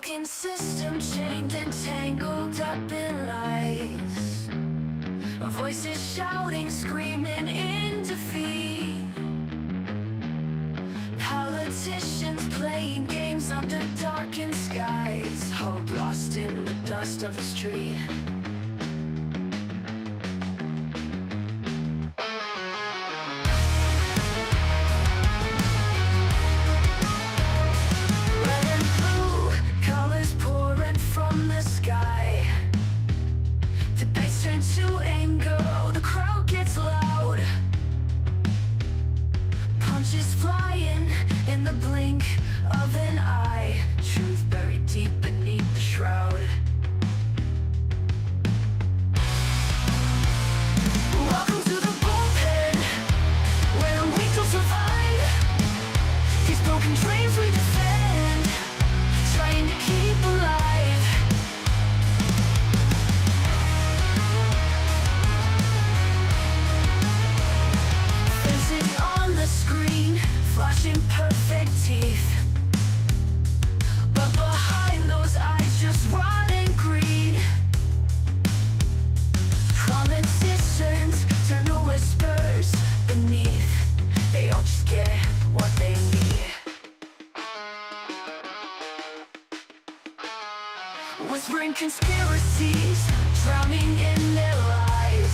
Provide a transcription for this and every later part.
broken system, chained and tangled up in lies. Voices shouting, screaming in defeat. Politicians playing games under darkened skies. Hope lost in the dust of the street. Red and blue, colors pouring from the sky. Debates turn to anger, the crowd gets loud. Punches flying in the blink of an eye. Truth buried deep beneath the shroud. Welcome to the bullpen, where the weak will survive. These broken dreams we defend, trying to keep alive. Faces on the screen, flashing perfect teeth. But behind those eyes, just rotting greed. Politicians turn to whispers beneath. They all just get what they need. Whispering conspiracies, drowning in their lies.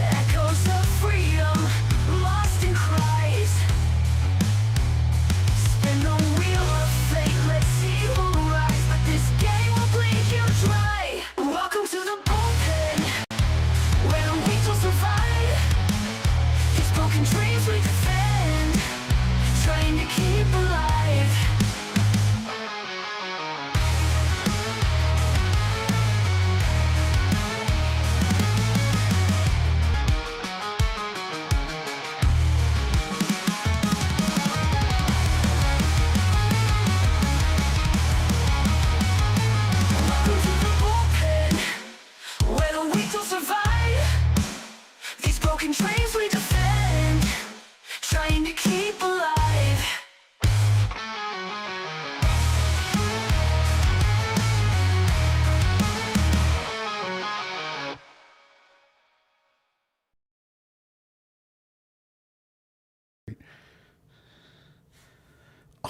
Echoes of freedom, lost in cries. Spin the wheel of fate, let's see who rise. But this game will bleed you dry. Welcome to the bullpen, where the weak will survive. These broken dreams we defend, trying to keep alive. Welcome to the bullpen, where the weak will survive. These broken dreams we defend, trying to keep alive.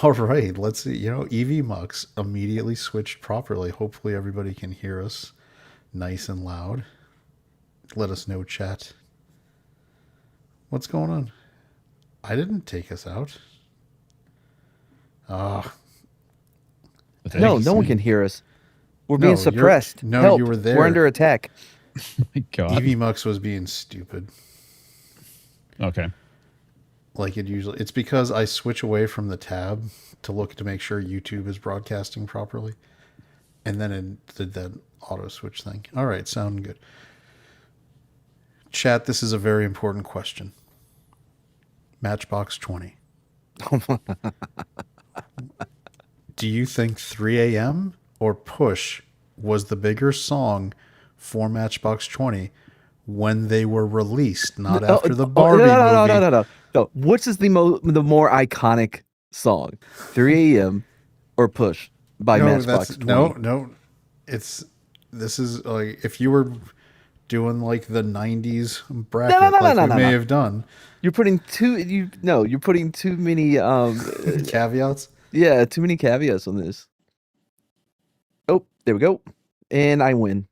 All right, let's see. You know, EV Mux immediately switched properly. Hopefully, everybody can hear us nice and loud. Let us know, chat. What's going on? I didn't take us out. Ah, No, no one can hear us. We're No, being you're- suppressed. no, Help. you were there. We're under attack. My God. EV Mux was being stupid. Okay. Like it usually. It's because I switch away from the tab to look to make sure YouTube is broadcasting properly, and then it did that auto switch thing. All right, sound good. Chat, this is a very important question. Matchbox 20. Do you think 3 a.m. or Push was the bigger song for Matchbox 20 when they were released, not after the Barbie movie? No. Which is the more iconic song? 3 a.m. or Push by Matchbox 20? No. This is like if you were doing like the 90s bracket we may have done. You're putting you're putting too many Caveats? yeah, too many caveats on this. Oh, there we go. And I win.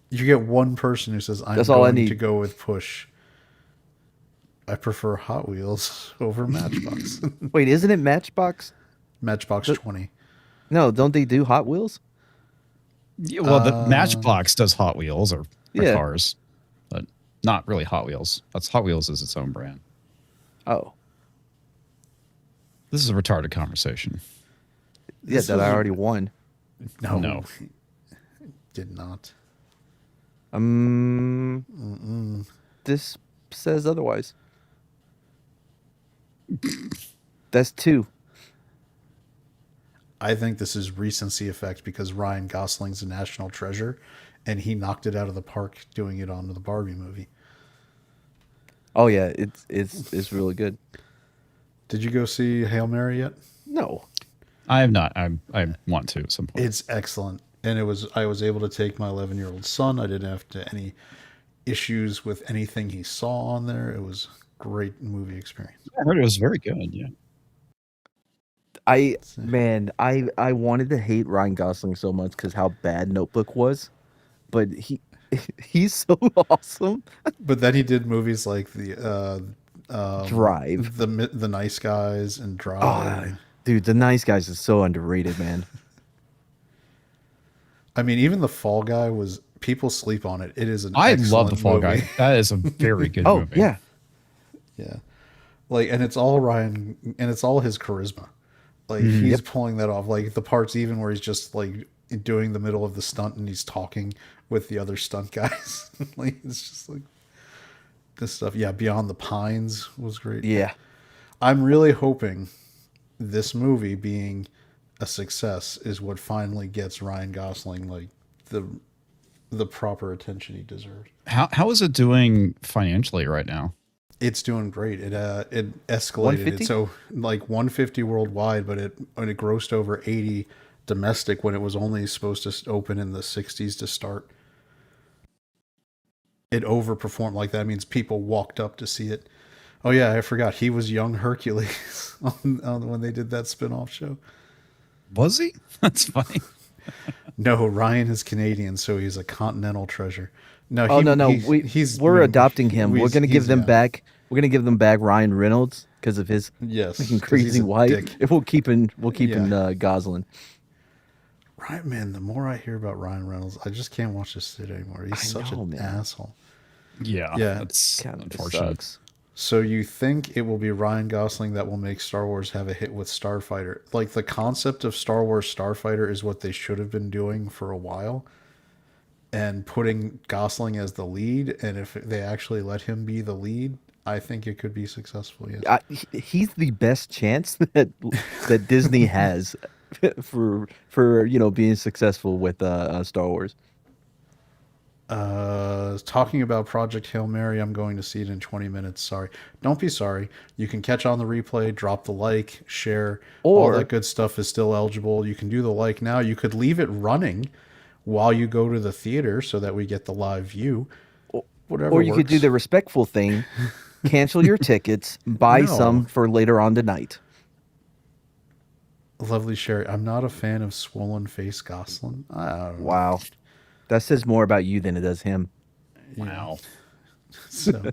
You get one person who says, I'm That's all I going need. to go with Push. I prefer Hot Wheels over Matchbox. Wait, isn't it Matchbox? Matchbox 20. No, don't they do Hot Wheels? Yeah, well, the Matchbox does Hot Wheels or Yeah. cars, but not really Hot Wheels. That's Hot Wheels is its own brand. Oh. This is a retarded conversation. Yeah, This that I was- already won. No. Did not. This says otherwise. That's 2. I think this is recency effect because Ryan Gosling's a national treasure and he knocked it out of the park doing it on the Barbie movie. Oh yeah, it's really good. Did you go see Hail Mary yet? No. I have not. I want to at some point. It's excellent. And I was able to take my 11-year-old son. I didn't have any issues with anything he saw on there. It was a great movie experience. I heard it was very good. Yeah. I wanted to hate Ryan Gosling so much because how bad Notebook was, but he's so awesome. But then he did movies like the Drive, the Nice Guys, and Drive. Dude, The Nice Guys is so underrated, man. I mean, even the Fall Guy was. People sleep on it. It is an. I excellent love the Fall movie. Guy. That is a very good Oh movie. yeah, Yeah, like, and it's all Ryan, and it's all his charisma. Like he's pulling that off. Like the parts even where he's just like doing the middle of the stunt and he's talking with the other stunt guys. Like it's just like this stuff. Yeah, Beyond the Pines was great. yeah. I'm really hoping this movie being a success is what finally gets Ryan Gosling like the proper attention he deserves. How is it doing financially right now? It's doing great. It escalated. 150? So like 150 worldwide, but it grossed over 80 domestic when it was only supposed to open in the 60s to start. It overperformed. Like that means people walked up to see it. Oh yeah, I forgot he was young Hercules on when they did that spin-off show. Was he? That's funny. No, Ryan is Canadian, so he's a continental treasure. No, No. We're adopting him. We're gonna give them yeah. back. We're gonna give them back Ryan Reynolds because of his Yes, fucking 'cause he's crazy a wife. dick. If we'll keep in Yeah. Gosling. Right, man. The more I hear about Ryan Reynolds, I just can't watch this shit anymore. He's such know, an man. asshole. Yeah. Yeah. That's God, it unfortunate. sucks. So you think it will be Ryan Gosling that will make Star Wars have a hit with Starfighter? Like the concept of Star Wars Starfighter is what they should have been doing for a while, and putting Gosling as the lead. And if they actually let him be the lead, I think it could be successful. Yes. He's the best chance that Disney has for being successful with Star Wars. Talking about Project Hail Mary, I'm going to see it in 20 minutes. Sorry. Don't be sorry. You can catch on the replay, drop the like, share. All Or- that good stuff is still eligible. You can do the like now. You could leave it running while you go to the theater so that we get the live view. Whatever Or you could do works. the respectful thing, cancel your tickets, buy No. some for later on tonight. Lovely Sherry. I'm not a fan of swollen face Gosling. I don't know. Wow. That says more about you than it does him. Wow. So,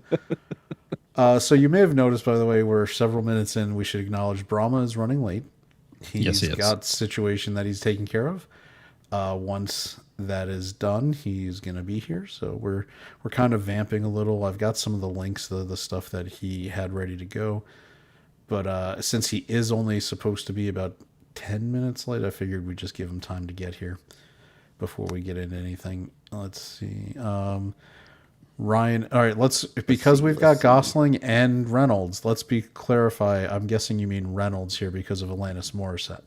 so you may have noticed, by the way, we're several minutes in. We should acknowledge Brahma is running late. Yes, he is. got situation that he's taking care of. Once that is done, he's gonna be here. So we're kind of vamping a little. I've got some of the links, the stuff that he had ready to go. But since he is only supposed to be about 10 minutes late, I figured we'd just give him time to get here before we get into anything. Let's see. Ryan, all right, because we've got Gosling and Reynolds, let's clarify. I'm guessing you mean Reynolds here because of Alanis Morissette.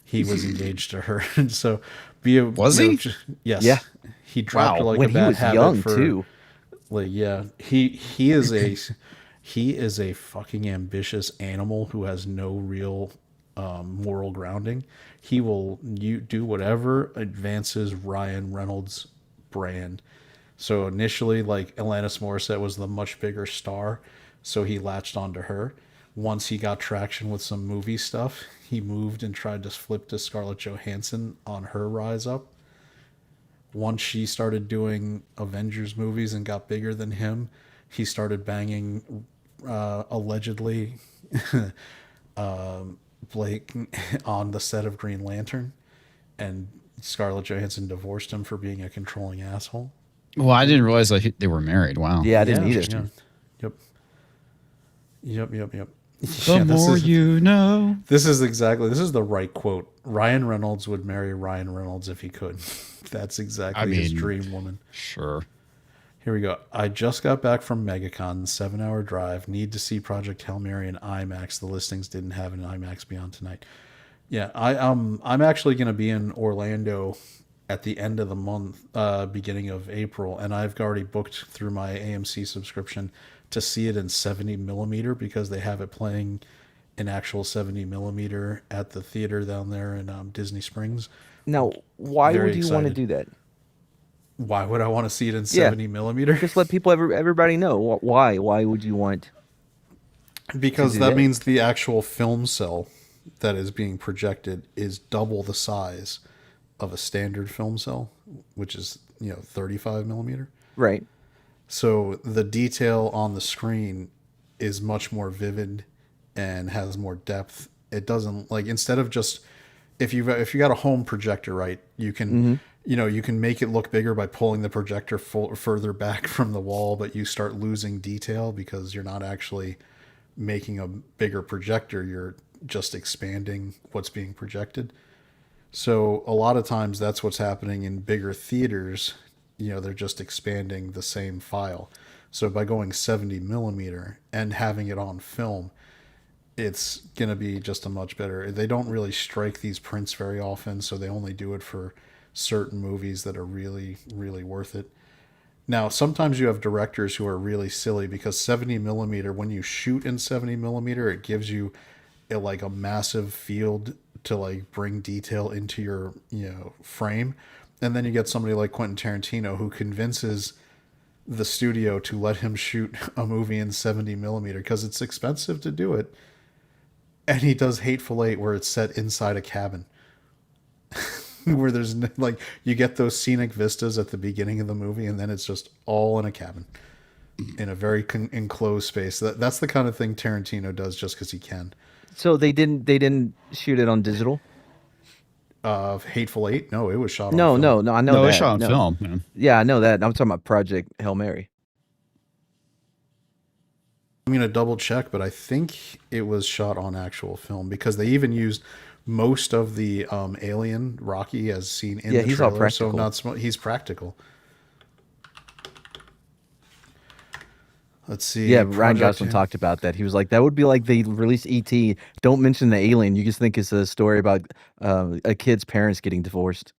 He was engaged to her. So Was he? Yes. Yeah. He dropped her Wow. like When a he bad was habit young, for too. like, yeah. He is a he is a fucking ambitious animal who has no real moral grounding. He will do whatever advances Ryan Reynolds' brand. So initially, like, Alanis Morissette was the much bigger star, so he latched onto her. Once he got traction with some movie stuff, he moved and tried to flip to Scarlett Johansson on her rise up. Once she started doing Avengers movies and got bigger than him, he started banging allegedly Blake on the set of Green Lantern, and Scarlett Johansson divorced him for being a controlling asshole. Well, I didn't realize they were married. Wow. Yeah, I didn't either. Yeah. Yep. The Yeah, more you know. This is the right quote. Ryan Reynolds would marry Ryan Reynolds if he could. That's exactly his dream woman. Sure. Here we go. I just got back from MegaCon, 7-hour drive. Need to see Project Hail Mary in IMAX. The listings didn't have an IMAX Beyond tonight. Yeah, I'm actually going to be in Orlando at the end of the month, beginning of April, and I've already booked through my AMC subscription to see it in 70 millimeter because they have it playing an actual 70 millimeter at the theater down there in Disney Springs. Now, why Very would you want to excited. do that? Why would I want to see it in Yeah, 70 millimeter? just let people, everybody know why. Why would you want to Because do that that? means the actual film cell that is being projected is double the size of a standard film cell, which is 35 millimeter. Right. So the detail on the screen is much more vivid and has more depth. It doesn't, like, instead of just, if you got a home projector, right, you can Mm-hmm. you can make it look bigger by pulling the projector further back from the wall, but you start losing detail because you're not actually making a bigger projector, you're just expanding what's being projected. So a lot of times that's what's happening in bigger theaters. They're just expanding the same file. So by going 70 millimeter and having it on film, it's going to be just a much better. They don't really strike these prints very often, so they only do it for certain movies that are really, really worth it. Now, sometimes you have directors who are really silly because 70 millimeter, when you shoot in 70 millimeter, it gives you like a massive field to like bring detail into your frame, and then you get somebody like Quentin Tarantino who convinces the studio to let him shoot a movie in 70 millimeter because it's expensive to do it, and he does Hateful Eight where it's set inside a cabin. Where there's like you get those scenic vistas at the beginning of the movie, and then it's just all in a cabin in a very enclosed space. That's the kind of thing Tarantino does just because he can. So they didn't shoot it on digital? Hateful Eight, no, it was shot on No, film. no, no. I know No, that. it's shot on No. film, man. Yeah, I know that. I'm talking about Project Hail Mary. I'm gonna double check, but I think it was shot on actual film because they even used most of the alien Rocky as seen in Yeah, the he's all trailer. So practical. he's practical. Let's see. Yeah, Ryan Project Gosling talked about that. He was like, that would be like they released E.T. Don't mention the alien. You just think it's a story about a kid's parents getting divorced.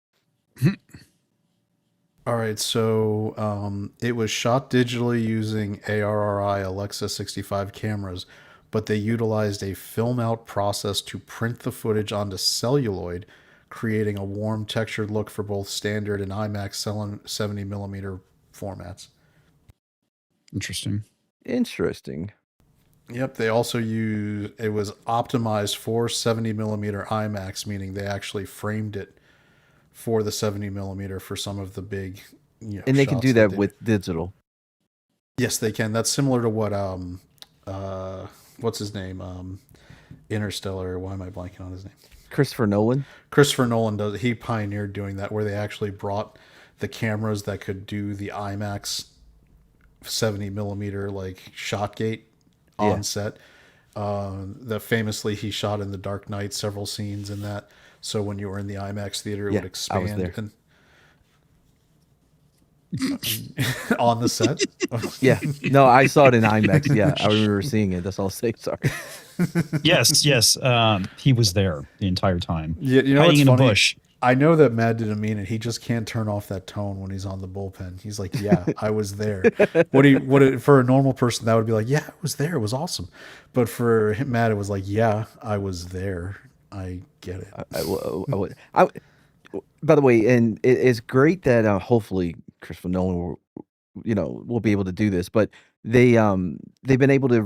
All right, so it was shot digitally using ARRI Alexa 65 cameras, but they utilized a film out process to print the footage onto celluloid, creating a warm, textured look for both standard and IMAX 70 millimeter formats. Interesting. Interesting. Yep, they also used it was optimized for 70 millimeter IMAX, meaning they actually framed it for the 70 millimeter for some of the big And they can shots do that they with digital. Yes, they can. That's similar to what what's his name? Interstellar. Why am I blanking on his name? Christopher Nolan. Christopher Nolan does. He pioneered doing that, where they actually brought the cameras that could do the IMAX 70 millimeter like shot gate on Yeah. set. That famously he shot in The Dark Knight several scenes in that. So when you were in the IMAX theater, it Yeah, would I was expand there. and on the set. Yeah. No, I saw it in IMAX. Yeah, I remember seeing it. That's all I'll say. Sorry. Yes, yes. He was there the entire time. Yeah, you know hiding what's in funny? a bush. I know that Matt didn't mean it. He just can't turn off that tone when he's on the bullpen. He's like, "Yeah, I was there." For a normal person that would be like, "Yeah, I was there. It was awesome," but for Matt, it was like, "Yeah, I was there. I get it." By the way, and it's great that hopefully Christopher Nolan will be able to do this, but they've been able to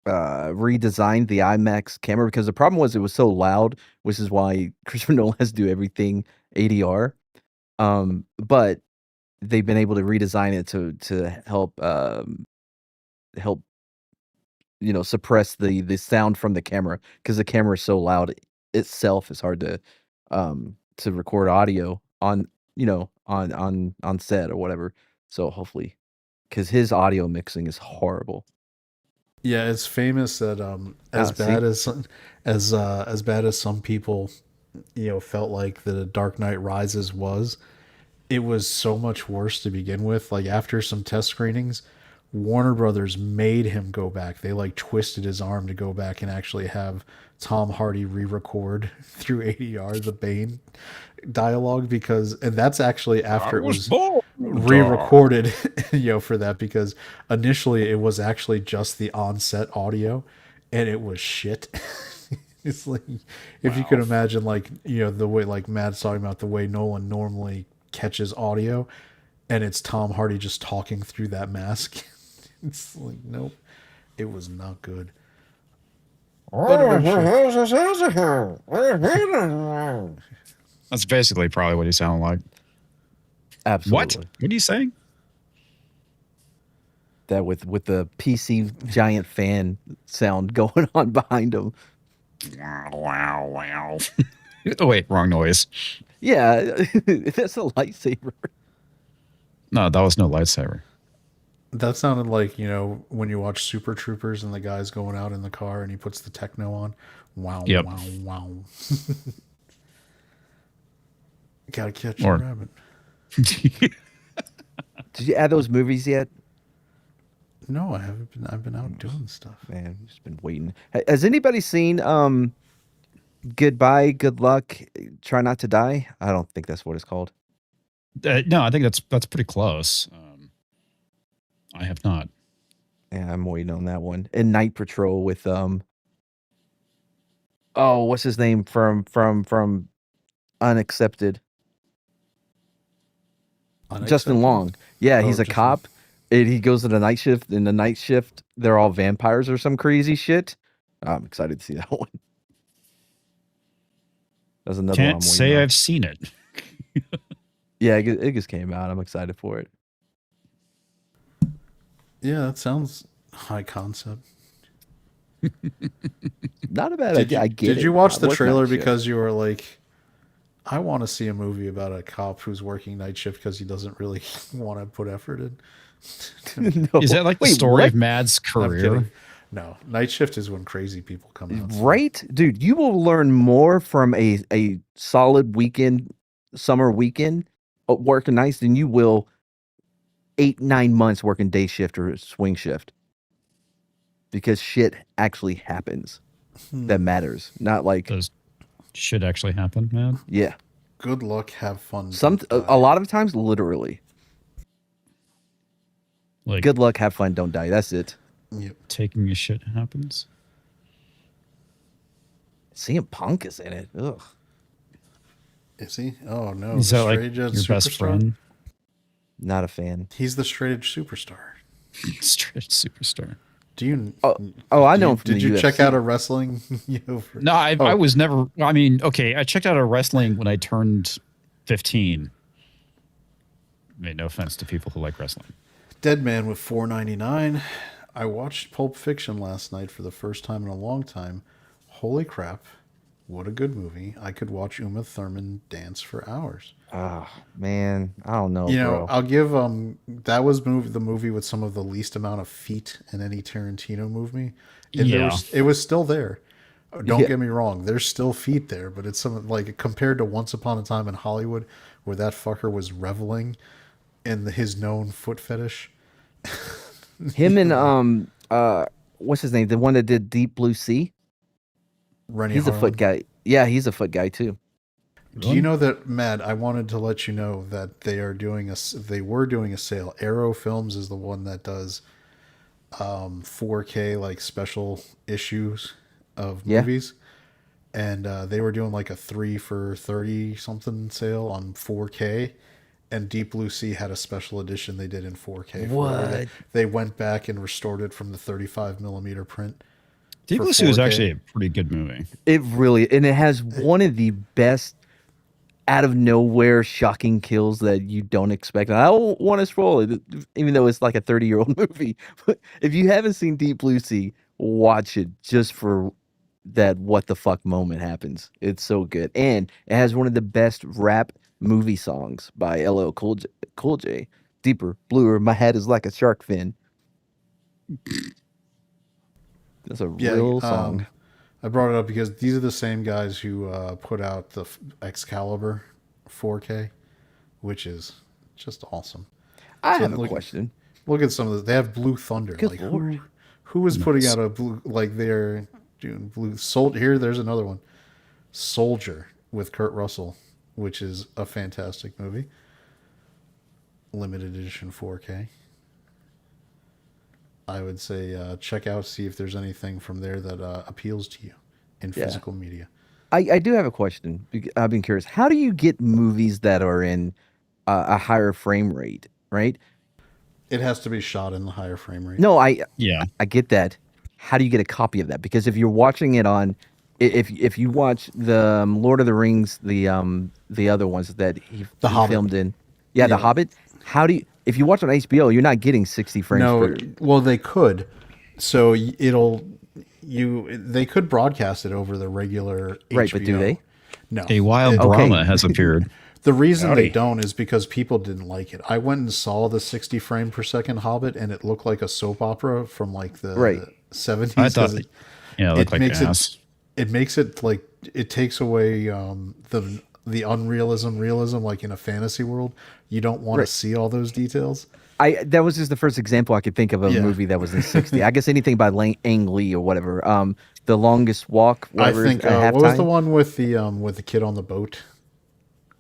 redesign the IMAX camera because the problem was it was so loud, which is why Christopher Nolan has to do everything ADR. But they've been able to redesign it to help suppress the sound from the camera because the camera is so loud itself. It's hard to record audio on on set or whatever. So hopefully, because his audio mixing is horrible. Yeah, it's famous that as see? bad as bad as some people felt like the Dark Knight Rises was, it was so much worse to begin with. Like after some test screenings, Warner Brothers made him go back. They like twisted his arm to go back and actually have Tom Hardy re-record through ADR the Bane dialogue and that's actually after it was born. re-recorded, for that, because initially it was actually just the on-set audio, and it was shit. It's like, if you could imagine, like, the way, like Matt's talking about the way Nolan normally catches audio, and it's Tom Hardy just talking through that mask. It's like, nope, it was not good. But eventually, That's basically probably what he sounded like. Absolutely. What are you saying? That with the PC giant fan sound going on behind him. Wow. Oh, wait, wrong noise. Yeah, that's a lightsaber. No, that was no lightsaber. that sounded like, when you watch Super Troopers and the guy's going out in the car and he puts the techno on. Wow, Yep. wow. Gotta catch Or- a rabbit. Did you add those movies yet? No, I haven't been. I've been out doing stuff. Man, I've just been waiting. Has anybody seen Goodbye, Good Luck, Try Not to Die? I don't think that's what it's called. No, I think that's pretty close. I have not. Yeah, I'm waiting on that one. And Night Patrol with what's his name from Unaccepted? Justin Long. Yeah, he's a Justin. cop. And he goes to the night shift. In the night shift, they're all vampires or some crazy shit. I'm excited to see that one. That's another one. Can't say I've seen it. Yeah, it just came out. I'm excited for it. Yeah, that sounds high concept. Not a bad idea. I get it. Did you watch I the work trailer night shift. because you were like, I want to see a movie about a cop who's working night shift because he doesn't really want to put effort in? No. Is that like the Wait, story what? of Mad's I'm career? kidding. No, night shift is when crazy people come out. Right? Dude, you will learn more from a solid weekend, summer weekend, working nights than you will 8-9 months working day shift or swing shift. Because shit actually happens that matters. Not like, Does shit actually happen, Mad? yeah. Good luck, have fun. A don't a lot of times, literally. Like Good luck, have fun, don't die. That's it. die. Yep. taking a shit happens. CM Punk is in it. Ugh. Is he? Oh no, Is the that like straight your edge best superstar? friend? Not a fan. He's the straight edge superstar. Straight superstar. Do you? I know him from Did the you check UFC. out a wrestling? No, I was never. I mean, okay, I checked out a wrestling when I turned 15. I mean, no offense to people who like wrestling. Dead Man with $4.99. I watched Pulp Fiction last night for the first time in a long time. Holy crap! What a good movie! I could watch Uma Thurman dance for hours. Ah, man, I don't know, You know, bro. I'll give that was the movie with some of the least amount of feet in any Tarantino movie. And Yeah. it was still there. Don't Yeah. get me wrong, there's still feet there, but it's some like compared to Once Upon a Time in Hollywood, where that fucker was reveling in his known foot fetish. Him and what's his name? The one that did Deep Blue Sea. Rennie He's a Harlan. foot guy. Yeah, he's a foot guy too. Do you know that, Matt? I wanted to let you know that they were doing a sale. Arrow Films is the one that does 4K like special issues of Yeah. movies, and they were doing like a 3 for 30 something sale on 4K. And Deep Blue Sea had a special edition they did in 4K. What? They went back and restored it from the 35mm print. Deep for Blue Sea was 4K. actually a pretty good movie. It really, and it has one of the best out of nowhere shocking kills that you don't expect. And I don't want to spoil it, even though it's like a 30-year-old movie. But if you haven't seen Deep Blue Sea, watch it just for that what the fuck moment happens. It's so good. And it has one of the best rap movie songs by LL Cool J. Deeper, bluer, my head is like a shark fin. That's a real song. I brought it up because these are the same guys who put out the Excalibur 4K, which is just awesome. I So have a look- question. Look at some of the. They have Blue Thunder. Good like Lord. who was putting out a blue, like they're doing Blue Soldier? Here, there's another one, Soldier with Kurt Russell, which is a fantastic movie. limited edition 4K. I would say check out, see if there's anything from there that appeals to you in physical media. I do have a question. I've been curious. How do you get movies that are in a higher frame rate, right? It has to be shot in the higher frame rate. No, I Yeah. get that. How do you get a copy of that? Because if you're watching it on, if you watch the Lord of the Rings, the other ones that he Hobbit. filmed in, The Hobbit. How do you? If you watch on HBO, you're not getting 60 frames. No, well they could. So they could broadcast it over the regular Right, HBO. but do they? No. A wild It- Brahma has appeared. The reason Howdy. they don't is because people didn't like it. I went and saw the 60 frame per second Hobbit, and it looked like a soap opera from like the Right. 70s. I thought, 'cause it looked like makes ass. it makes it like it takes away the unrealism realism like in a fantasy world. You don't want Right. to see all those details. That was just the first example I could think of a Yeah. movie that was in 60. I guess anything by Ang Lee or whatever. The Longest Walk. I Whatever, think Halftime. what was the one with the kid on the boat?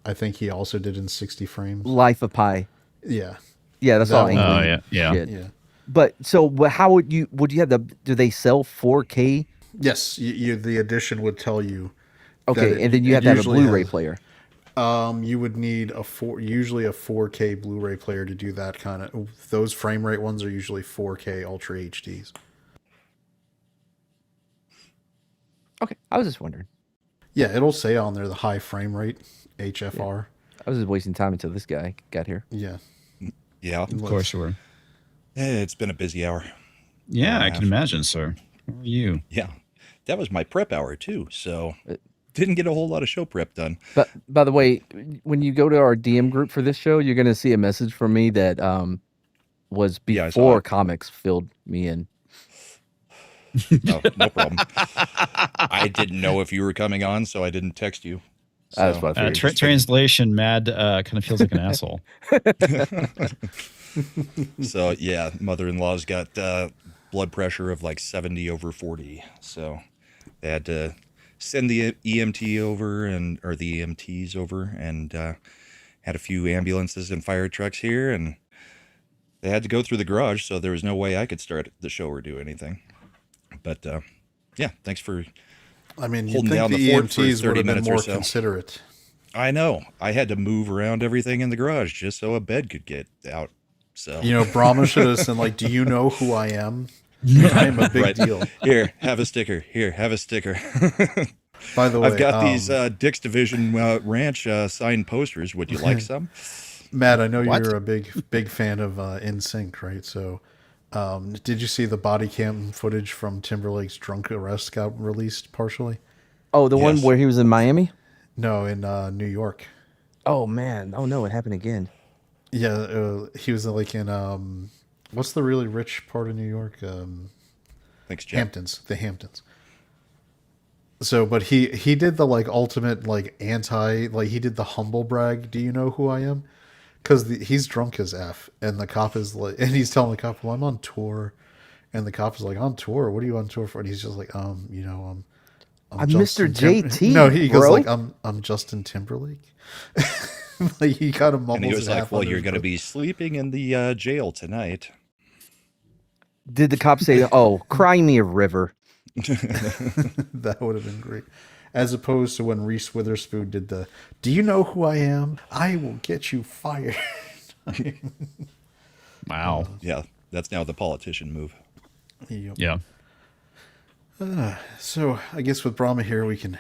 I think he also did in 60 frames. Life of Pi. Yeah. Yeah, that's That all one. Ang Lee. Oh, yeah. shit. Yeah. But so, how would you have the? Do they sell 4K? Yes, the edition would tell you. Okay, and then you have to have a Blu-ray player. You would need usually a 4K Blu-ray player to do that kind of. Those frame rate ones are usually 4K Ultra HDs. Okay, I was just wondering. Yeah, it'll say on there the high frame rate HFR. I was just wasting time until this guy got here. Yeah. Yeah. Of course you were. It's been a busy hour. Yeah, I can imagine, sir. How are you? Yeah. That was my prep hour too. So didn't get a whole lot of show prep done. But by the way, when you go to our DM group for this show, you're going to see a message from me that was Yeah, I saw before it. Comix filled me in. Oh, no problem. I didn't know if you were coming on, so I didn't text you. That's So- what I figured. Translation, Mad kind of feels like an asshole. So yeah, mother-in-law's got blood pressure of like 70/40. So they had to send the EMT over or the EMTs over and had a few ambulances and fire trucks here, and they had to go through the garage, so there was no way I could start the show or do anything. But yeah, thanks for. I mean, you'd Holding think down the the fort for EMTs 30 would have been minutes or more so. considerate. I know I had to move around everything in the garage just so a bed could get out. So You know, Brahma should have said, like, do you know who I am? I am a big right. deal. Here, have a sticker. Here, have a sticker. By the way, I've got these Dick's Division Ranch signed posters. Would you like some? Matt, I know What? you're a big fan of NSYNC, right? So, did you see the body cam footage from Timberlake's drunk arrest got released partially? Oh, the one Yes. where he was in Miami? No, in New York. Oh, man. Oh, no, it happened again. Yeah, he was like in what's the really rich part of New York? Thanks, Jeff. Hamptons, the Hamptons. So, but he did the like ultimate like anti like he did the humble brag. Do you know who I am? Because he's drunk as f, and the cop is like, and he's telling the cop, "Well, I'm on tour," and the cop is like, "On tour? What are you on tour for?" And he's just like, you know, I'm Mr. JT, No, he goes bro. like, I'm Justin Timberlake." Like he kind of mumbles. And he was it like, half "Well, under you're his going to breath. be sleeping in the jail tonight." Did the cop say, oh, cry me a river? That would have been great. As opposed to when Reese Witherspoon did the, "Do you know who I am? I will get you fired." Wow. Yeah, that's now the politician move. Yep. Yeah. So I guess with Brahma here, we can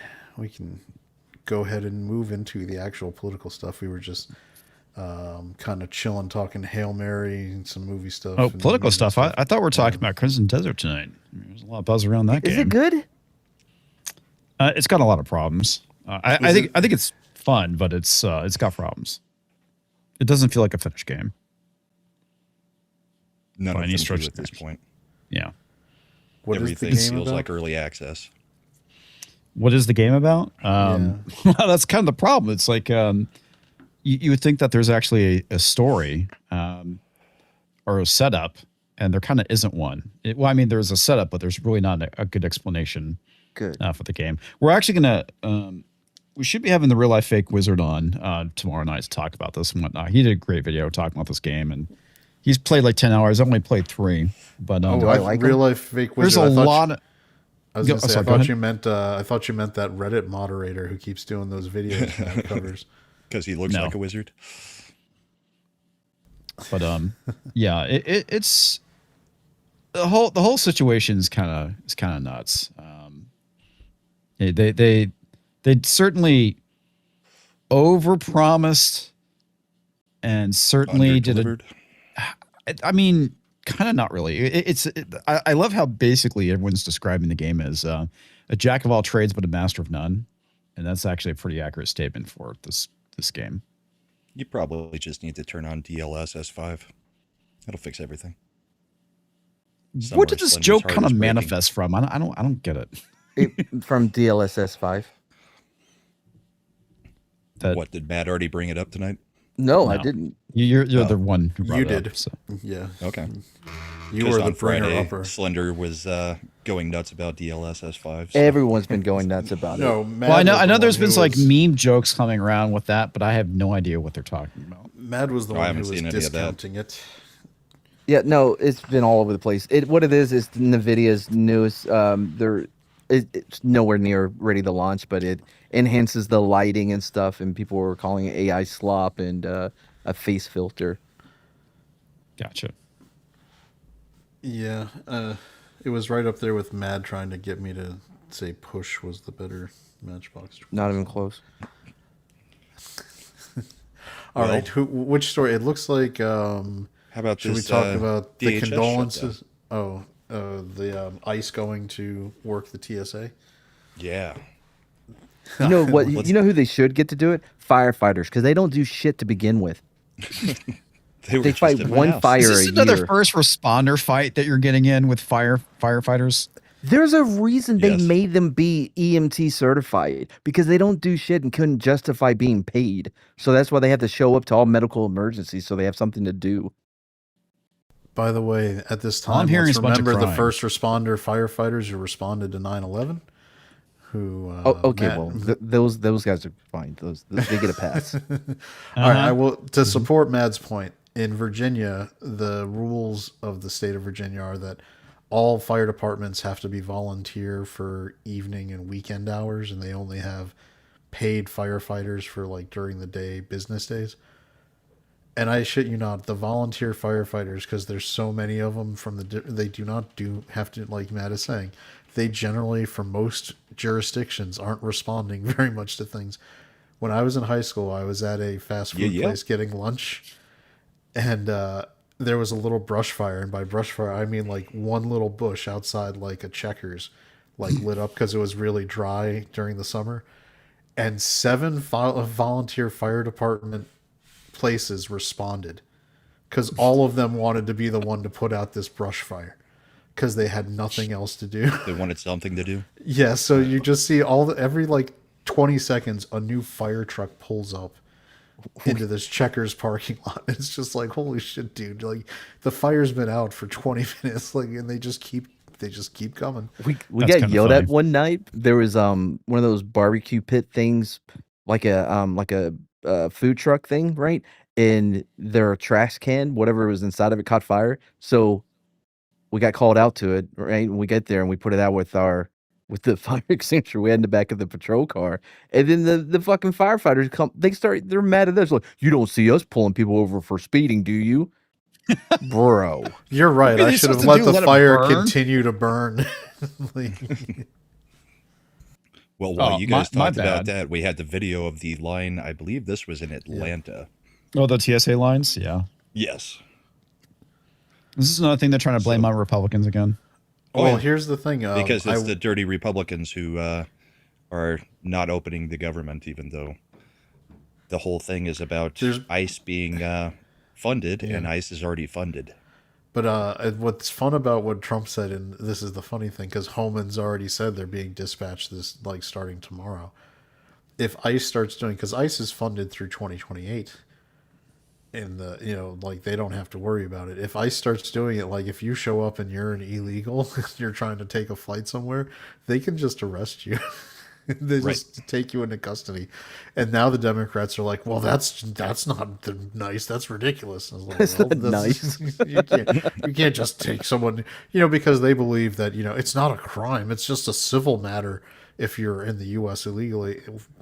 go ahead and move into the actual political stuff. We were just kind of chilling, talking Hail Mary and some movie stuff. Oh, and political movie stuff. I thought we were talking about Crimson Desert tonight. There's a lot of buzz around that game. Is it good? It's got a lot of problems. I think it's fun, but it's got problems. It doesn't feel like a finished game. None By of any them stretch do of at this the point. Yeah. What is the Everything game feels about? like early access. What is the game about? Well, that's kind of the problem. It's like you would think that there's actually a story or a setup, and there kind of isn't one. Well, I mean, there's a setup, but there's really not a good explanation Good. for the game. We're actually going to we should be having the real life fake wizard on tomorrow night to talk about this and whatnot. He did a great video talking about this game, and he's played like 10 hours. I've only played 3, but Oh, I like real him? life fake there's wizard. a lot. I was gonna say, sorry, I go thought ahead. you meant that Reddit moderator who keeps doing those videos that covers. Because he looks No. like a wizard. But yeah, it's the whole situation is kind of nuts. They certainly overpromised and certainly did a. Underdelivered. I mean, kind of not really. I love how basically everyone's describing the game as a jack of all trades but a master of none, and that's actually a pretty accurate statement for this game. You probably just need to turn on DLSS 5. That'll fix everything. What Somewhere did this Slender's joke heart kind is of breaking. manifest from? I don't get it. From DLSS 5. That What, did Matt already bring it up tonight? No, I No. didn't. you're the one who brought You it up, did. so. Yeah, Okay. you Because were the on bringer Friday, upper. Slender was going nuts about DLSS 5. So. Everyone's been going nuts about it. No, Well, I Mad was know the there's one been who like was- meme jokes coming around with that, but I have no idea what they're talking about. Mad was the I one who haven't was seen any of that. discounting it. Yeah, no, it's been all over the place. What it is NVIDIA's newest. It's nowhere near ready to launch, but it enhances the lighting and stuff, and people were calling it AI slop and a face filter. Gotcha. Yeah, it was right up there with Mad trying to get me to say Push was the better Matchbox. Not even close. All Well- right, which story? It looks like. How about Should this? we talk about the DHS condolences? Oh, the ICE going to work the TSA. Yeah. You know what? Let's- You know who they should get to do it? Firefighters, because they don't do shit to begin with. They were They just fight at my one house. fire Is this a another year. first responder fight that you're getting in with firefighters? There's a reason they Yes. made them be EMT certified because they don't do shit and couldn't justify being paid. So that's why they have to show up to all medical emergencies so they have something to do. By the way, at this All I'm time, hearing let's is a bunch of remember the crying. first responder firefighters who responded to 9/11. Who? Oh, okay, Matt- well, those guys are fine. Those they get a pass. All right, I will to support Mad's point. In Virginia, the rules of the state of Virginia are that all fire departments have to be volunteer for evening and weekend hours, and they only have paid firefighters for like during the day business days. And I shit you not, the volunteer firefighters, because there's so many of them from they do not have to, like Matt is saying, they generally, for most jurisdictions, aren't responding very much to things. When I was in high school, I was at a fast food Yeah. place getting lunch, and there was a little brush fire, and by brush fire I mean like one little bush outside like a Checkers, like lit up because it was really dry during the summer, and 7 volunteer fire department places responded because all of them wanted to be the one to put out this brush fire because they had nothing else to do. They wanted something to do. Yeah, so you just see every like 20 seconds a new fire truck pulls up into this Checkers parking lot. It's just like, holy shit, dude! Like the fire's been out for 20 minutes, like, and they just keep coming. We That's got kinda yelled at funny. one night. There was one of those barbecue pit things, like a food truck thing, right? And their trash can, whatever was inside of it, caught fire. So we got called out to it, right? And we get there and we put it out with the fire extinguisher we had in the back of the patrol car. And then the fucking firefighters come. They're mad at us. Like, you don't see us pulling people over for speeding, do you, bro? You're right. What are I they should have supposed let to do, the let it fire burn? continue to burn. Like, Well, while Oh, you guys my talked about bad. that, we had the video of the line. I believe this was in Atlanta. Oh, the TSA lines? Yeah. Yes. This is another thing they're trying to blame on Republicans again. Oh, well, yeah. here's the thing. Because it's the dirty Republicans who are not opening the government, even though the whole thing is about There's- ICE being funded, and ICE is already funded. But what's fun about what Trump said, and this is the funny thing, because Homan's already said they're being dispatched this like starting tomorrow. If ICE starts doing, because ICE is funded through 2028, and like they don't have to worry about it. If ICE starts doing it, like if you show up and you're an illegal, you're trying to take a flight somewhere, they can just arrest you. They Right. just take you into custody. And now the Democrats are like, well, that's not nice. That's ridiculous. And That's well, not nice. you can't just take someone, because they believe that, it's not a crime. It's just a civil matter if you're in the U.S. illegally.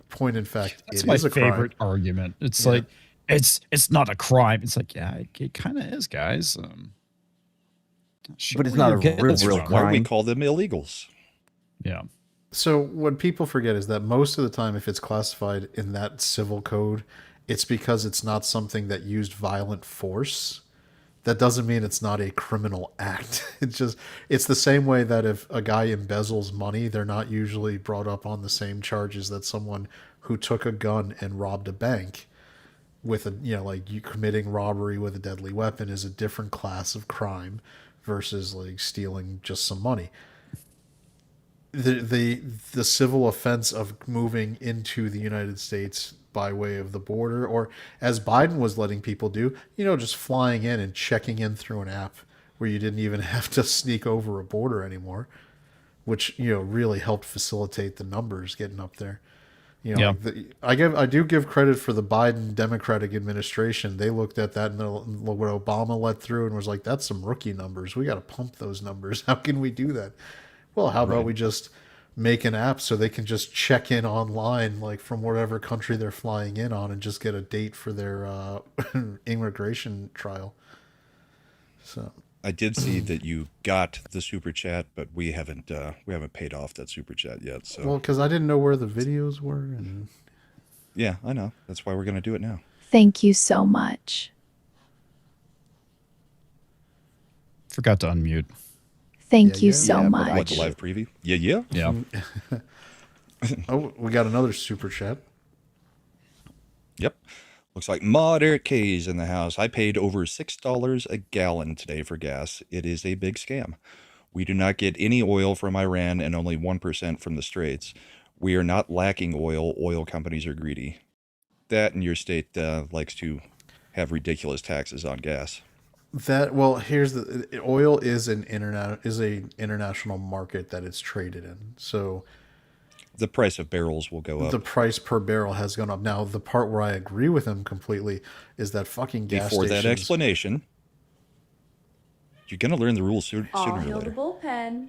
Point in fact, That's it my is a crime. favorite argument. It's Yeah. like it's not a crime. It's like, yeah, it kind of is, guys. But it's not a real Why we crime. call them illegals. Yeah. So what people forget is that most of the time, if it's classified in that civil code, it's because it's not something that used violent force. That doesn't mean it's not a criminal act. It's the same way that if a guy embezzles money, they're not usually brought up on the same charges that someone who took a gun and robbed a bank with like you committing robbery with a deadly weapon is a different class of crime versus like stealing just some money. The civil offense of moving into the United States by way of the border, or as Biden was letting people do, just flying in and checking in through an app where you didn't even have to sneak over a border anymore, which really helped facilitate the numbers getting up there. Yeah. I do give credit for the Biden Democratic administration. They looked at that and what Obama let through and was like, that's some rookie numbers. We got to pump those numbers. How can we do that? Well, how about we just make an app so they can just check in online, like from whatever country they're flying in on, and just get a date for their immigration trial. So I did see that you got the super chat, but we haven't paid off that super chat yet. So well, because I didn't know where the videos were, and yeah, I know. That's why we're gonna do it now. Thank you so much. Forgot to unmute. Thank you yeah. so Yeah, but much. What, the live preview? Yeah. Yeah. oh, we got another super chat. Yep. Looks like Mod Eric K's in the house. I paid over $6 a gallon today for gas. It is a big scam. We do not get any oil from Iran and only 1% from the Straits. We are not lacking oil. Oil companies are greedy. That and your state likes to have ridiculous taxes on gas. Here's the oil is a international market that it's traded in. So The price of barrels will go up. the price per barrel has gone up. Now, the part where I agree with him completely is that fucking gas Before that stations. explanation, you're going to learn the rules sooner All or hail the later. bullpen.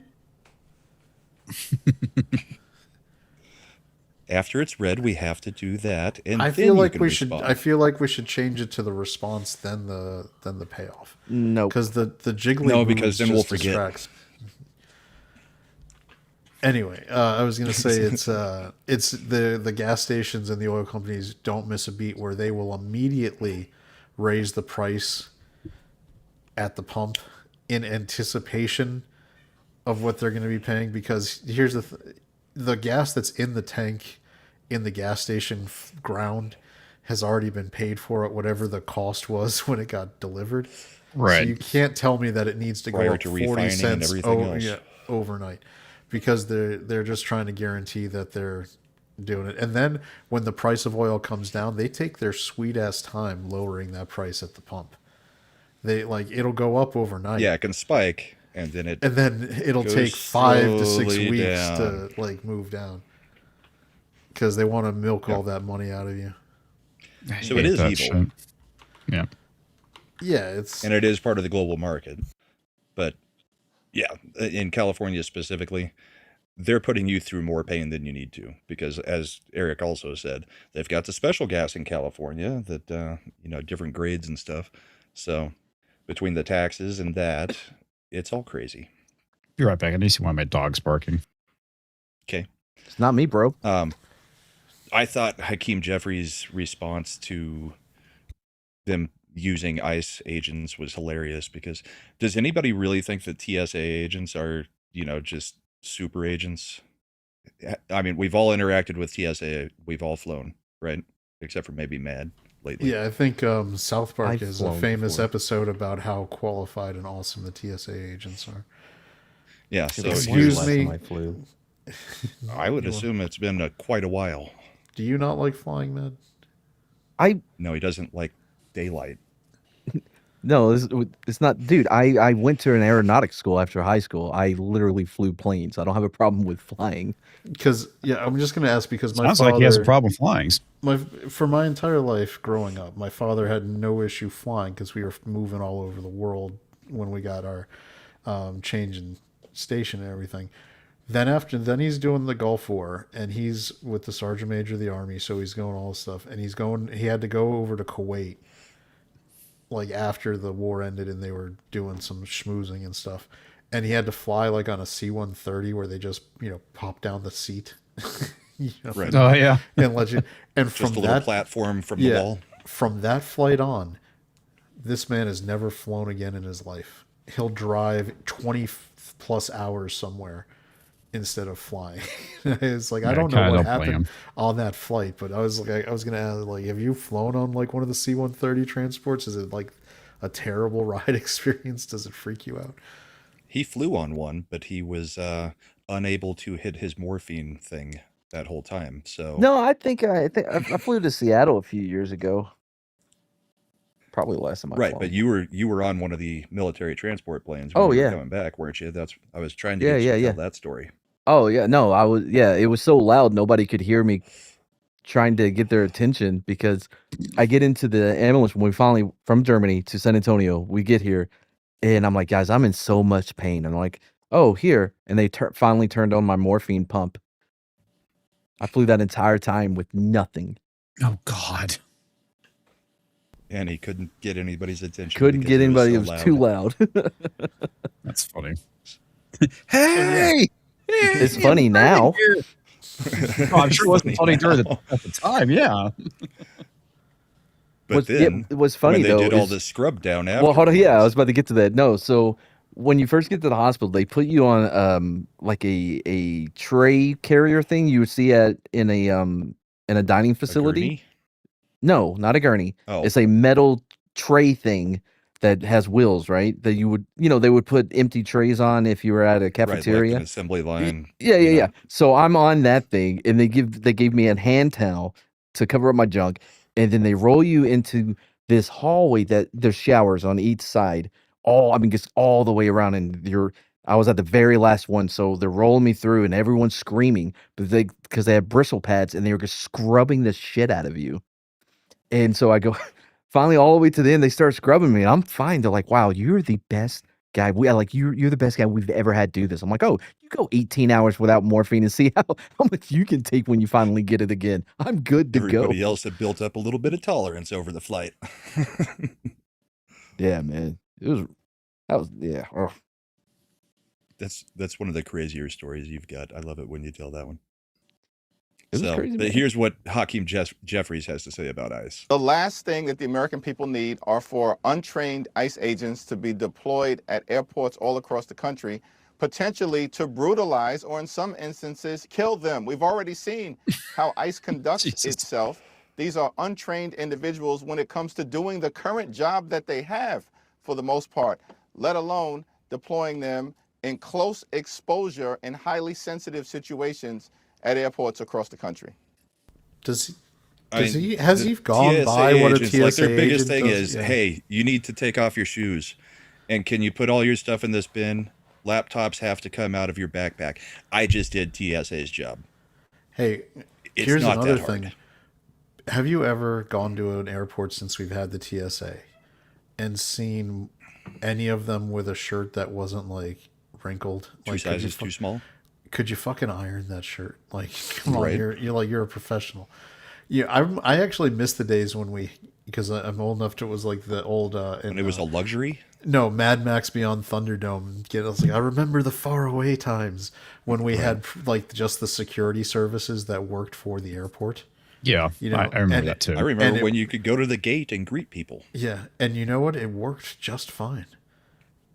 After it's read, we have to do that, and I then feel you like can we respond. should. I feel like we should change it to the response then the payoff. No. Because the jiggly No, boobs because then we'll just forget. distracts. Anyway, I was gonna say it's the gas stations and the oil companies don't miss a beat where they will immediately raise the price at the pump in anticipation of what they're going to be paying, because here's the gas that's in the tank in the gas station ground has already been paid for at whatever the cost was when it got delivered. Right. So you can't tell me that it needs to go Prior up to 40 refining and cents everything else. overnight, because they're just trying to guarantee that they're doing it. And then when the price of oil comes down, they take their sweet ass time lowering that price at the pump. It'll go up overnight. Yeah, it can spike, and then It'll goes take 5 to 6 slowly weeks down. to move down, because they want to milk all that money out of you. So it is That evil, shit. Yeah. Yeah, it's and it is part of the global market. But yeah, in California specifically, they're putting you through more pain than you need to, because as Eric also said, they've got the special gas in California that different grades and stuff. So between the taxes and that, it's all crazy. Be right back. I need to see one of my dogs barking. Okay. It's not me, bro. I thought Hakeem Jeffries' response to them using ICE agents was hilarious, because does anybody really think that TSA agents are, just super agents? I mean, we've all interacted with TSA. We've all flown, right? Except for maybe Mad lately. yeah. I think South Park I've has a flown famous before. episode about how qualified and awesome the TSA agents are. Yeah. So Excuse Last me? time I flew. I would assume it's been quite a while. Do you not like flying, Med? I No, he doesn't like daylight. No, it's not, dude. I went to an aeronautics school after high school. I literally flew planes. I don't have a problem with flying. Because I'm just gonna ask because my Sounds like he has a father, problem flying. for my entire life growing up, my father had no issue flying because we were moving all over the world when we got our change in station and everything. Then he's doing the Gulf War and he's with the Sergeant Major of the Army, so he's going all this stuff and he had to go over to Kuwait like after the war ended and they were doing some schmoozing and stuff. And he had to fly like on a C-130 where they just, pop down the seat. Right. Oh yeah. And let you and Just from a little that platform from the wall. from that flight on, this man has never flown again in his life. He'll drive 20 plus hours somewhere instead of flying. It's like I don't know kinda what don't blame happened him. on that flight, but I was gonna ask, like, have you flown on like one of the C-130 transports? Is it like a terrible ride experience? Does it freak you out? He flew on one, but he was unable to hit his morphine thing that whole time. So No, I flew to Seattle a few years ago. Probably the last time I right, flew. but you were on one of the military transport planes when Oh, you were yeah. coming back, weren't you? I was trying to Yeah, get you yeah, to yeah. tell that story. Oh yeah, no, I was. Yeah, it was so loud nobody could hear me trying to get their attention because I get into the ambulance when we finally from Germany to San Antonio. We get here, and I'm like, guys, I'm in so much pain. And I'm like, oh, here, and they finally turned on my morphine pump. I flew that entire time with nothing. Oh God. And he couldn't get anybody's attention. Couldn't because get anybody. was It so was too loud. loud. That's funny. Hey! It's funny now. Oh, I'm sure it wasn't funny during at the time. Yeah. But then it was funny when they though. did all is- the scrub down after. Well, hold on. Yeah, I was about to get to that. No, so when you first get to the hospital, they put you on like a tray carrier thing you would see in a dining facility. No, not a gurney. Oh. It's a metal tray thing that has wheels, right? That you would, they would put empty trays on if you were at a Right, cafeteria. like an assembly line. Yeah. So I'm on that thing, and they gave me a hand towel to cover up my junk, and then they roll you into this hallway that there's showers on each side. Just all the way around, and I was at the very last one, so they're rolling me through, and everyone's screaming, but because they have bristle pads, and they were just scrubbing the shit out of you. And so I go finally all the way to the end, they start scrubbing me, and I'm fine. They're like, wow, you're the best guy. You're the best guy we've ever had do this. I'm like, oh, you go 18 hours without morphine and see how much you can take when you finally get it again. I'm good to Everybody go. else had built up a little bit of tolerance over the flight. Yeah, man. Yeah. Oh. That's one of the crazier stories you've got. I love it when you tell that one. It was crazy, but man. here's what Hakeem Jeffries has to say about ICE. The last thing that the American people need are for untrained ICE agents to be deployed at airports all across the country, potentially to brutalize or in some instances kill them. We've already seen how ICE conducts itself. These are untrained individuals when it comes to doing the current job that they have for the most part, let alone deploying them in close exposure in highly sensitive situations at airports across the country. Has he the gone TSA by what a agents, TSA like their biggest agent thing does? is, hey, you need to take off your shoes, and can you put all your stuff in this bin? Laptops have to come out of your backpack. I just did TSA's job. Hey, It's here's not another that hard. thing. Have you ever gone to an airport since we've had the TSA and seen any of them with a shirt that wasn't like wrinkled? Two Like, sizes too small. could you fucking iron that shirt? Like, come on, Right. you're a professional. Yeah, I actually miss the days when because I'm old enough to, it was like the old And it was a luxury. no, Mad Max Beyond Thunderdome. I was like, I remember the faraway times when we had like just the security services that worked for the airport. Yeah. I remember that too. I remember when you could go to the gate and greet people. Yeah, and you know what? It worked just fine.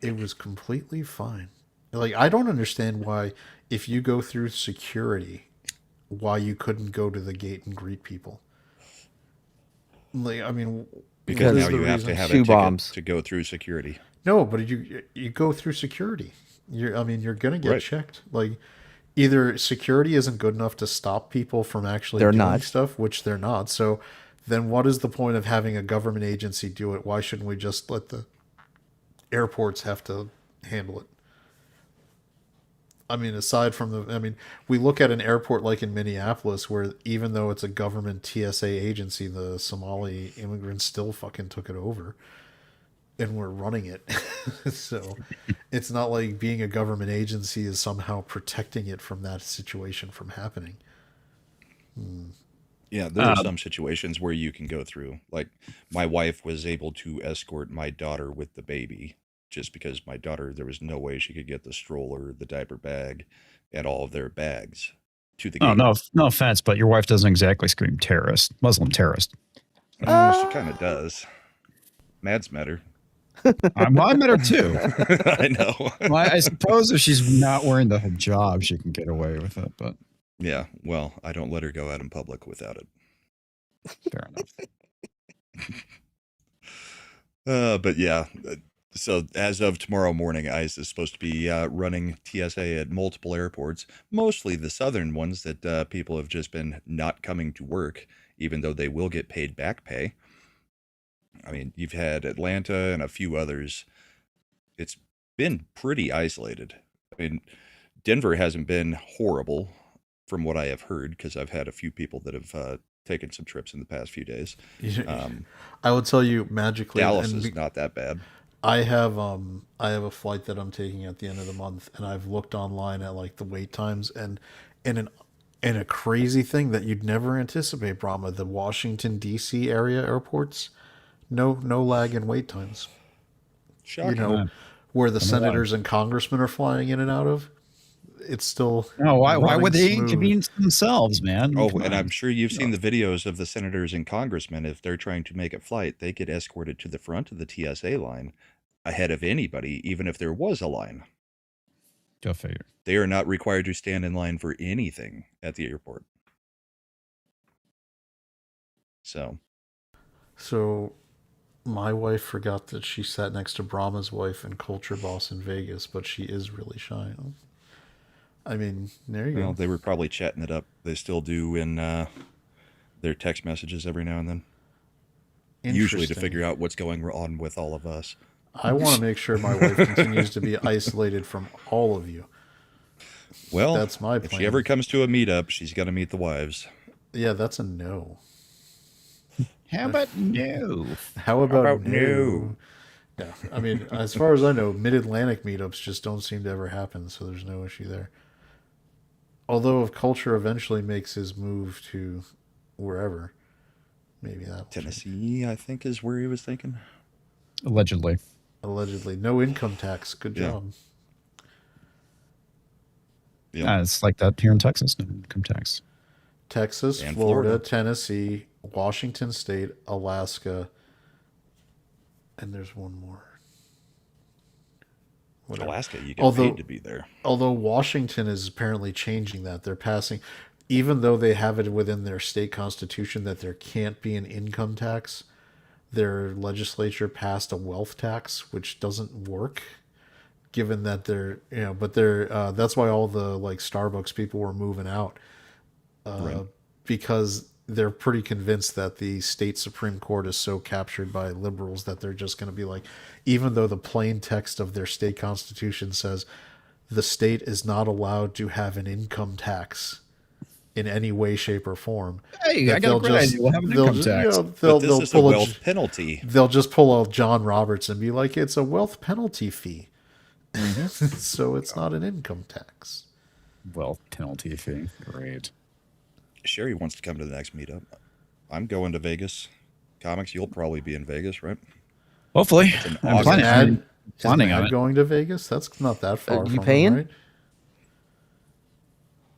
It was completely fine. Like, I don't understand why, if you go through security, why you couldn't go to the gate and greet people. Like, I mean, Because what is now the you have reason? to have Shoe a ticket bombs. to go through security. No, but you go through security. You're gonna get Right. checked. Like, either security isn't good enough to stop people from actually They're doing not. stuff, which they're not. So then what is the point of having a government agency do it? Why shouldn't we just let the airports have to handle it. I mean, aside from we look at an airport like in Minneapolis, where even though it's a government TSA agency, the Somali immigrants still fucking took it over, and we're running it. So it's not like being a government agency is somehow protecting it from that situation from happening. Yeah, there are some situations where you can go through. Like, my wife was able to escort my daughter with the baby just because my daughter, there was no way she could get the stroller, the diaper bag, and all of their bags to the Oh, gate. no offense, but your wife doesn't exactly scream terrorist, Muslim terrorist. She kind of does. Mad's met her. Well, I met her too. I know. Well, I suppose if she's not wearing the hijab, she can get away with it, but Yeah, well, I don't let her go out in public without it. fair enough. But yeah, so as of tomorrow morning, ICE is supposed to be running TSA at multiple airports, mostly the southern ones that people have just been not coming to work, even though they will get paid back pay. I mean, you've had Atlanta and a few others. It's been pretty isolated. I mean, Denver hasn't been horrible from what I have heard, because I've had a few people that have taken some trips in the past few days. I will tell you magically, Dallas is not that bad. I have a flight that I'm taking at the end of the month, and I've looked online at like the wait times, and a crazy thing that you'd never anticipate, Brahma, the Washington D.C. area airports, no lag in wait times. Shocking. You know, where the senators and congressmen are flying in and out of, it's still No, why would they smooth. inconvenience themselves, man? Oh, Come and on. I'm sure you've seen the videos of the senators and congressmen. If they're trying to make a flight, they get escorted to the front of the TSA line ahead of anybody, even if there was a line. Go figure. They are not required to stand in line for anything at the airport. So my wife forgot that she sat next to Brahma's wife and Culture Boss in Vegas, but she is really shy. I mean, there you Well, go. they were probably chatting it up. They still do in their text messages every now and then. Usually to Interesting. figure out what's going on with all of us. I want to make sure my wife continues to be isolated from all of you. Well, That's my if she plan. ever comes to a meetup, she's got to meet the wives. Yeah, that's a no. How about no? How about, about no? no? No, I mean, as far as I know, Mid-Atlantic meetups just don't seem to ever happen, so there's no issue there. Although if Culture eventually makes his move to wherever, maybe that will change. Tennessee, I think, is where he was thinking. Allegedly. Allegedly. No income tax. Good Yeah. job. Yeah. It's like that here in Texas, no income tax. Texas, And Florida, Florida. Tennessee, Washington State, Alaska, and there's one more. Whatever. Alaska, you get Although- paid to be there. Although Washington is apparently changing that. They're passing, even though they have it within their state constitution that there can't be an income tax, their legislature passed a wealth tax, which doesn't work, given that they're, but they're, that's why all the like Starbucks people were moving out, Right. because they're pretty convinced that the state Supreme Court is so captured by liberals that they're just going to be like, even though the plain text of their state constitution says the state is not allowed to have an income tax in any way, shape, or form. Hey, that I got a they'll great just- idea. We'll have an they'll income just- tax. But they'll this is a pull wealth penalty. They'll just pull a John Roberts and be like, it's a wealth penalty fee. So it's not an income tax. Wealth penalty fee. Great. Sherry wants to come to the next meetup. I'm going to Vegas. Comix, you'll probably be in Vegas, right? Hopefully. an I'm August. planning, Mad- I'm planning is Mad on it. going to Vegas? That's not that far you from paying? him, right?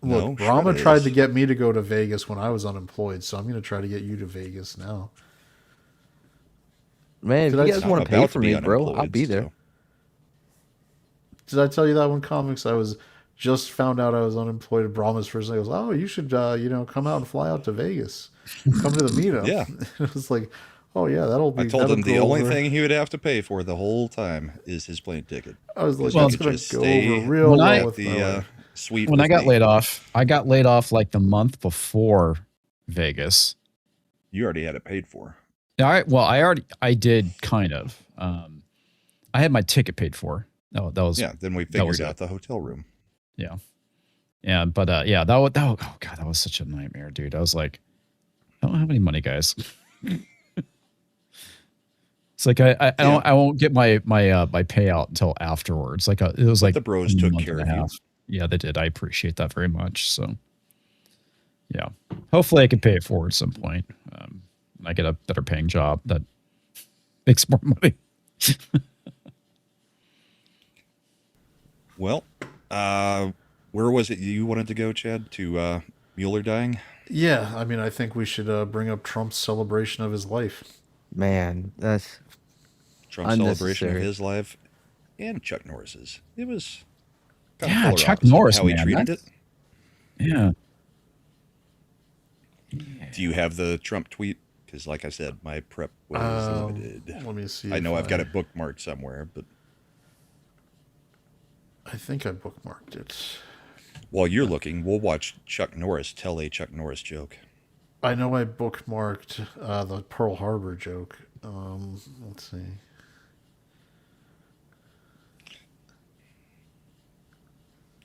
No, Look, Brahma Shredda tried is. to get me to go to Vegas when I was unemployed, so I'm going to try to get you to Vegas now. Man, if Did I- you guys I'm want to pay about for be me, bro, I'll unemployed, be there. so- Did I tell you that when Comics? I was just found out I was unemployed. And Brahma's first thing goes, "Oh, you should, come out and fly out to Vegas, come to the meetup." Yeah. It was like, "Oh yeah, that'll be." I told that'll him the go only over." thing he would have to pay for the whole time is his plane ticket. I was like, Well, "That's gonna just go stay over real when well I- with The my wife." suite. When I with got me. laid off like the month before Vegas. You already had it paid for. I did kind of. I had my ticket paid for. No, that was Yeah, then we that was figured out it. the hotel room. Yeah. Yeah, but yeah, oh god, that was such a nightmare, dude. I was like, I don't have any money, guys. It's like I won't get my payout until afterwards. Like it was But like the bros a took month care and a of you. half. Yeah, they did. I appreciate that very much. So yeah, hopefully I can pay it forward at some point. I get a better paying job that makes more money. Well, where was it you wanted to go, Chad? To Mueller dying? Yeah, I mean, I think we should bring up Trump's celebration of his life. Man, that's Trump's celebration of unnecessary. his life and Chuck Norris's. It was kind Yeah, of polar Chuck opposite Norris, how he man, treated it. Yeah. Do you have the Trump tweet? Because, like I said, my prep was limited. Let me see. I if know I've got it bookmarked somewhere, but I think I bookmarked it. while you're looking, we'll watch Chuck Norris tell a Chuck Norris joke. I know I bookmarked the Pearl Harbor joke. Let's see.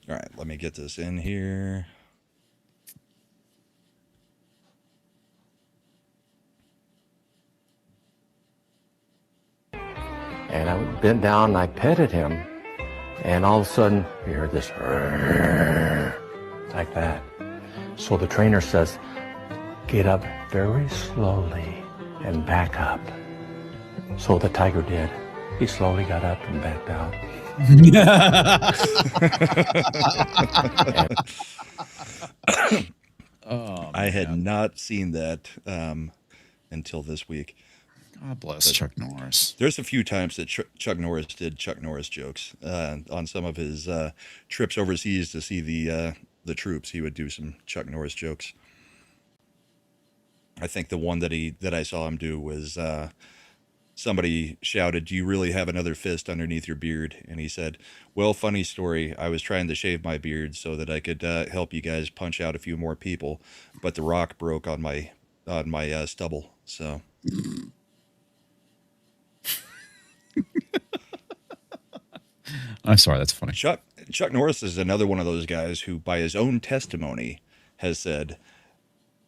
All right, let me get this in here. And I bent down and I petted him. And all of a sudden, you heard this like that. So the trainer says, get up very slowly and back up. So the tiger did. He slowly got up and backed out. I had not seen that until this week. God bless Chuck Norris. There's a few times that Chuck Norris did Chuck Norris jokes on some of his trips overseas to see the troops. He would do some Chuck Norris jokes. I think the one that I saw him do was somebody shouted, "Do you really have another fist underneath your beard?" And he said, "Well, funny story. I was trying to shave my beard so that I could help you guys punch out a few more people, but the rock broke on my stubble." So. I'm sorry, that's funny. Chuck Norris is another one of those guys who, by his own testimony, has said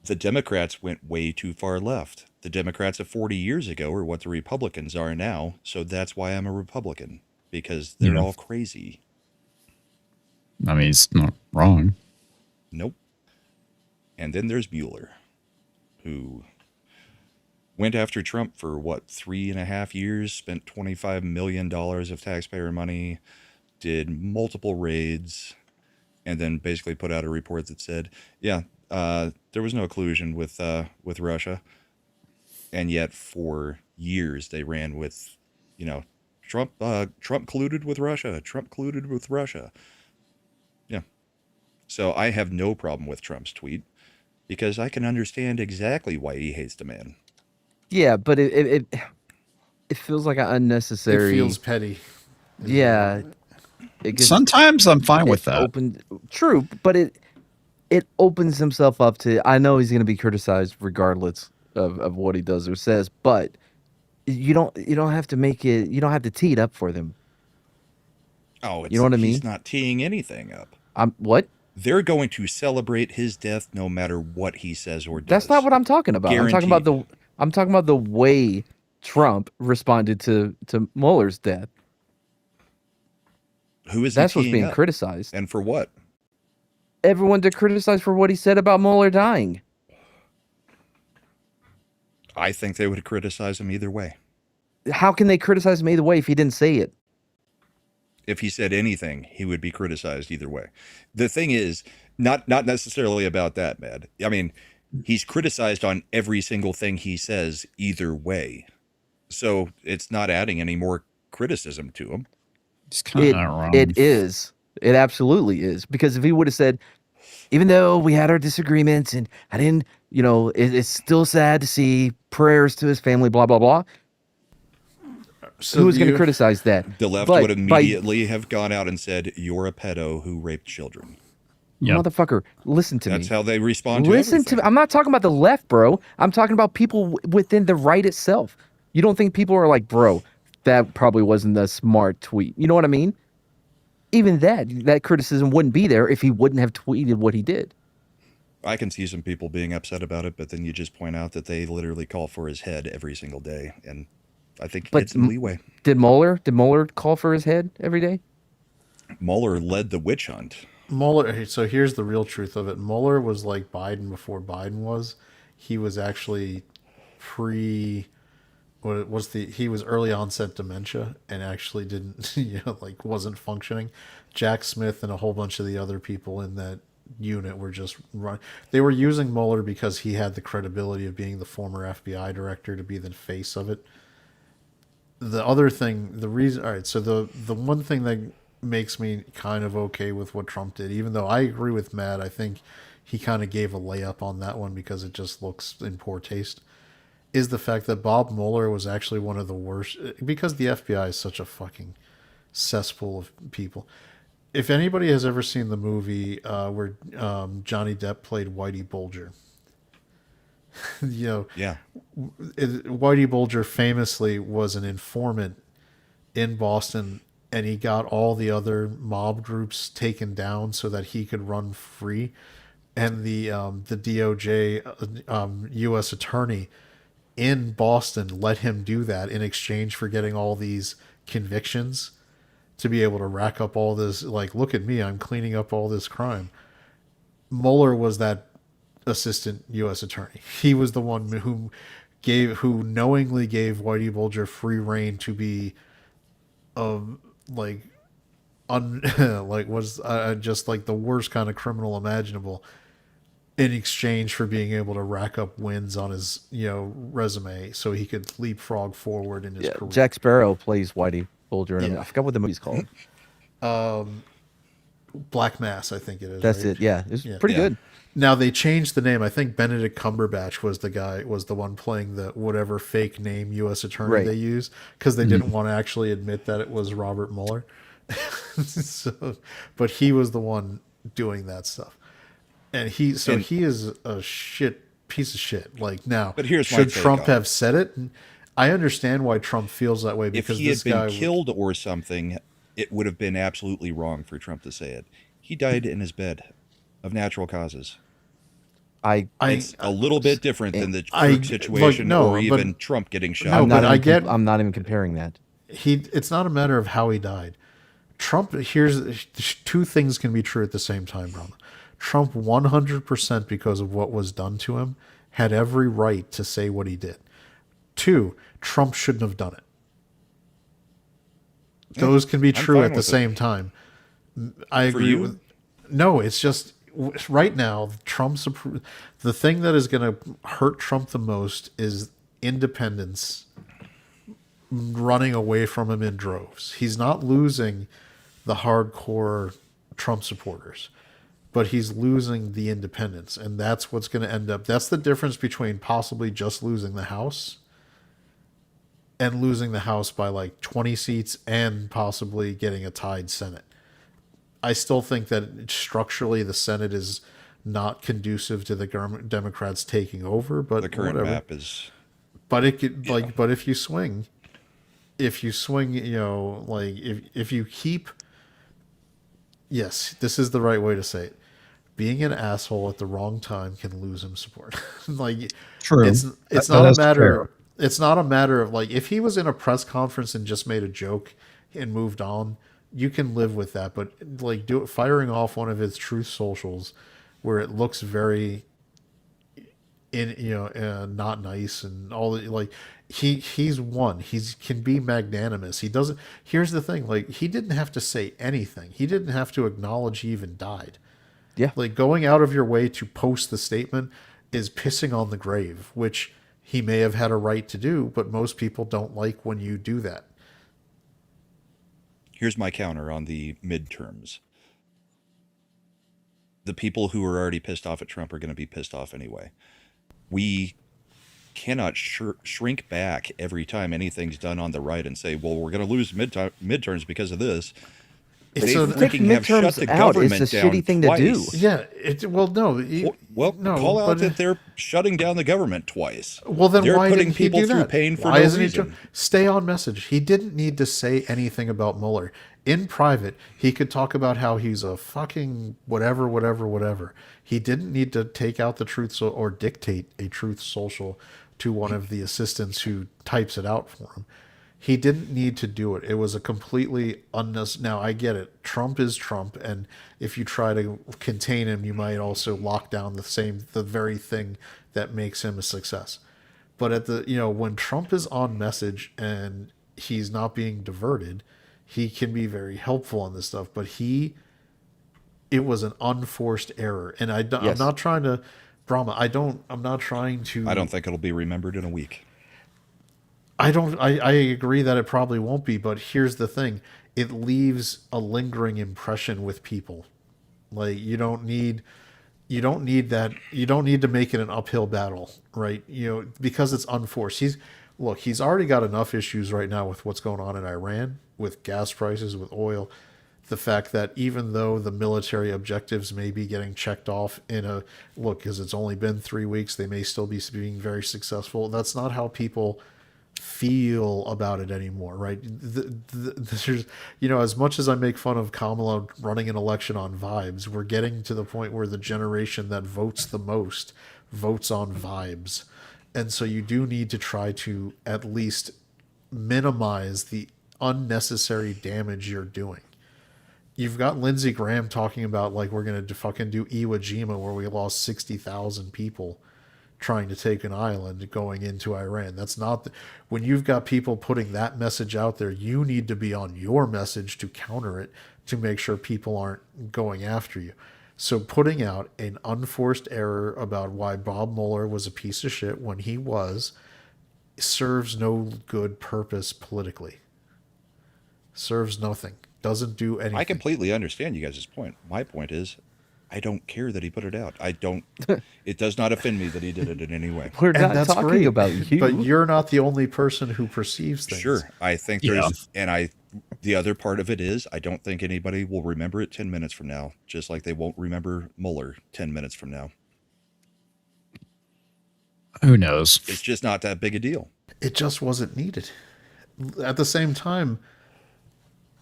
the Democrats went way too far left. The Democrats of 40 years ago are what the Republicans are now, so that's why I'm a Republican, because they're all crazy. I mean, he's not wrong. Nope. And then there's Mueller, who went after Trump for, 3.5 years, spent $25 million of taxpayer money, did multiple raids, and then basically put out a report that said, yeah, there was no collusion with Russia. And yet for years they ran with, Trump colluded with Russia. Trump colluded with Russia. Yeah. So I have no problem with Trump's tweet because I can understand exactly why he hates the man. Yeah, but it feels like an unnecessary. It feels petty. Yeah. Sometimes I'm fine with that. True, but it opens himself up to. I know he's going to be criticized regardless of what he does or says, but you don't have to make it. You don't have to tee it up for them. Oh, you know what I mean? He's not teeing anything up. What? They're going to celebrate his death no matter what he says or does. That's not what I'm talking about. Guaranteed. I'm talking about the way Trump responded to Mueller's death. Who is that's he what's being up? criticized, and for what? Everyone to criticize for what he said about Mueller dying. I think they would criticize him either way. How can they criticize him either way if he didn't say it? If he said anything, he would be criticized either way. The thing is, not necessarily about that, Mad. I mean, he's criticized on every single thing he says either way. So it's not adding any more criticism to him. It's kind of wrong. It is. It absolutely is. Because if he would have said, even though we had our disagreements and I didn't, it's still sad to see, prayers to his family, blah, blah, blah. So who's going to criticize that? The left would immediately have gone out and said, "You're a pedo who raped children." Yep. Motherfucker, listen to me. That's how they respond to Listen everything. to me. I'm not talking about the left, bro. I'm talking about people within the right itself. You don't think people are like, bro, that probably wasn't a smart tweet. You know what I mean? Even that criticism wouldn't be there if he wouldn't have tweeted what he did. I can see some people being upset about it, but then you just point out that they literally call for his head every single day, and I think But it's some leeway. Did Mueller call for his head every day? Mueller led the witch hunt. Mueller. So here's the real truth of it. Mueller was like Biden before Biden was. He was actually pre. What was the? He was early onset dementia and actually didn't, like wasn't functioning. Jack Smith and a whole bunch of the other people in that unit were just run. They were using Mueller because he had the credibility of being the former FBI director to be the face of it. The other thing, the reason, all right, so the one thing that makes me kind of okay with what Trump did, even though I agree with Matt, I think he kind of gave a layup on that one because it just looks in poor taste, is the fact that Bob Mueller was actually one of the worst, because the FBI is such a fucking cesspool of people. If anybody has ever seen the movie where Johnny Depp played Whitey Bulger, Yeah. Whitey Bulger famously was an informant in Boston, and he got all the other mob groups taken down so that he could run free. And the DOJ U.S. attorney in Boston let him do that in exchange for getting all these convictions to be able to rack up all this. Like, look at me, I'm cleaning up all this crime. Mueller was that assistant U.S. attorney. He was the one who knowingly gave Whitey Bulger free reign to be, like was just like the worst kind of criminal imaginable, in exchange for being able to rack up wins on his resume so he could leapfrog forward in his career. Jack Sparrow plays Whitey Bulger. I forgot what the movie's called. Black Mass, I think it is. That's right? it. Yeah, it's pretty good. Now they changed the name. I think Benedict Cumberbatch was the one playing the whatever fake name U.S. attorney they used because they didn't want to actually admit that it was Robert Mueller. But he was the one doing that stuff, and he is a piece of shit. Like, now, but here's should Trump have said it? I understand why Trump feels that way, because if he had been killed or something, it would have been absolutely wrong for Trump to say it. He died in his bed of natural causes. It's a little bit different than the Kirk situation, or even Trump getting shot. I'm not even comparing that. It's not a matter of how he died. Trump, here's two things can be true at the same time, brother. Trump 100%, because of what was done to him, had every right to say what he did. Two, Trump shouldn't have done it. Those can be true at the same time. I agree with. No, it's just right now, the thing that is going to hurt Trump the most is independents running away from him in droves. He's not losing the hardcore Trump supporters, but he's losing the independents, and that's what's going to end up. That's the difference between possibly just losing the House and losing the House by like 20 seats and possibly getting a tied Senate. I still think that structurally the Senate is not conducive to the Democrats taking over, but the current whatever. map is. But it could but if you swing, if you keep, yes, this is the right way to say it. Being an asshole at the wrong time can lose him support. True. It's not a matter. It's not a matter of like, if he was in a press conference and just made a joke and moved on, you can live with that. But like, firing off one of his truth socials where it looks very not nice and all that, like he's won. He's can be magnanimous. He doesn't. Here's the thing: like, he didn't have to say anything. He didn't have to acknowledge he even died. Yeah. Like, going out of your way to post the statement is pissing on the grave, which he may have had a right to do, but most people don't like when you do that. Here's my counter on the midterms. The people who are already pissed off at Trump are going to be pissed off anyway. We cannot shrink back every time anything's done on the right and say, well, we're going to lose midterms because of this. They So Take freaking have shut midterms the out. government It's a down shitty thing to do. twice. yeah, well, no, Well, no, call out but- that they're shutting down the government twice. Well, then they're why putting didn't he people do through that? pain for Why no isn't reason. he stay on message? He didn't need to say anything about Mueller. In private, he could talk about how he's a fucking whatever. He didn't need to take out the truth or dictate a truth social to one of the assistants who types it out for him. He didn't need to do it. It was a completely unnecessary. Now, I get it. Trump is Trump, and if you try to contain him, you might also lock down the very thing that makes him a success. But when Trump is on message and he's not being diverted, he can be very helpful on this stuff. But it was an unforced error, and I'm Yes. not trying to, Brahma. I'm not trying to. I don't think it'll be remembered in a week. I agree that it probably won't be, but here's the thing. It leaves a lingering impression with people. Like you don't need that. You don't need to make it an uphill battle, right? Because it's unforced. He's already got enough issues right now with what's going on in Iran, with gas prices, with oil. The fact that even though the military objectives may be getting checked off because it's only been 3 weeks, they may still be being very successful. That's not how people feel about it anymore, right? There's, as much as I make fun of Kamala running an election on vibes, we're getting to the point where the generation that votes the most votes on vibes. And so you do need to try to at least minimize the unnecessary damage you're doing. You've got Lindsey Graham talking about like we're going to fucking do Iwo Jima where we lost 60,000 people trying to take an island going into Iran. That's not when you've got people putting that message out there, you need to be on your message to counter it, to make sure people aren't going after you. So putting out an unforced error about why Bob Mueller was a piece of shit when he was serves no good purpose politically. Serves nothing. Doesn't do anything. I completely understand you guys' point. My point is, I don't care that he put it out. It does not offend me that he did it in any way. We're And not that's talking great, about you. but you're not the only person who perceives things. Sure, I think there's, the other part of it is, I don't think anybody will remember it 10 minutes from now, just like they won't remember Mueller 10 minutes from now. Who knows? It's just not that big a deal. It just wasn't needed. At the same time,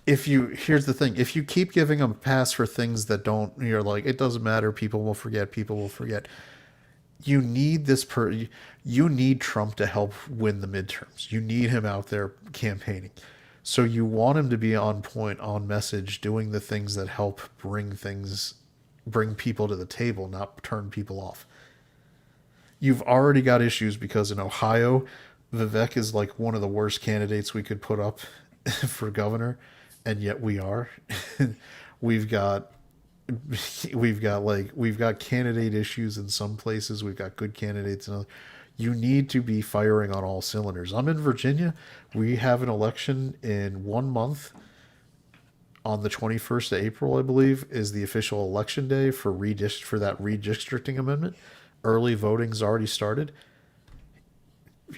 here's the thing, if you keep giving them a pass for things that don't, you're like, it doesn't matter, people will forget. You need you need Trump to help win the midterms. You need him out there campaigning. So you want him to be on point, on message, doing the things that help bring people to the table, not turn people off. You've already got issues because in Ohio, Vivek is like one of the worst candidates we could put up for governor. And yet we are. we've got candidate issues in some places. We've got good candidates in others. You need to be firing on all cylinders. I'm in Virginia. We have an election in 1 month. On the 21st of April, I believe, is the official election day for that redistricting amendment. Early voting's already started.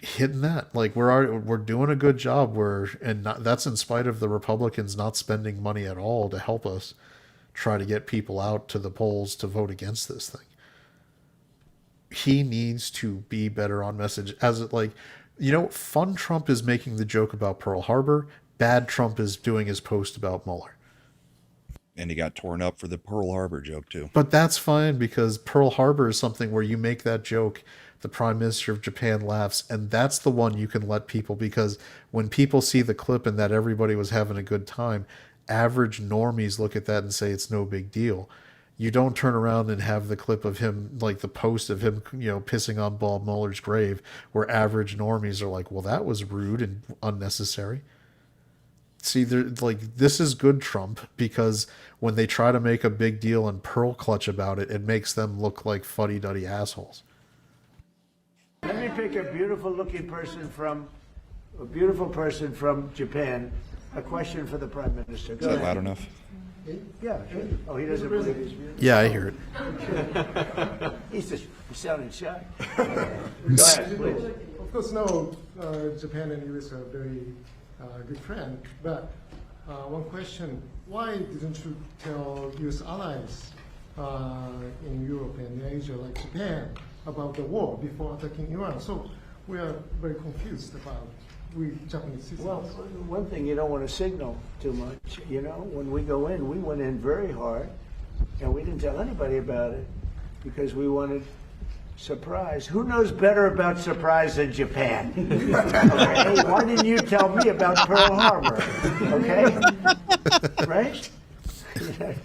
Hitting that, like we're doing a good job. That's in spite of the Republicans not spending money at all to help us try to get people out to the polls to vote against this thing. He needs to be better on message. Fun Trump is making the joke about Pearl Harbor. Bad Trump is doing his post about Mueller. And he got torn up for the Pearl Harbor joke too. But that's fine because Pearl Harbor is something where you make that joke, the Prime Minister of Japan laughs, and that's the one you can let people, because when people see the clip and that everybody was having a good time, average normies look at that and say it's no big deal. You don't turn around and have the clip of him, like the post of him, pissing on Bob Mueller's grave, where average normies are like, well, that was rude and unnecessary. See, this is good Trump, because when they try to make a big deal and pearl clutch about it, it makes them look like fuddy-duddy assholes. Let me pick a beautiful person from Japan. A question for the Prime Minister. Is that loud enough? Yeah. Oh, he doesn't believe he's beautiful? Yeah, I hear it. He's sounding shy. Go ahead, please. Of course, now Japan and US are very good friends, but One question: why didn't you tell U.S. allies in Europe and Asia, like Japan, about the war before attacking Iran? So we are very confused about we Japanese citizens. Well, one thing, you don't want to signal too much. You know, when we go in, we went in very hard, and we didn't tell anybody about it because we wanted surprise. Who knows better about surprise than Japan? Okay? Why didn't you tell me about Pearl Harbor? Okay? Right?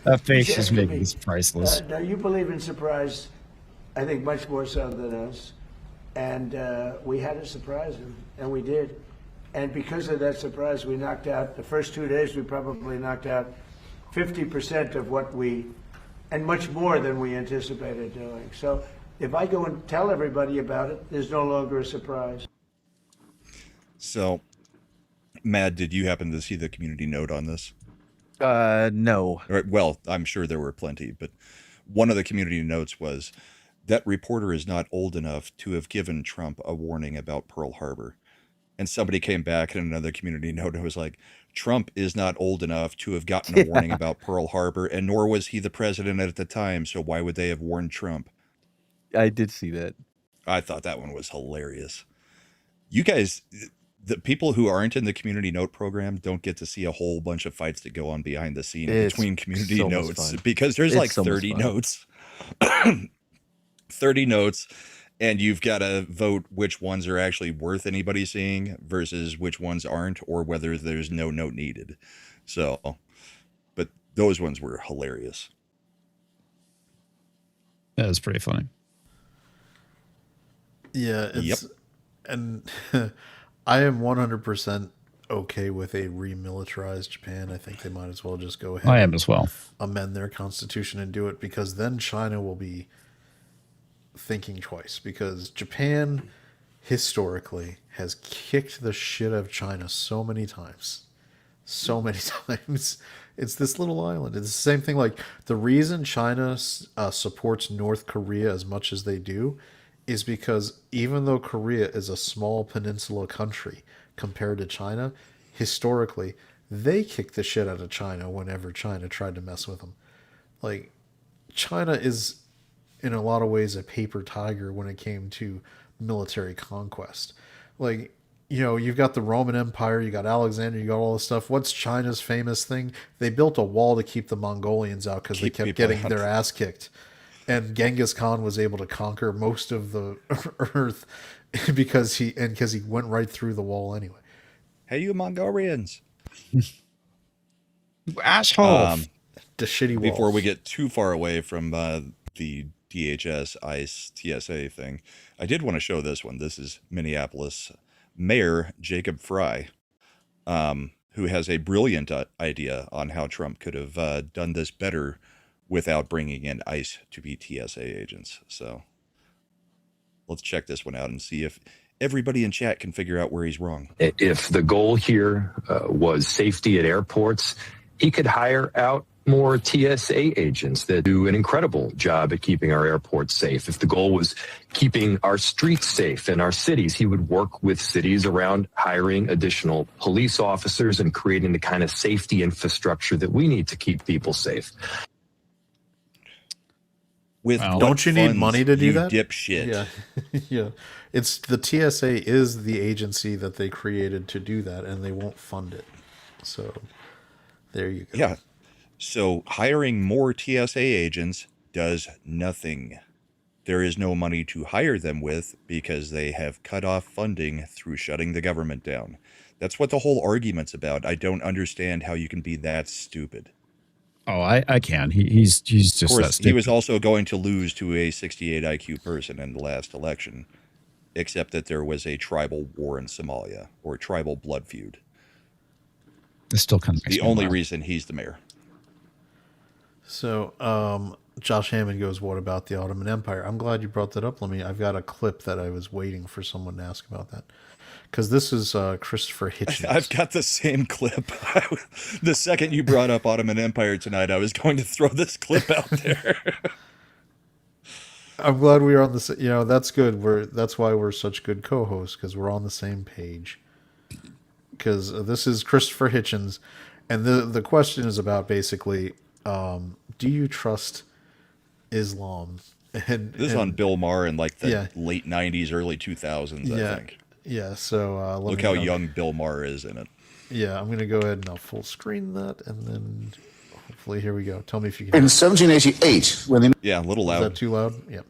That face is making this priceless. Now, you believe in surprise, I think, much more so than us. And we had to surprise him, and we did. And because of that surprise, we knocked out, the first 2 days, we probably knocked out 50% of what we, and much more than we anticipated doing. So if I go and tell everybody about it, there's no longer a surprise. So, Mad, did you happen to see the community note on this? No. All right, well, I'm sure there were plenty, but one of the community notes was that reporter is not old enough to have given Trump a warning about Pearl Harbor. And somebody came back in another community note and was like, Trump is not old enough to have gotten a warning about Pearl Harbor, and nor was he the president at the time, so why would they have warned Trump? I did see that. I thought that one was hilarious. You guys, the people who aren't in the community note program don't get to see a whole bunch of fights that go on behind the scene between community so much notes, fun. because there's It's like so much 30 fun. notes. 30 notes, and you've got to vote which ones are actually worth anybody seeing versus which ones aren't, or whether there's no note needed. So, but those ones were hilarious. That was pretty funny. Yeah, it's and I am 100% okay with a remilitarized Japan. I think they might as well just go ahead. I am as well. Amend their constitution and do it, because then China will be thinking twice, because Japan historically has kicked the shit out of China so many times. So many times. It's this little island. It's the same thing. Like, the reason China supports North Korea as much as they do is because even though Korea is a small peninsula country compared to China, historically, they kicked the shit out of China whenever China tried to mess with them. Like, China is, in a lot of ways, a paper tiger when it came to military conquest. Like, you know, you've got the Roman Empire, you got Alexander, you got all this stuff. What's China's famous thing? They built a wall to keep the Mongolians out because they kept getting their ass kicked. And Genghis Khan was able to conquer most of the earth because he went right through the wall anyway. Hey, you Mongolians. Asshole. The shitty walls. Before we get too far away from the DHS, ICE, TSA thing, I did want to show this one. This is Minneapolis Mayor Jacob Fry, who has a brilliant idea on how Trump could have done this better without bringing in ICE to be TSA agents. So let's check this one out and see if everybody in chat can figure out where he's wrong. If the goal here was safety at airports, he could hire out more TSA agents that do an incredible job at keeping our airports safe. If the goal was keeping our streets safe in our cities, he would work with cities around hiring additional police officers and creating the kind of safety infrastructure that we need to keep people safe. With don't you need money to do that? Dipshit. Yeah, yeah. It's the TSA is the agency that they created to do that, and they won't fund it. So there you go. Yeah. So hiring more TSA agents does nothing. There is no money to hire them with because they have cut off funding through shutting the government down. That's what the whole argument's about. I don't understand how you can be that stupid. Oh, I can. He's just of course, that stupid. he was also going to lose to a 68 IQ person in the last election, except that there was a tribal war in Somalia, or tribal blood feud. This still kind of makes the me only laugh. reason he's the mayor. So, Josh Hammond goes, "What about the Ottoman Empire?" I'm glad you brought that up. I've got a clip that I was waiting for someone to ask about that. Because this is Christopher Hitchens. I've got the same clip. The second you brought up Ottoman Empire tonight, I was going to throw this clip out there. I'm glad we are on the. You know, that's good. That's why we're such good co-hosts, because we're on the same page. Because this is Christopher Hitchens, And the question is about basically, do you trust Islam? And This is on Bill Maher in like the yeah. late 90s, early 2000s, I think. Yeah, so Look how young Bill Maher is in it. Yeah, I'm going to go ahead and I'll full screen that, and then hopefully, here we go. Tell me if you can. In 1788, when the Yeah, a little loud. Is that too loud? Yeah.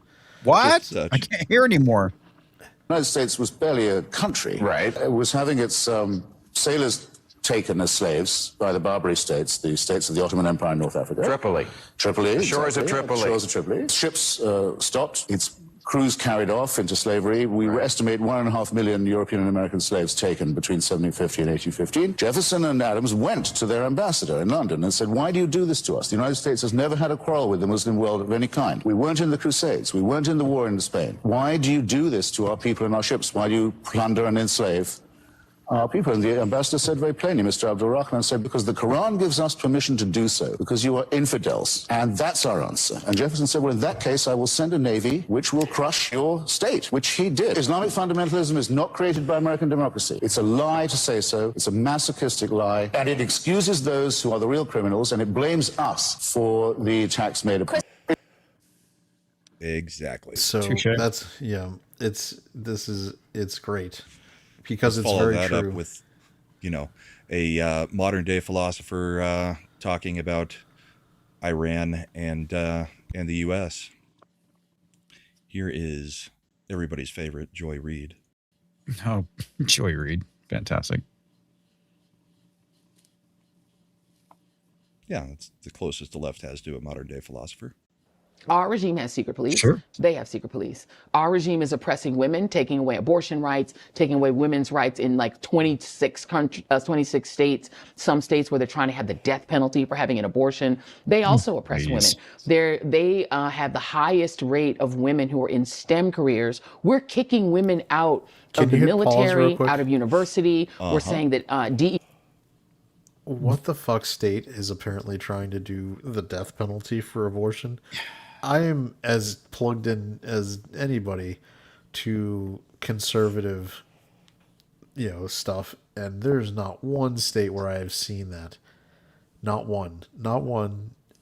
What? I can't hear anymore. United States was barely a country. Right. It was having its sailors taken as slaves by the Barbary states, the states of the Ottoman Empire in North Africa. Tripoli. Tripoli. The shores of exactly. Tripoli. Shores of Tripoli. Ships stopped. Its crews carried off into slavery. We estimate 1.5 million European and American slaves taken between 1750 and 1815. Jefferson and Adams went to their ambassador in London and said, why do you do this to us? The United States has never had a quarrel with the Muslim world of any kind. We weren't in the Crusades. We weren't in the war in Spain. Why do you do this to our people and our ships? Why do you plunder and enslave our people? And the ambassador said very plainly, Mr. Abdul Rahman said, because the Quran gives us permission to do so, because you are infidels. And that's our answer. And Jefferson said, well, in that case, I will send a navy which will crush your state, which he did. Islamic fundamentalism is not created by American democracy. It's a lie to say so. It's a masochistic lie. And it excuses those who are the real criminals, and it blames us for the attacks made upon. Exactly. So that's, it's great. Because it's follow very that true. Up with, a modern day philosopher talking about Iran and the U.S. Here is everybody's favorite, Joy Reid. Oh, Joy Reid, fantastic. Yeah, that's the closest the left has to a modern day philosopher. Our regime has secret police. Sure. They have secret police. Our regime is oppressing women, taking away abortion rights, taking away women's rights in like 26 states, some states where they're trying to have the death penalty for having an abortion. They also oppress women. They have the highest rate of women who are in STEM careers. We're kicking women out of the military, out of university. We're saying that DE. What the fuck state is apparently trying to do the death penalty for abortion? I am as plugged in as anybody to conservative, stuff, and there's not one state where I have seen that. Not one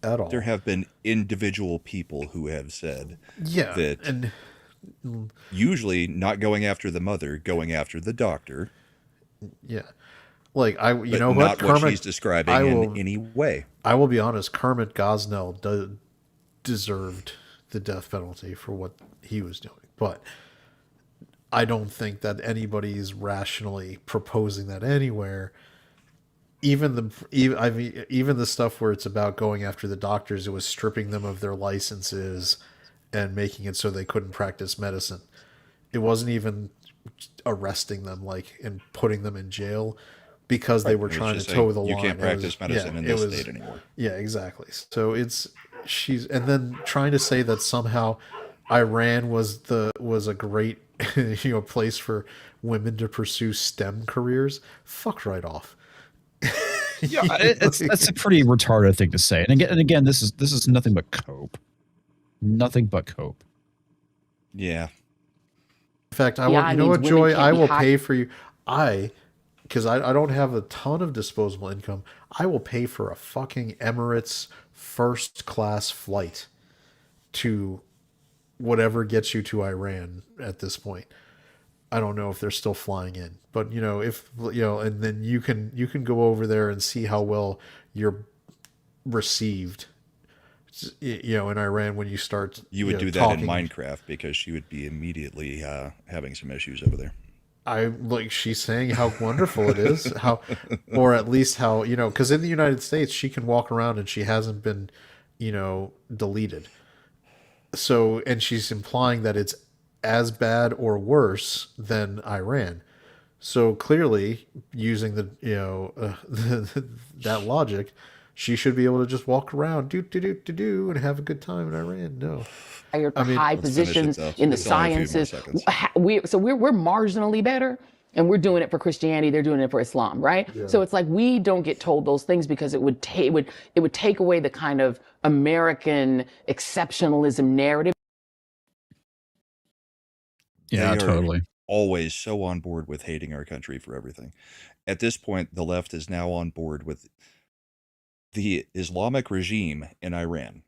at all. There have been individual people who have said that, and usually not going after the mother, going after the doctor. Yeah. Like not what she's describing in any way. I will be honest, Kermit Gosnell deserved the death penalty for what he was doing, but I don't think that anybody's rationally proposing that anywhere. Even the stuff where it's about going after the doctors, it was stripping them of their licenses and making it so they couldn't practice medicine. It wasn't even arresting them and putting them in jail because they were trying to toe the line. You can't practice medicine in this state anymore. Yeah, exactly. So and then trying to say that somehow Iran was a great place for women to pursue STEM careers. Fuck right off. Yeah, that's a pretty retarded thing to say. And again, this is nothing but cope. Nothing but cope. Yeah. In fact, you know what, Joy? I will pay for you. Because I don't have a ton of disposable income, I will pay for a fucking Emirates first class flight to whatever gets you to Iran at this point. I don't know if they're still flying in, but and then you can go over there and see how well you're received, in Iran when you start. You would do that in Minecraft because she would be immediately having some issues over there. She's saying how wonderful it is, or at least how, because in the United States, she can walk around and she hasn't been, deleted. So, and she's implying that it's as bad or worse than Iran. So clearly using that logic, she should be able to just walk around and have a good time in Iran. No. High positions in the sciences. We're marginally better, and we're doing it for Christianity. They're doing it for Islam, right? Yeah. So it's like we don't get told those things because it would take away the kind of American exceptionalism narrative. Yeah, totally. Always so on board with hating our country for everything. At this point, the left is now on board with the Islamic regime in Iran.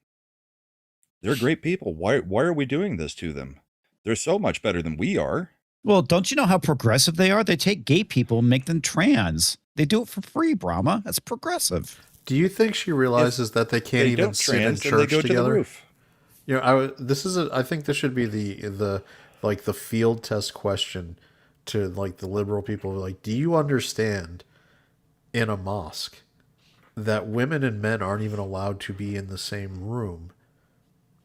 They're great people. Why are we doing this to them? They're so much better than we are. Well, don't you know how progressive they are? They take gay people and make them trans. They do it for free, Brahma. That's progressive. Do you think she realizes that they can't they even don't sit in trans, then they church go to the together? roof. You know, I think this should be the like the field test question to like the liberal people. Like, do you understand in a mosque that women and men aren't even allowed to be in the same room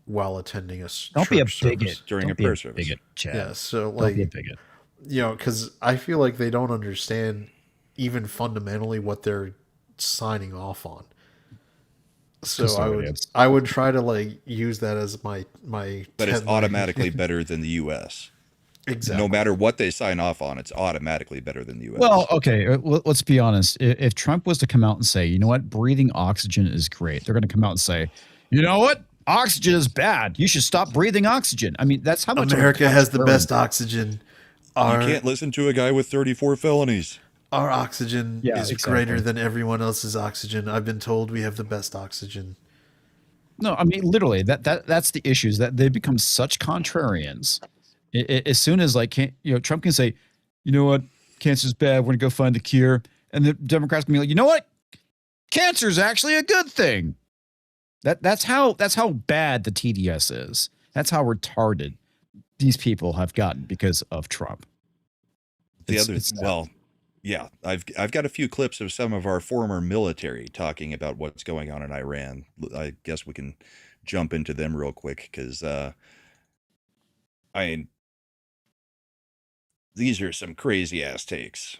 while attending a Don't be a church bigot service? during Don't a be prayer a service. bigot, Chad. Yeah, so Don't like, be a bigot. you know, because I feel like they don't understand even fundamentally what they're signing off on. So I would try to like use that as my But it's 10 automatically better than the U.S. Exactly. No matter what they sign off on, it's automatically better than the U.S. Well, okay, let's be honest. If Trump was to come out and say, you know what, breathing oxygen is great, they're going to come out and say, you know what, oxygen is bad. You should stop breathing oxygen. I mean, that's how much America has the best oxygen. You can't listen to a guy with 34 felonies. Our oxygen is exactly. greater than everyone else's oxygen. I've been told we have the best oxygen. No, I mean, literally, that's the issue, is that they become such contrarians. As soon as like, Trump can say, you know what, cancer's bad, we're gonna go find a cure, and the Democrats can be like, you know what, cancer's actually a good thing. That's how bad the TDS is. That's how retarded these people have gotten because of Trump. Yeah, I've got a few clips of some of our former military talking about what's going on in Iran. I guess we can jump into them real quick because these are some crazy ass takes.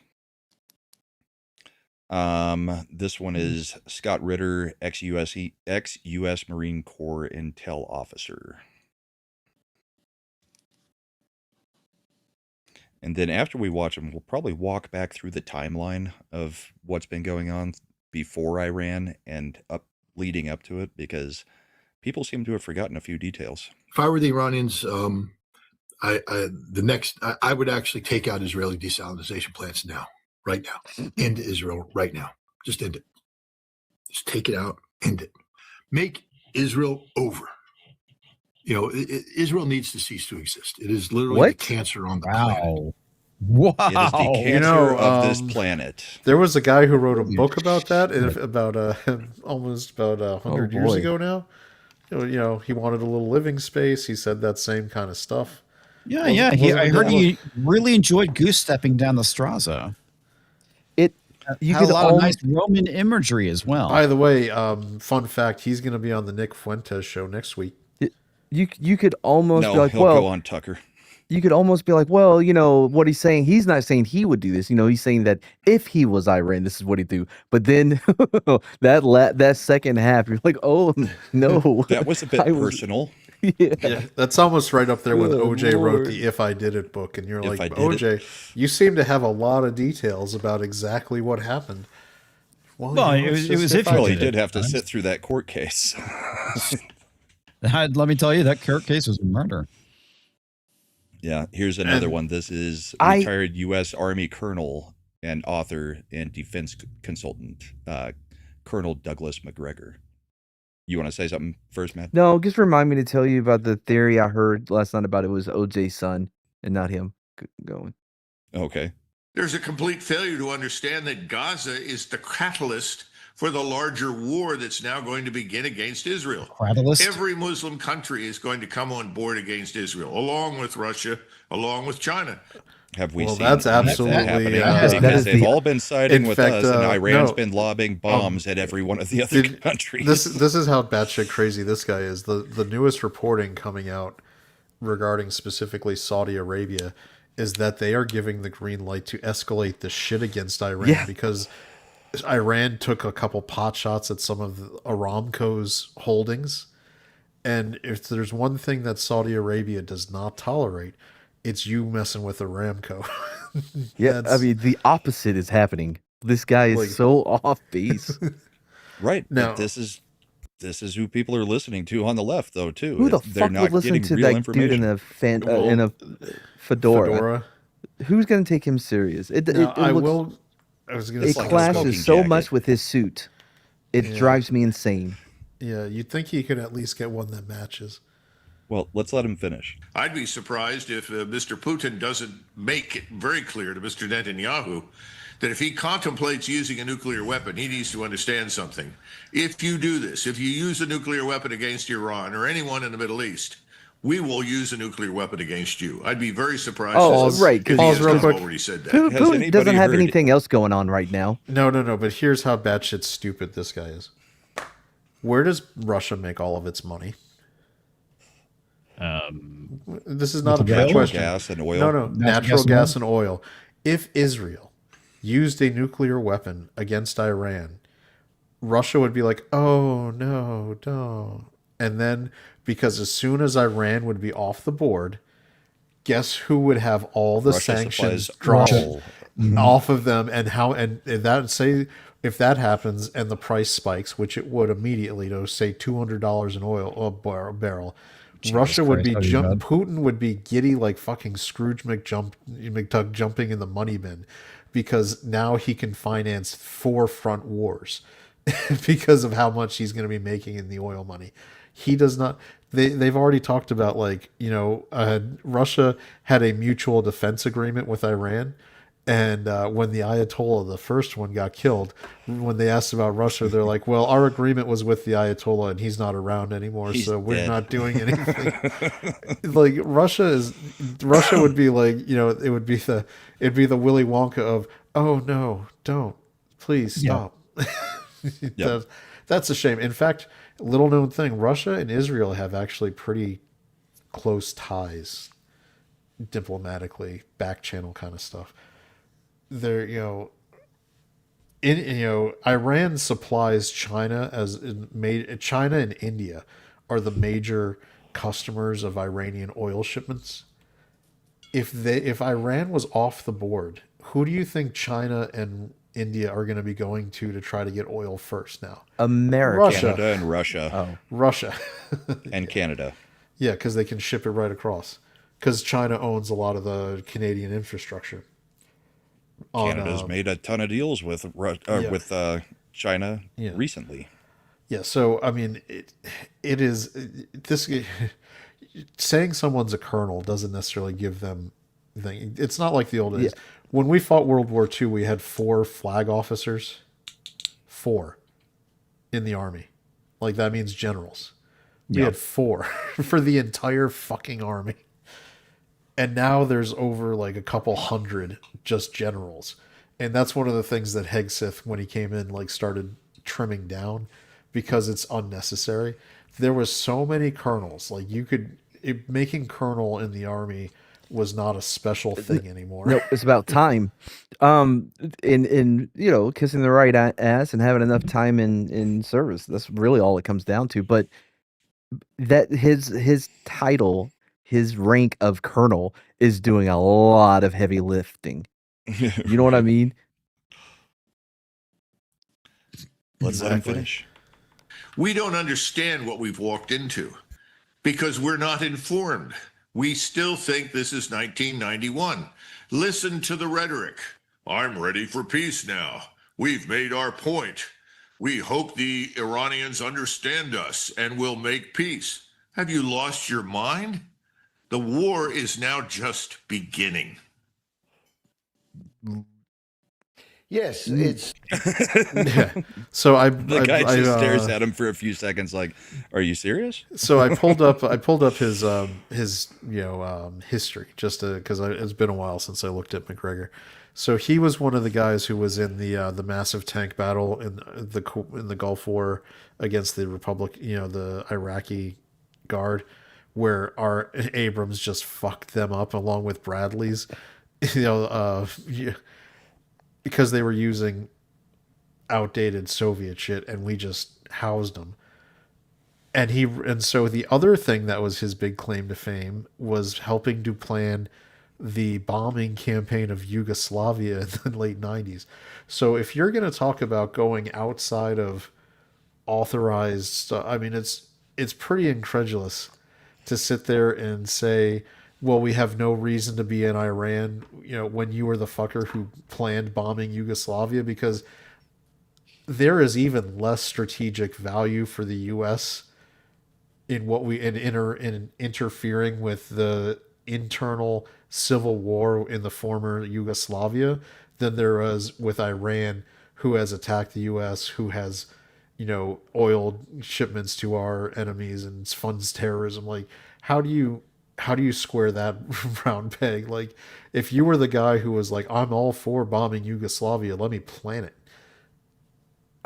This one is Scott Ritter, ex-US Marine Corps intel officer. And then after we watch them, we'll probably walk back through the timeline of what's been going on before Iran and leading up to it, because people seem to have forgotten a few details. If I were the Iranians, I would actually take out Israeli desalinization plants now, right now, end Israel right now. Just end it. Just take it out, end it. Make Israel over. Israel needs to cease to exist. It is literally the cancer on the planet. Wow. It is the cancer of this planet. There was a guy who wrote a book about that about almost about 100 years ago now. He wanted a little living space. He said that same kind of stuff. Yeah. I heard he really enjoyed goose stepping down the Straza. You had a lot of nice Roman imagery as well. By the way, fun fact: he's going to be on the Nick Fuentes show next week. You could almost be like, he'll go on Tucker. You could almost be like, well, what he's saying, he's not saying he would do this. He's saying that if he was Iran, this is what he'd do. But then that second half, you're like, oh, no. That was a bit personal. Yeah, that's almost right up there with OJ wrote the "If I Did It" book, and you're like, OJ, you seem to have a lot of details about exactly what happened. Well, it was if he did have to sit through that court case. Let me tell you, that court case was a murder. Yeah, here's another one. This is retired U.S. Army colonel and author and defense consultant, Colonel Douglas McGregor. You want to say something first, Matt? No, just remind me to tell you about the theory I heard last night about it was OJ's son and not him going. Okay. There's a complete failure to understand that Gaza is the catalyst for the larger war that's now going to begin against Israel. Catalyst? Every Muslim country is going to come on board against Israel, along with Russia, along with China. Have we seen that's absolutely because they've all been siding with us, and Iran's been lobbing bombs at every one of the other countries. This is how batshit crazy this guy is. The newest reporting coming out regarding specifically Saudi Arabia is that they are giving the green light to escalate the shit against Iran because Iran took a couple pot shots at some of Aramco's holdings. And if there's one thing that Saudi Arabia does not tolerate, it's you messing with Aramco. Yeah, I mean, the opposite is happening. This guy is so off base. Right. Now, this is who people are listening to on the left, though, too. Who the fuck would listen to that dude in a fedora? Who's going to take him serious? It clashes so much with his suit. It Yeah. drives me insane. Yeah, you'd think he could at least get one that matches. Well, let's let him finish. I'd be surprised if Mr. Putin doesn't make it very clear to Mr. Netanyahu that if he contemplates using a nuclear weapon, he needs to understand something. If you do this, if you use a nuclear weapon against Iran or anyone in the Middle East, we will use a nuclear weapon against you. I'd be very surprised Right. if he has not already said that. Putin doesn't have anything else going on right now. No, but here's how batshit stupid this guy is. Where does Russia make all of its money? This is not a trick question. Gas and oil. No, natural gas and oil. If Israel used a nuclear weapon against Iran, Russia would be like, "Oh no, don't." And then, because as soon as Iran would be off the board, guess who would have all the Russia sanctions supplies dropped oil. off of them? And how? And that say if that happens and the price spikes, which it would immediately to say $200 in oil a barrel. Russia would be Putin would be giddy like fucking Scrooge McDuck jumping in the money bin, because now he can finance 4 front wars because of how much he's going to be making in the oil money. He does not. They've already talked about, like, Russia had a mutual defense agreement with Iran. And when the Ayatollah, the first one, got killed, when they asked about Russia, they're like, well, our agreement was with the Ayatollah and he's not around anymore, so we're dead. not doing anything. Like, Russia would be like, it'd be the Willy Wonka of, oh no, don't, please stop. That's a shame. In fact, little known thing, Russia and Israel have actually pretty close ties diplomatically, back channel kind of stuff. There, Iran supplies China China and India are the major customers of Iranian oil shipments. If Iran was off the board, who do you think China and India are going to be going to try to get oil first now? America. Russia. Canada and Russia. Oh. Russia. And Canada. Yeah, because they can ship it right across. Because China owns a lot of the Canadian infrastructure. Canada's made a ton of deals with China recently. Yeah, so I mean, it is this. Saying someone's a colonel doesn't necessarily give them thing. It's not like the old days. When we fought World War II, we had 4 flag officers, 4 in the army. Like, that means generals. We had 4 for the entire fucking army. And now there's over like a couple hundred just generals. And that's one of the things that Hegseth, when he came in, like, started trimming down because it's unnecessary. There was so many colonels. Like, making colonel in the army was not a special thing anymore. No, it's about time. In kissing the right ass and having enough time in service. That's really all it comes down to. But that his title, his rank of colonel, is doing a lot of heavy lifting. You know what I mean? Let's let him finish. We don't understand what we've walked into because we're not informed. We still think this is 1991. Listen to the rhetoric. I'm ready for peace now. We've made our point. We hope the Iranians understand us and will make peace. Have you lost your mind? The war is now just beginning. Yes, it's. So the guy just stares at him for a few seconds, like, "Are you serious?" So I pulled up his history just because it's been a while since I looked at McGregor. So he was one of the guys who was in the massive tank battle in the Gulf War against the Republic, the Iraqi Guard, where our Abrams just fucked them up along with Bradley's, because they were using outdated Soviet shit, and we just housed them. And so the other thing that was his big claim to fame was helping to plan the bombing campaign of Yugoslavia in the late 90s. So if you're going to talk about going outside of authorized stuff, I mean, it's pretty incredulous to sit there and say, well, we have no reason to be in Iran, when you were the fucker who planned bombing Yugoslavia, because there is even less strategic value for the U.S. in what we in interfering with the internal civil war in the former Yugoslavia than there is with Iran, who has attacked the U.S., who has, oil shipments to our enemies and funds terrorism. Like, how do you square that round peg? Like, if you were the guy who was like, I'm all for bombing Yugoslavia, let me plan it.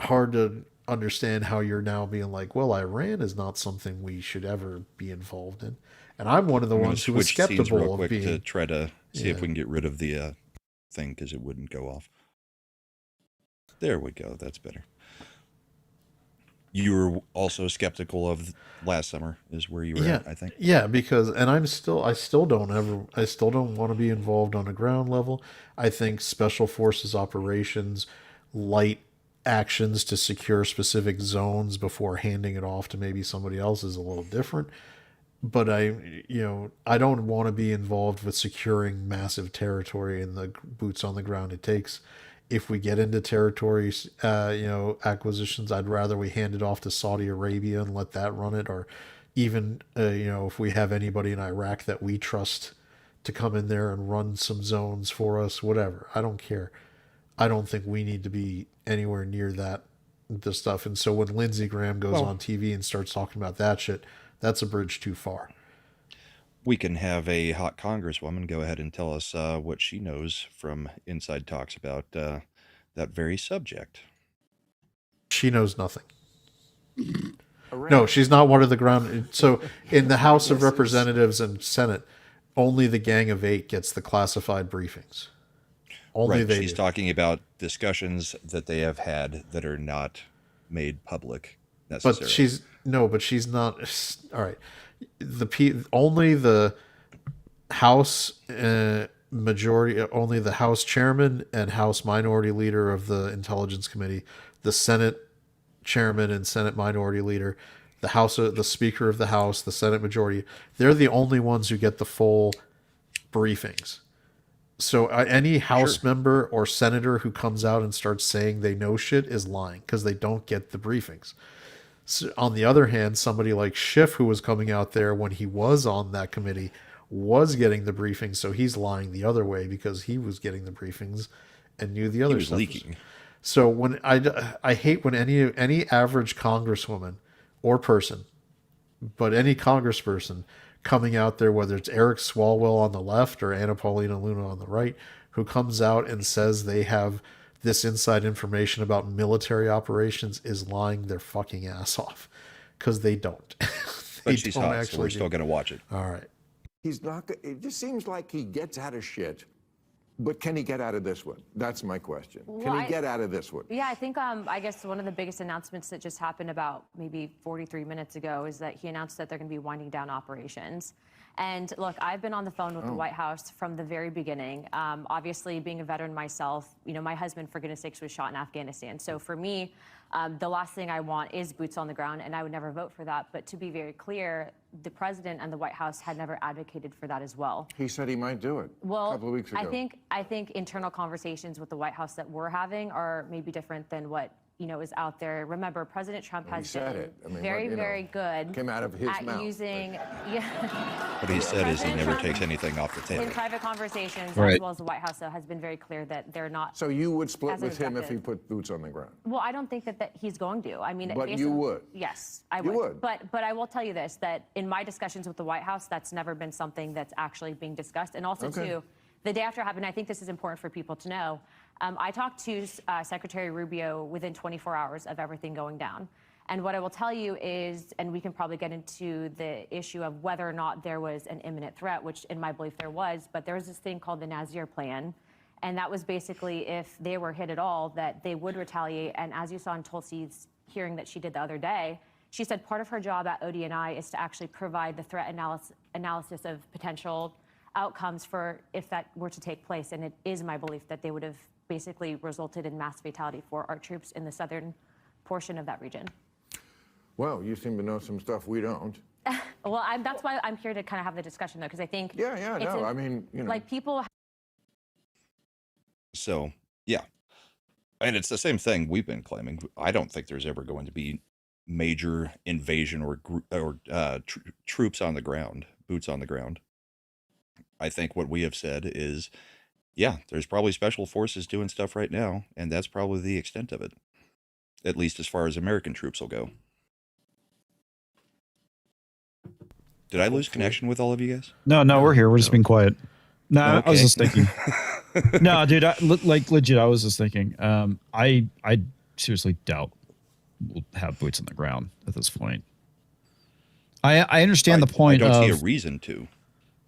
Hard to understand how you're now being like, well, Iran is not something we should ever be involved in. And I'm one of the ones who was switch scenes real skeptical quick of being to try to see if Yeah. we can get rid of the thing because it wouldn't go off. There we go. That's better. You were also skeptical of last summer, is where you were at, I think. Yeah, because and I still don't want to be involved on a ground level. I think special forces operations, light actions to secure specific zones before handing it off to maybe somebody else is a little different. But I don't want to be involved with securing massive territory and the boots on the ground it takes. If we get into territories, acquisitions, I'd rather we hand it off to Saudi Arabia and let that run it, or even, if we have anybody in Iraq that we trust to come in there and run some zones for us, whatever. I don't care. I don't think we need to be anywhere near the stuff. And so when Lindsey Graham goes on TV and starts talking about that shit, that's a bridge too far. We can have a hot congresswoman go ahead and tell us what she knows from inside talks about that very subject. She knows nothing. No, she's not one of the ground. So in the House of Representatives and Senate, only the Gang of Eight gets the classified briefings. Only they She's do. talking about discussions that they have had that are not made public necessarily. But she's not. All right. Only the House majority, only the House chairman and House minority leader of the Intelligence Committee, the Senate chairman and Senate minority leader, the Speaker of the House, the Senate majority, they're the only ones who get the full briefings. So any House member or senator who comes out and starts saying they know shit is lying because they don't get the briefings. So on the other hand, somebody like Schiff, who was coming out there when he was on that committee, was getting the briefings, so he's lying the other way because he was getting the briefings and knew the other was stuff. leaking. So when I hate when any average congresswoman or person, but any congressperson coming out there, whether it's Eric Swalwell on the left or Anna Paulina Luna on the right, who comes out and says they have this inside information about military operations, is lying their fucking ass off, because they don't. But she's hot, so we're still going to watch it. All right. He's not. It just seems like he gets out of shit, but can he get out of this one? That's my question. Can he get out of this one? Yeah, I think I guess one of the biggest announcements that just happened about maybe 43 minutes ago is that he announced that they're going to be winding down operations. And look, I've been on the phone with the White House from the very beginning. Obviously, being a veteran myself, my husband, for goodness sakes, was shot in Afghanistan. So for me, the last thing I want is boots on the ground, and I would never vote for that. But to be very clear, the president and the White House had never advocated for that as well. He said he might do it a couple of weeks ago. I think internal conversations with the White House that we're having are maybe different than what is out there. Remember, President Trump has been very good came out of his at mouth. using. What he said is he never takes anything off the table. In private conversations, Right. as well as the White House, though, has been very clear that they're not. So you would split as with him if he objective. put boots on the ground? Well, I don't think that he's going to. I mean, But based you on- would. Yes, I You would. But I will tell you this: that in my discussions with the White House, that's never been something that's actually being discussed. And also, Okay. too, the day after it happened, I think this is important for people to know. I talked to Secretary Rubio within 24 hours of everything going down. And what I will tell you is, and we can probably get into the issue of whether or not there was an imminent threat, which in my belief there was, but there was this thing called the Nazir Plan. And that was basically if they were hit at all, that they would retaliate. And as you saw in Tulsi's hearing that she did the other day, she said part of her job at ODNI is to actually provide the threat analysis of potential outcomes for if that were to take place. And it is my belief that they would have basically resulted in mass fatality for our troops in the southern portion of that region. Well, you seem to know some stuff we don't. Well, that's why I'm here to kind of have the discussion, though, because I think I mean, like people. So, yeah. And it's the same thing we've been claiming. I don't think there's ever going to be major invasion or troops on the ground, boots on the ground. I think what we have said is, yeah, there's probably special forces doing stuff right now, and that's probably the extent of it, at least as far as American troops will go. Did I lose connection with all of you guys? No, we're here. We're just being quiet. No, Okay. I was just thinking. No, dude, like legit, I was just thinking. I seriously doubt we'll have boots on the ground at this point. I understand the point. I don't see of a reason to.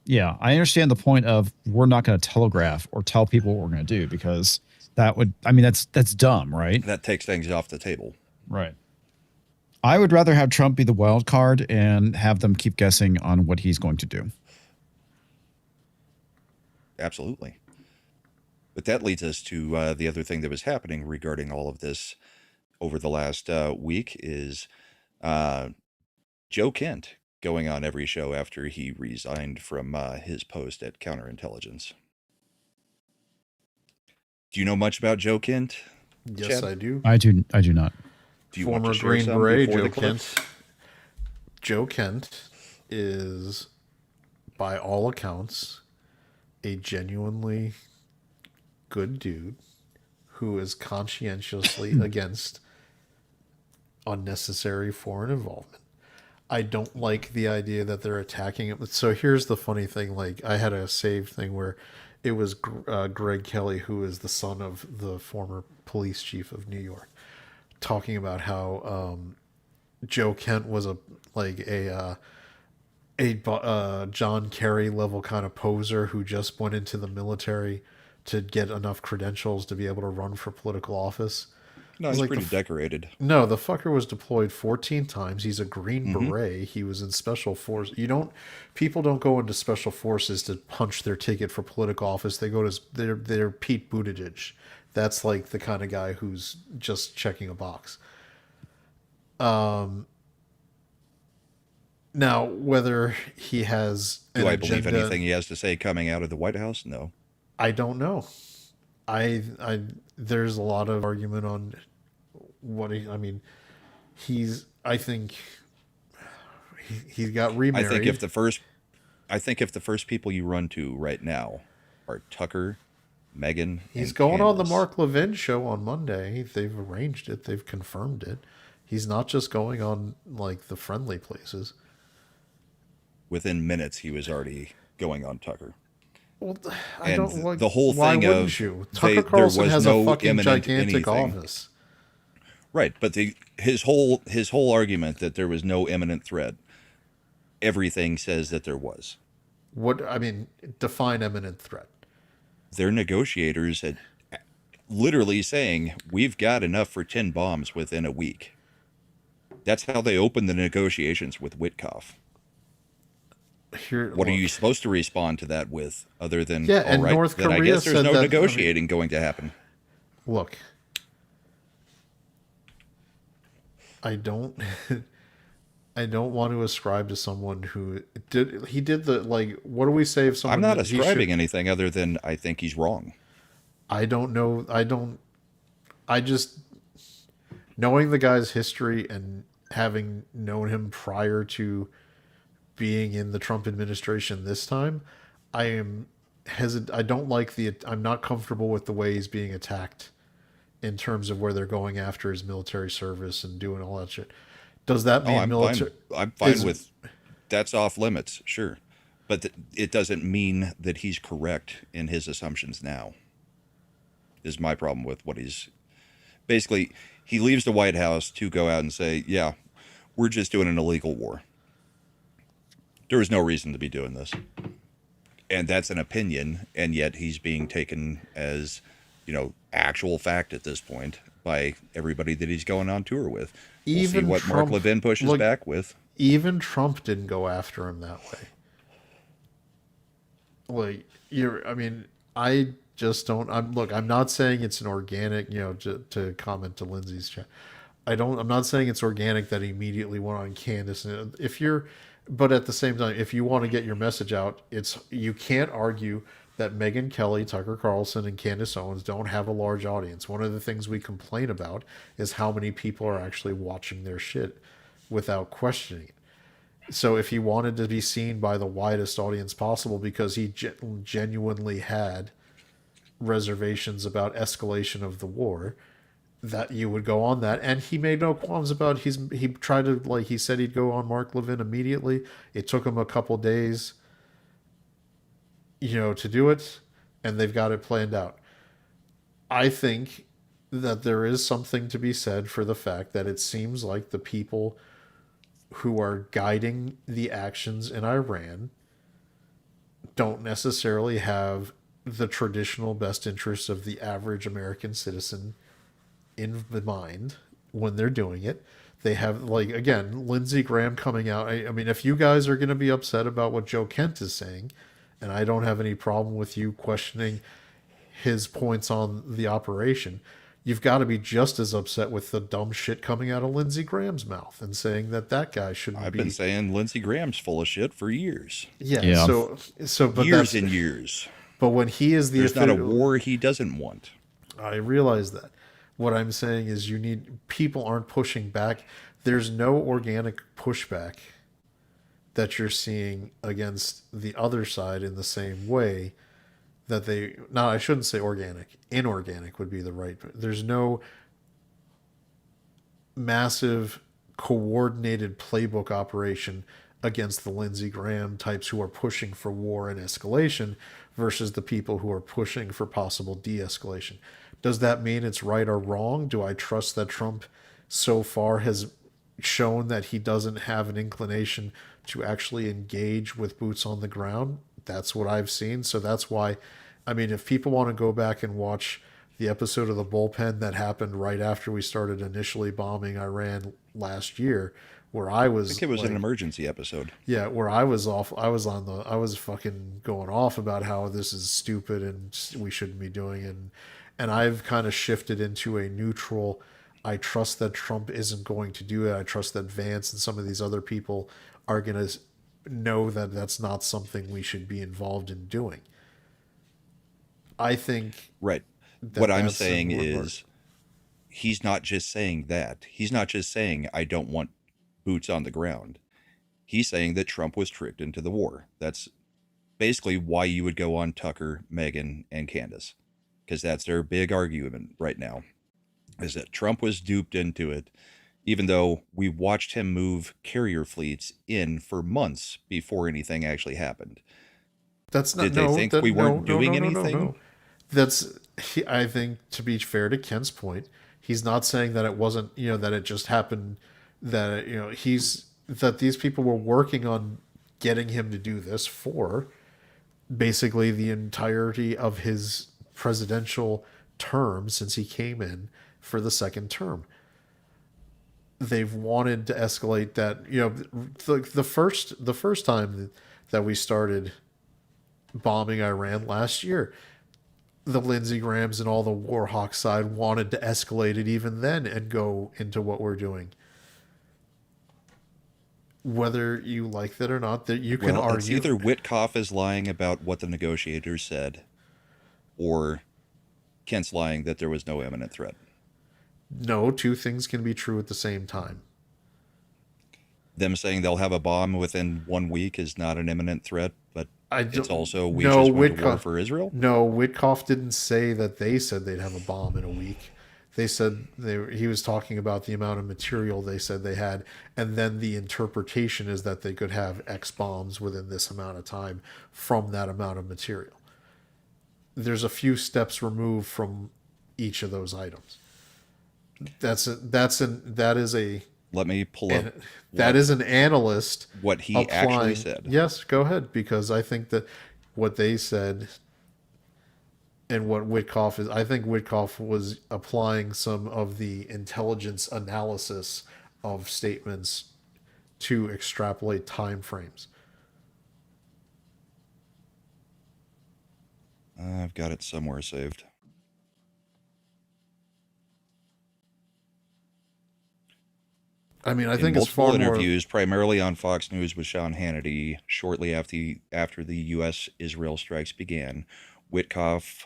Yeah, I understand the point of we're not going to telegraph or tell people what we're going to do, because that would, I mean, that's dumb, right? That takes things off the table. Right. I would rather have Trump be the wild card and have them keep guessing on what he's going to do. Absolutely. But that leads us to the other thing that was happening regarding all of this over the last week is Joe Kent going on every show after he resigned from his post at Counterintelligence. Do you know much about Joe Kent? Yes, Chad? I do. I do not. Do you Former want to share Green some Beret before Joe the clips? Kent. Joe Kent is, by all accounts, a genuinely good dude who is conscientiously against unnecessary foreign involvement. I don't like the idea that they're attacking him. So here's the funny thing. Like, I had a saved thing where it was Greg Kelly, who is the son of the former police chief of New York, talking about how Joe Kent was a John Kerry level kind of poser who just went into the military to get enough credentials to be able to run for political office. No, he's pretty decorated. No, the fucker was deployed 14 times. He's a Green Beret. He was in Special Force. People don't go into Special Forces to punch their ticket for political office. They go to, they're Pete Buttigieg. That's like the kind of guy who's just checking a box. Now, whether he has Do I believe agenda, anything he has to say coming out of the White House? No. I don't know. There's a lot of argument on what I think he got remarried. I think if the first people you run to right now are Tucker, Meghan, He's going on the Mark Levin show on Monday. They've arranged it. They've confirmed it. He's not just going on like the friendly places. Within minutes, he was already going on Tucker. Well, the whole why thing wouldn't of you? Tucker Carlson there was has no a fucking imminent gigantic anything. office. Right, but his whole argument that there was no imminent threat, everything says that there was. Define imminent threat. Their negotiators had literally saying, we've got enough for 10 bombs within a week. That's how they opened the negotiations with Witkoff. What are you supposed to respond to that with, other than, Yeah, all and right, North then I Korea guess there's said no that- negotiating going to happen. Look, I don't want to ascribe to someone who did what do we say if someone I'm not that he ascribing should- anything other than I think he's wrong. I don't know. I just, knowing the guy's history and having known him prior to being in the Trump administration this time, I am hesitant. I don't like I'm not comfortable with the way he's being attacked in terms of where they're going after his military service and doing all that shit. Does that mean military? I'm fine with that's off limits, sure. But it doesn't mean that he's correct in his assumptions now. Is my problem with what he's basically. He leaves the White House to go out and say, yeah, we're just doing an illegal war. There is no reason to be doing this. And that's an opinion, and yet he's being taken as, actual fact at this point by everybody that he's going on tour with. We'll see what Mark Levin pushes back with. Even Trump didn't go after him that way. I just don't. I'm not saying it's an organic. To comment to Lindsay's chat, I'm not saying it's organic that he immediately went on Candace. But at the same time, if you want to get your message out, you can't argue that Megyn Kelly, Tucker Carlson, and Candace Owens don't have a large audience. One of the things we complain about is how many people are actually watching their shit without questioning it. So if he wanted to be seen by the widest audience possible because he genuinely had reservations about escalation of the war, that you would go on that. And he made no qualms about he tried to, like he said, he'd go on Mark Levin immediately. It took him a couple days, to do it, and they've got it planned out. I think that there is something to be said for the fact that it seems like the people who are guiding the actions in Iran don't necessarily have the traditional best interests of the average American citizen in mind when they're doing it. They have, like, again, Lindsey Graham coming out. I mean, if you guys are going to be upset about what Joe Kent is saying, and I don't have any problem with you questioning his points on the operation, you've got to be just as upset with the dumb shit coming out of Lindsey Graham's mouth and saying that guy shouldn't I've be. been saying Lindsey Graham's full of shit for years. Yeah. So, but years and years. But when he is the there's not a war he doesn't want. I realize that. What I'm saying is people aren't pushing back. There's no organic pushback that you're seeing against the other side in the same way that I shouldn't say organic. Inorganic would be the right. There's no massive coordinated playbook operation against the Lindsey Graham types who are pushing for war and escalation versus the people who are pushing for possible de-escalation. Does that mean it's right or wrong? Do I trust that Trump so far has shown that he doesn't have an inclination to actually engage with boots on the ground? That's what I've seen. So that's why, I mean, if people want to go back and watch the episode of the Bullpen that happened right after we started initially bombing Iran last year, where I think it was an emergency episode. Yeah, where I was fucking going off about how this is stupid and we shouldn't be doing it. And I've kind of shifted into a neutral. I trust that Trump isn't going to do it. I trust that Vance and some of these other people are going to know that that's not something we should be involved in doing. I think. Right. What I'm saying is he's not just saying that. He's not just saying, I don't want boots on the ground. He's saying that Trump was tricked into the war. That's basically why you would go on Tucker, Megyn, and Candace. Because that's their big argument right now, is that Trump was duped into it, even though we watched him move carrier fleets in for months before anything actually happened. That's not. Did they think we weren't doing anything? No. I think, to be fair to Ken's point, he's not saying that it wasn't, that it just happened, that, that these people were working on getting him to do this for basically the entirety of his presidential term since he came in for the second term. They've wanted to escalate that, the first time that we started bombing Iran last year, the Lindsey Grahams and all the war hawk side wanted to escalate it even then and go into what we're doing. Whether you like that or not, that you can argue. It's either Witkoff is lying about what the negotiators said, or Kent's lying that there was no imminent threat. No, two things can be true at the same time. Them saying they'll have a bomb within 1 week is not an imminent threat, but it's also we no, just went to war for Israel? No, Witkoff didn't say that they said they'd have a bomb in a week. They said he was talking about the amount of material they said they had, and then the interpretation is that they could have X bombs within this amount of time from that amount of material. There's a few steps removed from each of those items. That is a. Let me pull up. That is an analyst. What he actually said. Yes, go ahead, because I think that what they said and what Witkoff is, I think Witkoff was applying some of the intelligence analysis of statements to extrapolate time frames. I've got it somewhere saved. I mean, I In think it's multiple far more. interviews, primarily on Fox News with Sean Hannity, shortly after the U.S.-Israel strikes began, Witkoff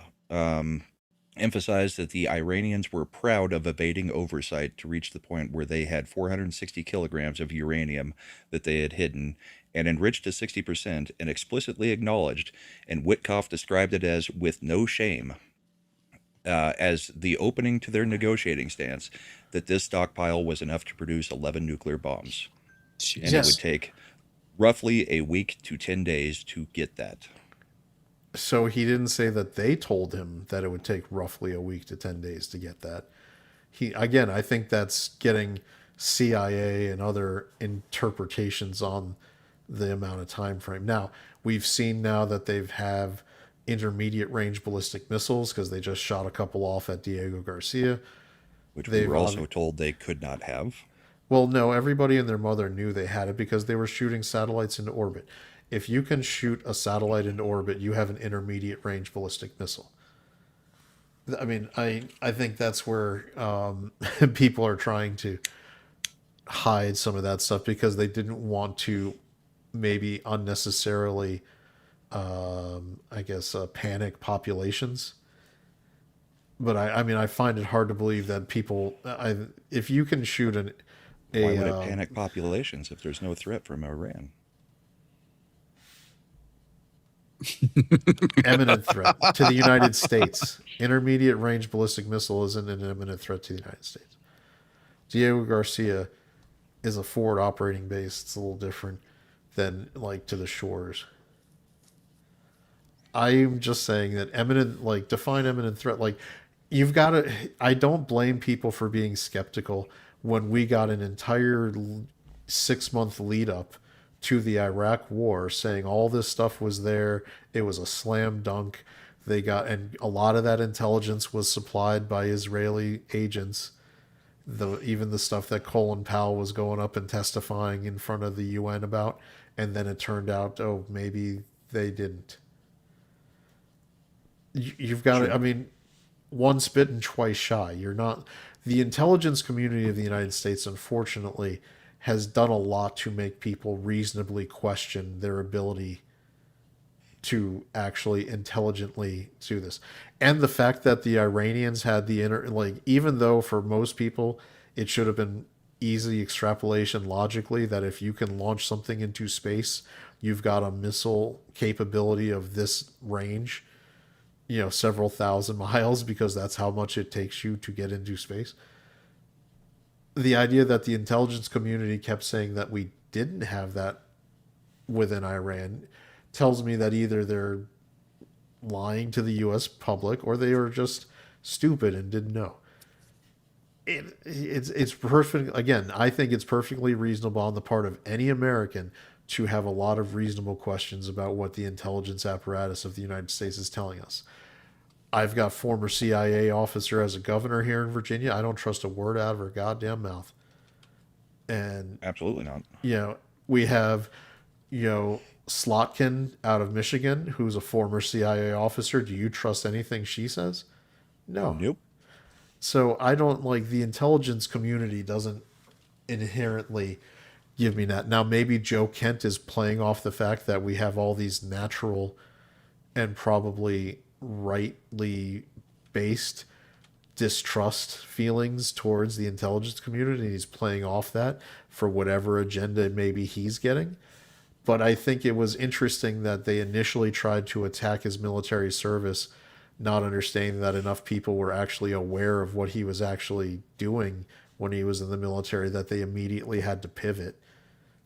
emphasized that the Iranians were proud of evading oversight to reach the point where they had 460 kilograms of uranium that they had hidden and enriched to 60%, and explicitly acknowledged, and Witkoff described it as with no shame, as the opening to their negotiating stance, that this stockpile was enough to produce 11 nuclear bombs. And it would take roughly a week to 10 days to get that. So he didn't say that they told him that it would take roughly a week to 10 days to get that. I think that's getting CIA and other interpretations on the amount of time frame. Now, we've seen now that they've have intermediate range ballistic missiles because they just shot a couple off at Diego Garcia. Which we were also told they could not have. Well, no, everybody and their mother knew they had it because they were shooting satellites into orbit. If you can shoot a satellite into orbit, you have an intermediate range ballistic missile. I mean, I think that's where people are trying to hide some of that stuff because they didn't want to maybe unnecessarily, panic populations. But I mean, I find it hard to believe that people, if you can shoot why would it panic populations if there's no threat from Iran? Imminent threat to the United States. Intermediate range ballistic missile isn't an imminent threat to the United States. Diego Garcia is a forward operating base. It's a little different than like to the shores. I'm just saying that define imminent threat. Like, you've got to, I don't blame people for being skeptical when we got an entire 6-month lead up to the Iraq war saying all this stuff was there. It was a slam dunk. And a lot of that intelligence was supplied by Israeli agents. Even the stuff that Colin Powell was going up and testifying in front of the UN about. And then it turned out, maybe they didn't. You've got to, I mean, once bitten, twice shy. You're not, the intelligence community of the United States, unfortunately, has done a lot to make people reasonably question their ability to actually intelligently do this. And the fact that the Iranians had even though for most people it should have been easy extrapolation logically that if you can launch something into space, you've got a missile capability of this range, several thousand miles, because that's how much it takes you to get into space. The idea that the intelligence community kept saying that we didn't have that within Iran tells me that either they're lying to the U.S. public or they were just stupid and didn't know. It's perfect. Again, I think it's perfectly reasonable on the part of any American to have a lot of reasonable questions about what the intelligence apparatus of the United States is telling us. I've got former CIA officer as a governor here in Virginia. I don't trust a word out of her goddamn mouth. And absolutely not. We have, Slotkin out of Michigan, who's a former CIA officer. Do you trust anything she says? No. Nope. So I don't the intelligence community doesn't inherently give me that. Now, maybe Joe Kent is playing off the fact that we have all these natural and probably rightly based distrust feelings towards the intelligence community, and he's playing off that for whatever agenda maybe he's getting. But I think it was interesting that they initially tried to attack his military service, not understanding that enough people were actually aware of what he was actually doing when he was in the military, that they immediately had to pivot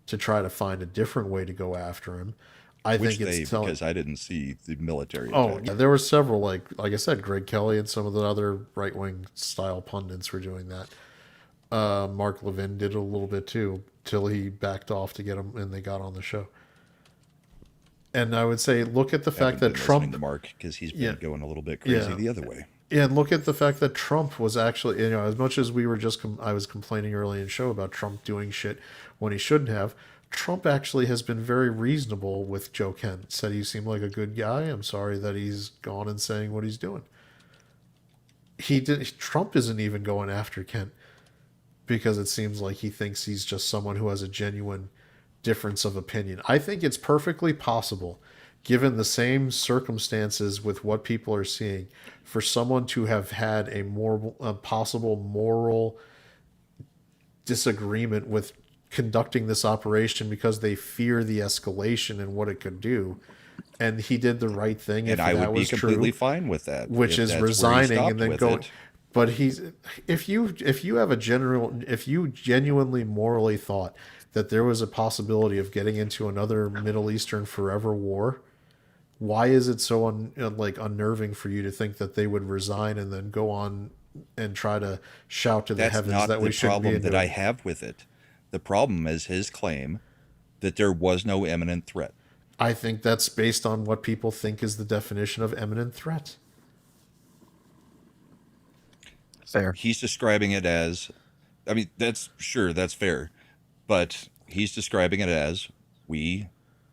to try to find a different way to go after him. Because I didn't see the military. Oh, yeah, there were several, like I said, Greg Kelly and some of the other right-wing style pundits were doing that. Mark Levin did a little bit too, till he backed off to get him, and they got on the show. And I would say, look at the fact that Trump, to Mark, because he's been going a little bit crazy the other way. Yeah, and look at the fact that Trump was actually, as much as we were I was complaining early in the show about Trump doing shit when he shouldn't have. Trump actually has been very reasonable with Joe Kent. Said he seemed like a good guy. I'm sorry that he's gone and saying what he's doing. Trump isn't even going after Kent because it seems like he thinks he's just someone who has a genuine difference of opinion. I think it's perfectly possible, given the same circumstances with what people are seeing, for someone to have had a possible moral disagreement with conducting this operation because they fear the escalation and what it could do. And he did the right thing. And I would be completely fine with that, which is resigning and then going. But if you genuinely morally thought that there was a possibility of getting into another Middle Eastern forever war, why is it so unnerving for you to think that they would resign and then go on and try to shout to the heavens that we shouldn't be? That's not the problem that I have with it. The problem is his claim that there was no imminent threat. I think that's based on what people think is the definition of imminent threat. Fair. He's describing it as, I mean, that's fair, but he's describing it as we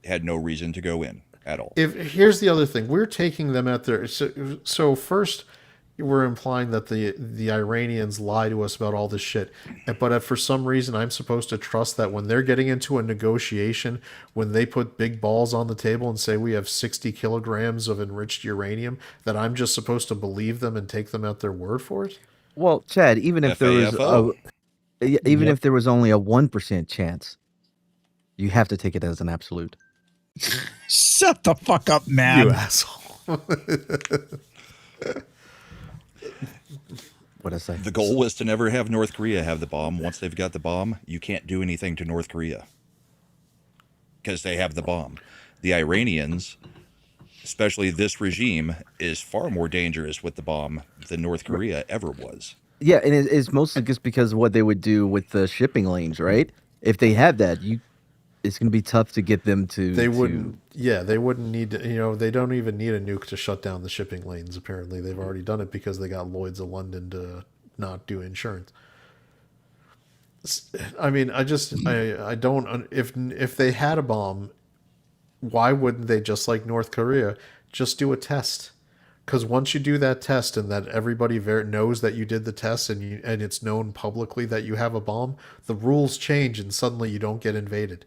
had no reason to go in at all. Here's the other thing. We're taking them at their... So first, we're implying that the Iranians lie to us about all this shit. But for some reason, I'm supposed to trust that when they're getting into a negotiation, when they put big balls on the table and say we have 60 kilograms of enriched uranium, that I'm just supposed to believe them and take them at their word for it? Well, Chad, even if there was if there was only a 1% chance, you have to take it as an absolute. Shut the fuck up, man. You asshole. What I say? The goal was to never have North Korea have the bomb. Once they've got the bomb, you can't do anything to North Korea because they have the bomb. The Iranians, especially this regime, is far more dangerous with the bomb than North Korea ever was. Yeah, and it's mostly just because of what they would do with the shipping lanes, right? If they had that, it's going to be tough to get them to... They wouldn't need to, they don't even need a nuke to shut down the shipping lanes, apparently. They've already done it because they got Lloyd's of London to not do insurance. I mean, I don't... If they had a bomb, why wouldn't they, just like North Korea, just do a test? Because once you do that test and that everybody knows that you did the test and it's known publicly that you have a bomb, the rules change and suddenly you don't get invaded.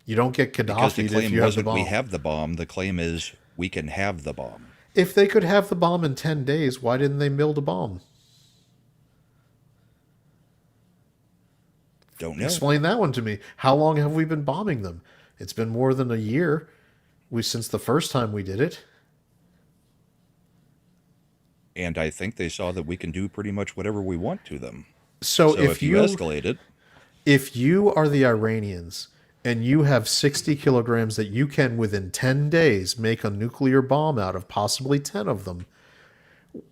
You don't get Gaddafi if you have the bomb. We have the bomb. The claim is we can have the bomb. If they could have the bomb in 10 days, why didn't they build a bomb? Don't know. Explain that one to me. How long have we been bombing them? It's been more than a year since the first time we did it. And I think they saw that we can do pretty much whatever we want to them. So if you escalate it... If you are the Iranians and you have 60 kilograms that you can, within 10 days, make a nuclear bomb out of, possibly 10 of them,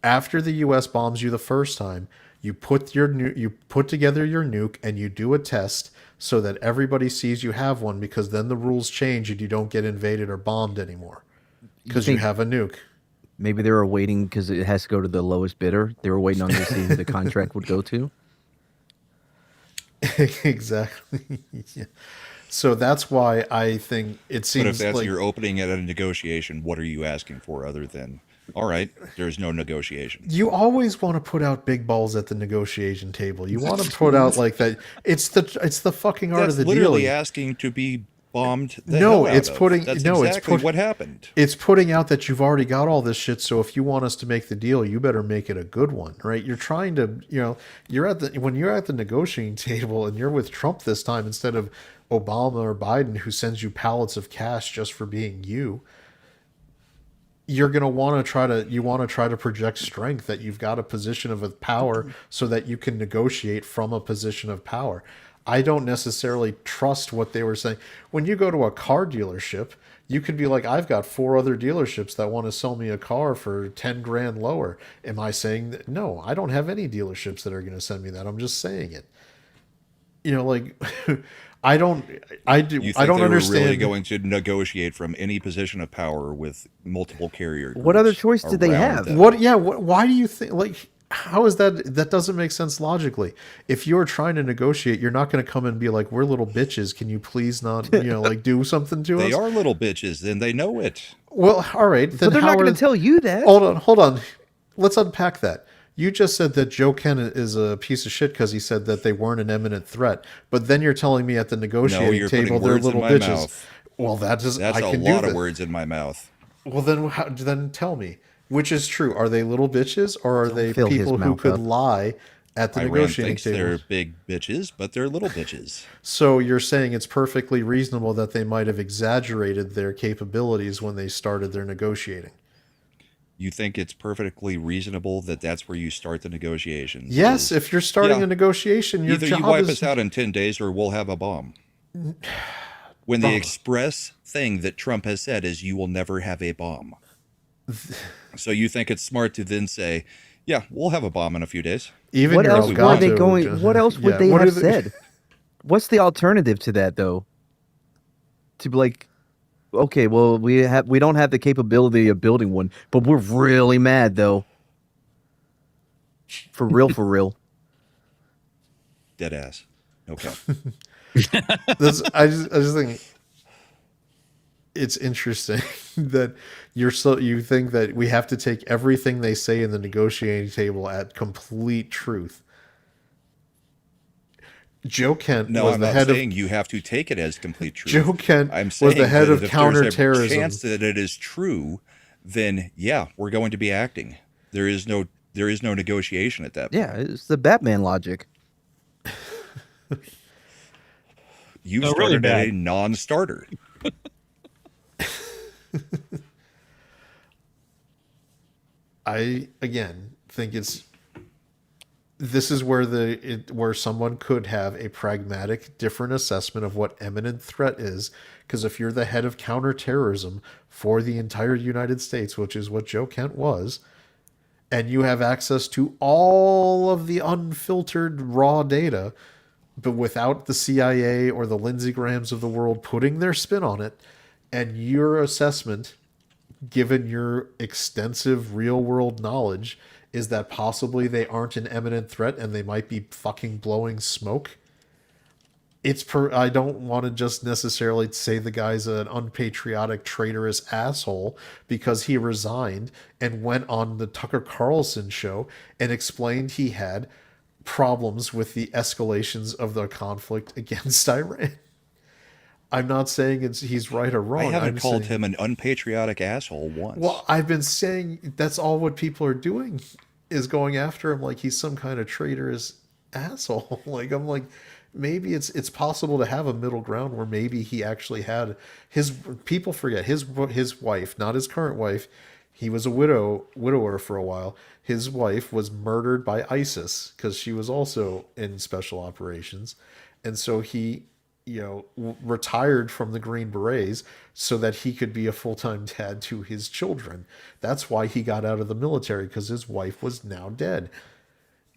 after the U.S. bombs you the first time, you put together your nuke and you do a test so that everybody sees you have one, because then the rules change and you don't get invaded or bombed anymore because you have a nuke. Maybe they were waiting because it has to go to the lowest bidder. They were waiting on to see who the contract would go to. Exactly. Yeah. So that's why I think it seems. But if that's like your opening at a negotiation, what are you asking for other than, all right, there's no negotiation? You always want to put out big balls at the negotiation table. You want to put out like that. It's the fucking art of the deal. That's literally asking to be bombed. That's exactly what happened. It's putting out that you've already got all this shit. So if you want us to make the deal, you better make it a good one, right? You're trying to, when you're at the negotiating table and you're with Trump this time instead of Obama or Biden, who sends you pallets of cash just for being you. You're going to want to try to project strength, that you've got a position of power so that you can negotiate from a position of power. I don't necessarily trust what they were saying. When you go to a car dealership, you could be like, I've got 4 other dealerships that want to sell me a car for 10 grand lower. Am I saying that? No, I don't have any dealerships that are going to send me that. I'm just saying it. I don't understand. Really going to negotiate from any position of power with multiple carrier groups? What other choice did they have? them? Why do you think, how is that? That doesn't make sense logically. If you're trying to negotiate, you're not going to come and be like, we're little bitches. Can you please not, do something to us? They are little bitches, then they know it. Well, all right. Then they're not going to tell you that. Hold on. Let's unpack that. You just said that Joe Ken is a piece of shit because he said that they weren't an imminent threat. But then you're telling me at the No, negotiating you're table putting they're words in little my bitches. mouth. Well, That's I a can do lot of that. words in my mouth. Well, then tell me which is true. Are they little bitches or are Don't they fill his people who mouth could up. lie at the Iran negotiating thinks they're table? big bitches, but they're little bitches. So you're saying it's perfectly reasonable that they might have exaggerated their capabilities when they started their negotiating. You think it's perfectly reasonable that that's where you start the negotiations? Yes, if you're starting yeah, a negotiation, your either job you wipe is us out in 10 days or we'll have a bomb. When the express thing that Trump has said is you will never have a bomb. So you think it's smart to then say, yeah, we'll have a bomb in a few days. Even What your else were they Elgato going? just- What else would yeah, they what have are they- said? What's the alternative to that, though? To be like, okay, well, we don't have the capability of building one, but we're really mad though. For real, for real. Dead ass. Okay. I just think it's interesting that you think that we have to take everything they say in the negotiating table at complete truth. Joe Kent No, was I'm the not head saying of you have to take it as complete truth. Joe Kent I'm was saying the head that of if there's a counterterrorism. chance that it is true, then yeah, we're going to be acting. There is no negotiation at that point. Yeah, it's the Batman logic. You No, really started bad. a non-starter. I again think this is where where someone could have a pragmatic, different assessment of what imminent threat is. Because if you're the head of counterterrorism for the entire United States, which is what Joe Kent was, and you have access to all of the unfiltered raw data, but without the CIA or the Lindsey Grahams of the world putting their spin on it, and your assessment, given your extensive real world knowledge, is that possibly they aren't an imminent threat and they might be fucking blowing smoke. I don't want to just necessarily say the guy's an unpatriotic, traitorous asshole because he resigned and went on the Tucker Carlson show and explained he had problems with the escalations of the conflict against Iran. I'm not saying he's right or wrong. I haven't I'm called saying, him an unpatriotic asshole once. Well, I've been saying that's all what people are doing is going after him like he's some kind of traitorous asshole. Like I'm like, maybe it's possible to have a middle ground where maybe he actually had his people forget his wife, not his current wife. He was a widower for a while. His wife was murdered by ISIS because she was also in special operations, and so he retired from the Green Berets so that he could be a full-time dad to his children. That's why he got out of the military, because his wife was now dead.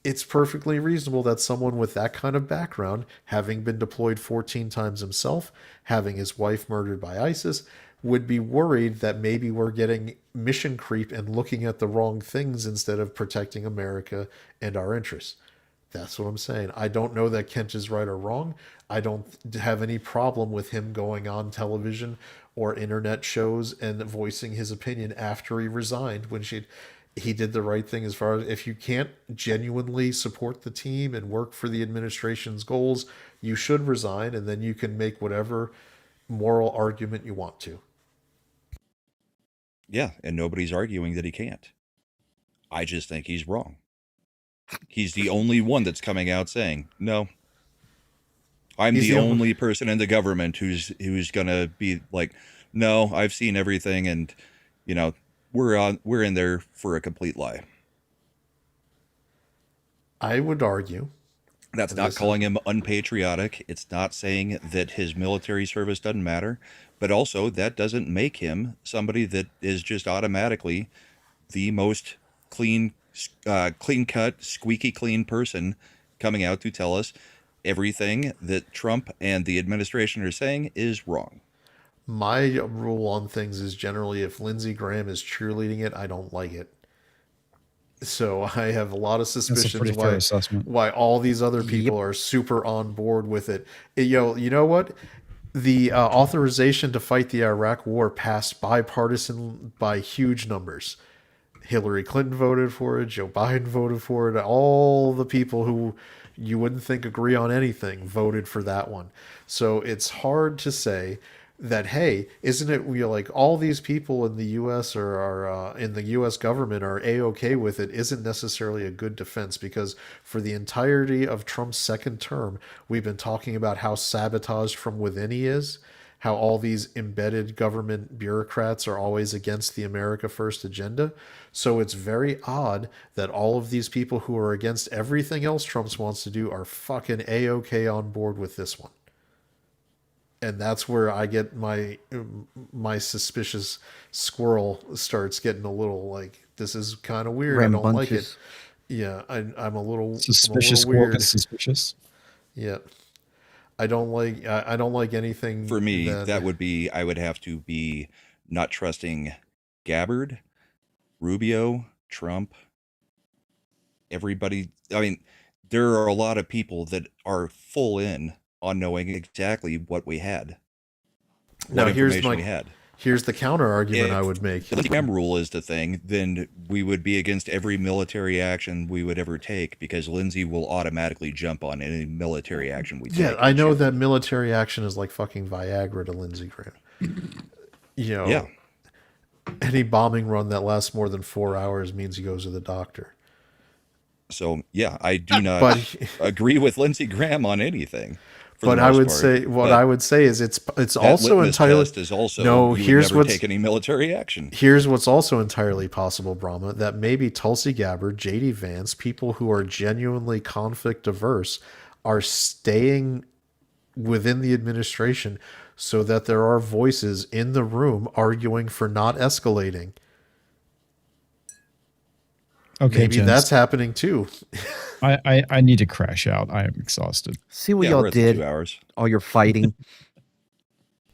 It's perfectly reasonable that someone with that kind of background, having been deployed 14 times himself, having his wife murdered by ISIS, would be worried that maybe we're getting mission creep and looking at the wrong things instead of protecting America and our interests. That's what I'm saying. I don't know that Kent is right or wrong. I don't have any problem with him going on television or internet shows and voicing his opinion after he resigned when he did the right thing. As far as if you can't genuinely support the team and work for the administration's goals, you should resign, and then you can make whatever moral argument you want to. Yeah, and nobody's arguing that he can't. I just think he's wrong. He's the only one that's coming out saying, no, I'm the only person in the government who's going to be like, no, I've seen everything, and we're in there for a complete lie. I would argue that's not calling him unpatriotic. It's not saying that his military service doesn't matter, but also that doesn't make him somebody that is just automatically the most clean-cut, squeaky clean person coming out to tell us everything that Trump and the administration are saying is wrong. My rule on things is generally if Lindsey Graham is cheerleading it, I don't like it. So I have a lot of suspicions why all these other people are super on board with it. You know what? The authorization to fight the Iraq war passed bipartisan by huge numbers. Hillary Clinton voted for it, Joe Biden voted for it, all the people who you wouldn't think agree on anything voted for that one. So it's hard to say that, hey, isn't it like all these people in the U.S. or are in the U.S. government are a-okay with it isn't necessarily a good defense, because for the entirety of Trump's second term, we've been talking about how sabotaged from within he is, how all these embedded government bureaucrats are always against the America First agenda. So it's very odd that all of these people who are against everything else Trump wants to do are fucking a-okay on board with this one. And that's where I get my suspicious squirrel starts getting a little like, this is kind of weird. I don't like it. Yeah, I'm a little suspicious. I'm a little weird. Suspicious. Yeah, I don't like anything. For me, that would be, I would have to be not trusting Gabbard, Rubio, Trump, everybody. I mean, there are a lot of people that are full in on knowing exactly what we had. Now here's the counter argument I would make. If the Graham rule is the thing, then we would be against every military action we would ever take, because Lindsay will automatically jump on any military action we take. Yeah, I know that military action is like fucking Viagra to Lindsey Graham. You know, yeah. Any bombing run that lasts more than 4 hours means he goes to the doctor. So yeah, I do not agree with Lindsey Graham on anything. But I would say I would say is it's also entirely no. Here's what's take any military action. Here's what's also entirely possible, Brahma, that maybe Tulsi Gabbard, JD Vance, people who are genuinely conflict averse, are staying within the administration so that there are voices in the room arguing for not escalating. Okay, maybe that's happening too. I need to crash out. I am exhausted. See what y'all did. 2 hours. All your fighting.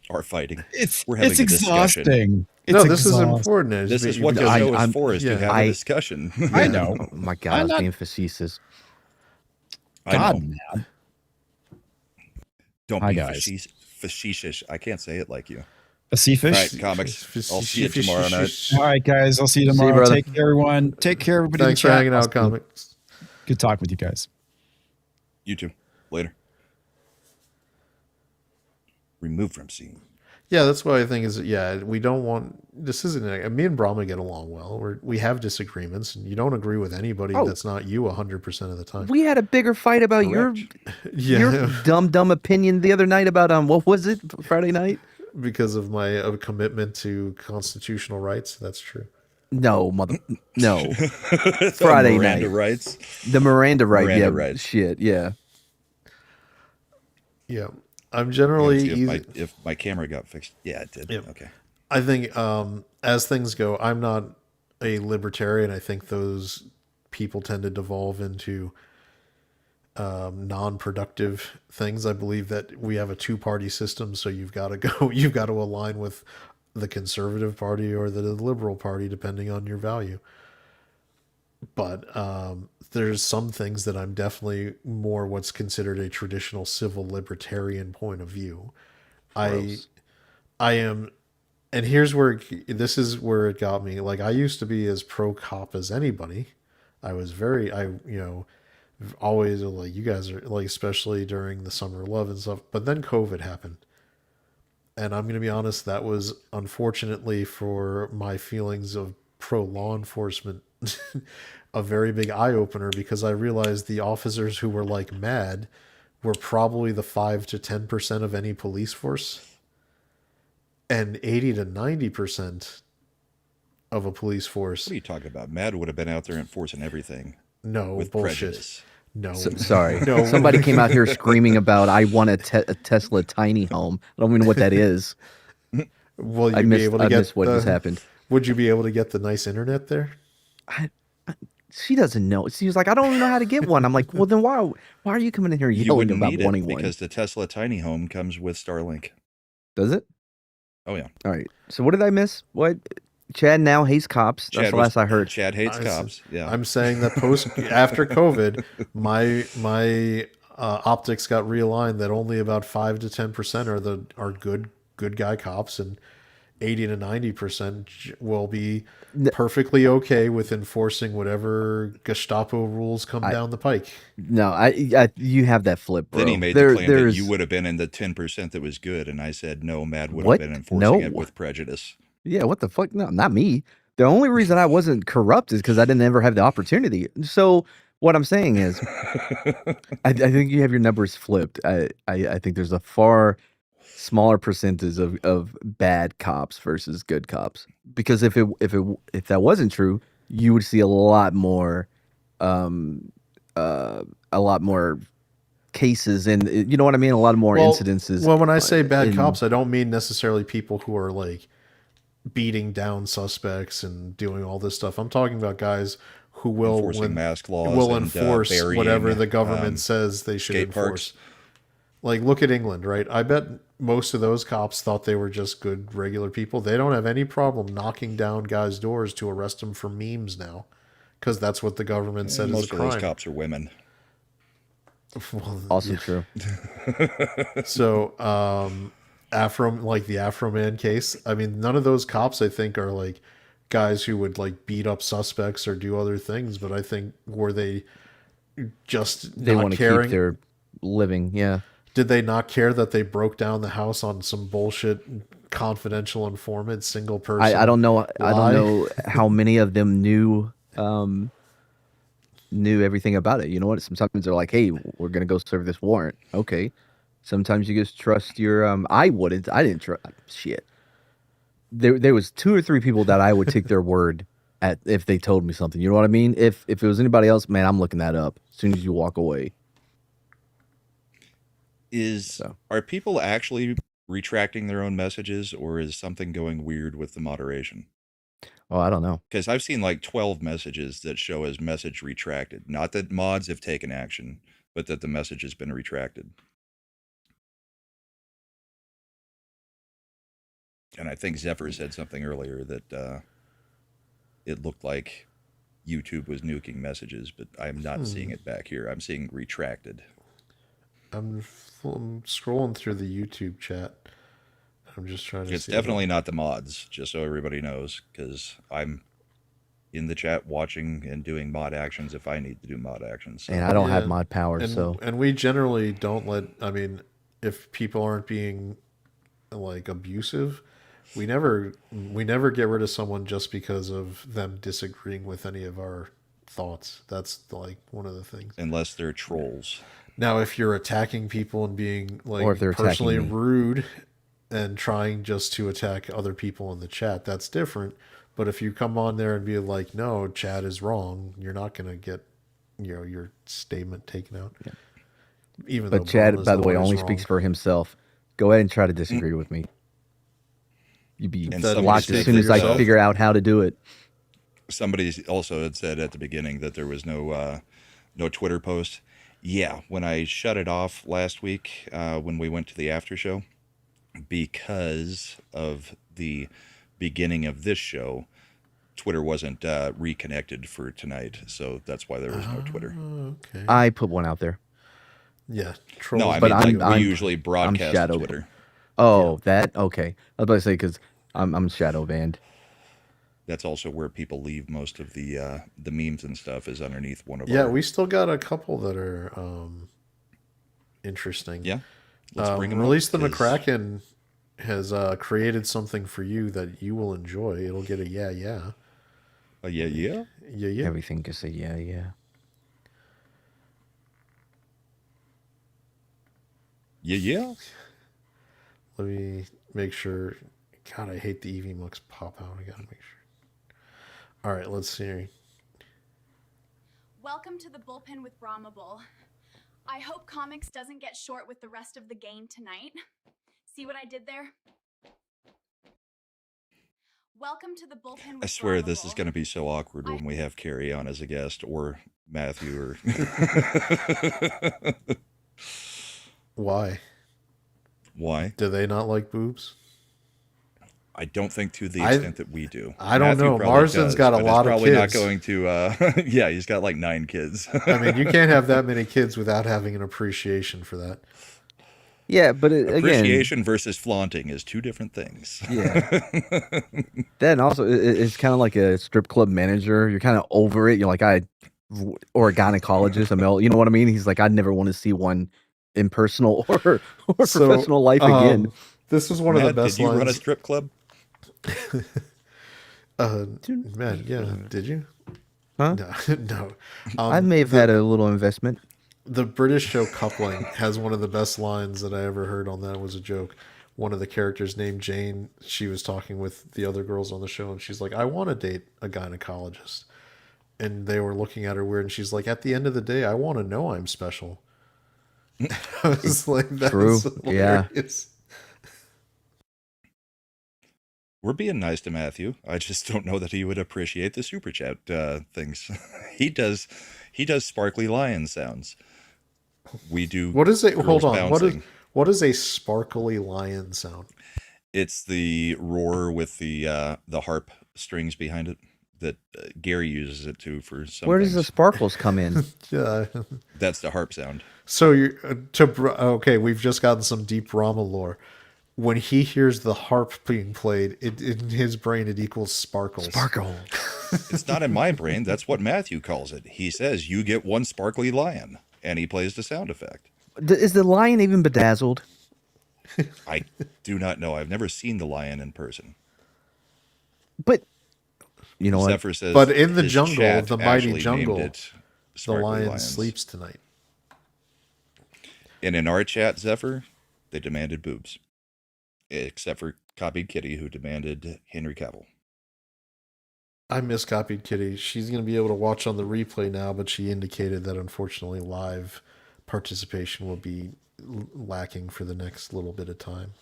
Our fighing. We're having a exhausting. discussion. This is important. This is what the show is for, is to have a discussion. I know. Oh my God, I was being facetious. God, man. Don't be facetious. I can't say it like you. Facetious? All right, Comix. I'll see you tomorrow night. All right, guys. I'll see you tomorrow. Take care, everyone. Take care, everybody. Thanks for hanging out, Comix. Good talk with you guys. You too. Later. Removed from scene. Yeah, that's what I think is, we don't want, this isn't, me and Brahma get along well. We have disagreements, and you don't agree with anybody that's not you 100% of the time. We had a bigger fight about your dumb opinion the other night about, what was it, Friday night? Because of my commitment to constitutional rights. That's true. No. Friday night. Rights. The Miranda Miranda rights. Shit, yeah. Yeah. I'm generally if my camera got fixed. Yeah, it did. Yep. Okay. I think as things go, I'm not a libertarian. I think those people tend to devolve into non-productive things. I believe that we have a two-party system, so you've got to align with the conservative party or the liberal party, depending on your value. But there's some things that I'm definitely more what's considered a traditional civil libertarian point of view. I am, and here's where this is where it got me. Like, I used to be as pro cop as anybody. I was always like, you guys are like, especially during the summer of love and stuff. But then COVID happened. And I'm going to be honest, that was unfortunately for my feelings of pro law enforcement a very big eye opener, because I realized the officers who were like mad were probably the 5 to 10% of any police force, and 80 to 90% of a police force. What are you talking about? Mad would have been out there enforcing everything. No, with bullshit. Prejudice. No, sorry. No. Somebody came out here screaming about, I want a Tesla tiny home. I don't even know what that is. Will you be able to get what just happened? Would you be able to get the nice internet there? She doesn't know. She was like, I don't even know how to get one. I'm like, well, then why are you coming in here yelling about wanting one? Because the Tesla tiny home comes with Starlink. Does it? Oh, yeah. All right. So what did I miss? What? Chad now hates cops. That's the last I heard. Chad hates cops. Yeah. I'm saying that after COVID, my optics got realigned that only about 5 to 10% are good guy cops, and 80 to 90% will be perfectly okay with enforcing whatever Gestapo rules come down the pike. No, you have that flip, bro. Then he made the claim that you would have been in the 10% that was good, and I said no, Mad would have been enforcing it with prejudice. Yeah, what the fuck? No, not me. The only reason I wasn't corrupt is because I didn't ever have the opportunity. So what I'm saying is, I think you have your numbers flipped. I think there's a far smaller percentage of bad cops versus good cops. Because if that wasn't true, you would see a lot more cases, and you know what I mean, a lot more incidences. Well, when I say bad cops, I don't mean necessarily people who are like beating down suspects and doing all this stuff. I'm talking about guys who will enforcing mask laws, will and, enforce burying, whatever the government says they should enforce. Like, look at England, right? I bet most of those cops thought they were just good, regular people. They don't have any problem knocking down guys' doors to arrest them for memes now, because that's what the government said is a crime. Most of those cops are women. Well, also true. So, the Afro Man case, I mean, none of those cops, I think, are like guys who would like beat up suspects or do other things, but I think were they just they want to keep their living, yeah. Did they not care that they broke down the house on some bullshit confidential informant, single person? I don't know. I don't know how many of them knew everything about it. You know what? Sometimes they're like, "Hey, we're gonna go serve this warrant." Okay. Sometimes you just trust your. I wouldn't. I didn't trust shit. There was 2 or 3 people that I would take their word at if they told me something. You know what I mean? If it was anybody else, man, I'm looking that up as soon as you walk away. Are people actually retracting their own messages, or is something going weird with the moderation? Oh, I don't know. Because I've seen like 12 messages that show as message retracted. Not that mods have taken action, but that the message has been retracted. And I think Zephyr said something earlier that it looked like YouTube was nuking messages, but I'm not seeing it back here. I'm seeing retracted. I'm scrolling through the YouTube chat. I'm just trying to see. It's definitely not the mods, just so everybody knows, because I'm in the chat watching and doing mod actions if I need to do mod actions. So. And I don't have mod power, and we generally don't let. I mean, if people aren't being like abusive, we never get rid of someone just because of them disagreeing with any of our thoughts. That's like one of the things. Unless they're trolls. Now, if you're attacking people and being like or if they're personally rude and trying just to attack other people in the chat, that's different. But if you come on there and be like, no, Chad is wrong, you're not going to get, your statement taken out. Yeah. Even but though Chad, by the way, only wrong. speaks for himself. Go ahead and try to disagree with me. You'd be blocked as soon as I figure out how to do it. Somebody also had said at the beginning that there was no Twitter post. Yeah, when I shut it off last week, when we went to the after show, because of the beginning of this show, Twitter wasn't reconnected for tonight, so that's why there was no Twitter. Okay. I put one out there. Yeah, trolls. No, I mean, we usually broadcast Twitter. Oh, yeah. That okay. I was about to say because I'm shadow banned. That's also where people leave most of the memes and stuff is underneath one of. Yeah, we still got a couple that are interesting. Yeah, let's bring them. Release the McCracken has created something for you that you will enjoy. It'll get a yeah. A yeah. Everything can say yeah. Yeah. Let me make sure. God, I hate the EV Mux pop out. I gotta make sure. All right, let's see. Welcome to the Bullpen with Brahmable. I hope Comix doesn't get short with the rest of the game tonight. See what I did there? Welcome to the Bullpen with I swear Brahmable. this is going to be so awkward when we have Keri on as a guest, or Matthew, or... Why? Do they not like boobs? I don't think to the extent that we do. I don't know. Marsden's got a lot of kids. Probably not going to. Yeah, he's got like 9 kids. I mean, you can't have that many kids without having an appreciation for that. Yeah, but again, appreciation versus flaunting is two different things. Yeah. Then also, it's kind of like a strip club manager. You're kind of over it. You're like, or a gynecologist, a male. You know what I mean? He's like, I'd never want to see one in personal or professional life again. This was one of the best did you lines. run a strip club? Man, yeah. Did you? Huh? No. I may have had a little investment. The British show Coupling has one of the best lines that I ever heard on that. It was a joke. One of the characters named Jane, she was talking with the other girls on the show, and she's like, I want to date a gynecologist. And they were looking at her weird, and she's like, at the end of the day, I want to know I'm special. I was like, that's True. hilarious. We're being nice to Matthew. I just don't know that he would appreciate the super chat things. He does sparkly lion sounds. We do. What is it? Hold on. Bouncing. What is a sparkly lion sound? It's the roar with the harp strings behind it that Gary uses it to for some. Where does the sparkles come in? Yeah, that's the harp sound. So you're okay. We've just gotten some deep Rama lore. When he hears the harp being played, in his brain it equals sparkles. Sparkle. It's not in my brain. That's what Matthew calls it. He says you get one sparkly lion, and he plays the sound effect. Is the lion even bedazzled? I do not know. I've never seen the lion in person. But you know Zephyr what? says, but in the his jungle, chat the mighty actually jungle, named it the Sparkly lion Lions. sleeps tonight. And in our chat, Zephyr, they demanded boobs. Except for Copied Kitty, who demanded Henry Cavill. I miss Copied Kitty. She's going to be able to watch on the replay now, but she indicated that unfortunately live participation will be lacking for the next little bit of time.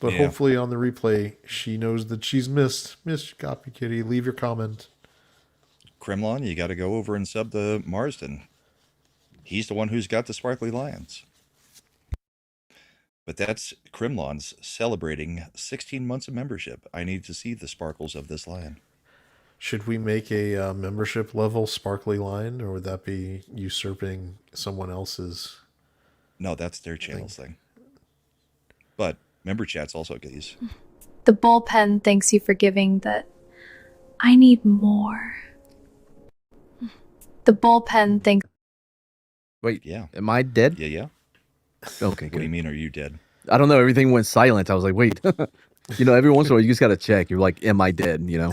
But hopefully on the replay, she knows that she's missed. Miss Copied Kitty. Leave your comment. Kremlon, you got to go over and sub the Marsden. He's the one who's got the sparkly lions. But that's Kremlon's celebrating 16 months of membership. I need to see the sparkles of this lion. Should we make a membership level sparkly lion, or would that be usurping someone else's? No, that's their channel's thing. But member chats also get these. The Bullpen thanks you for giving that. I need more. The Bullpen thanks. Wait, yeah. Am I dead? Yeah. Okay, What do you mean, are you dead? I don't know. Everything went silent. I was like, wait. Every once in a while, you just got to check. You're like, am I dead? Yeah,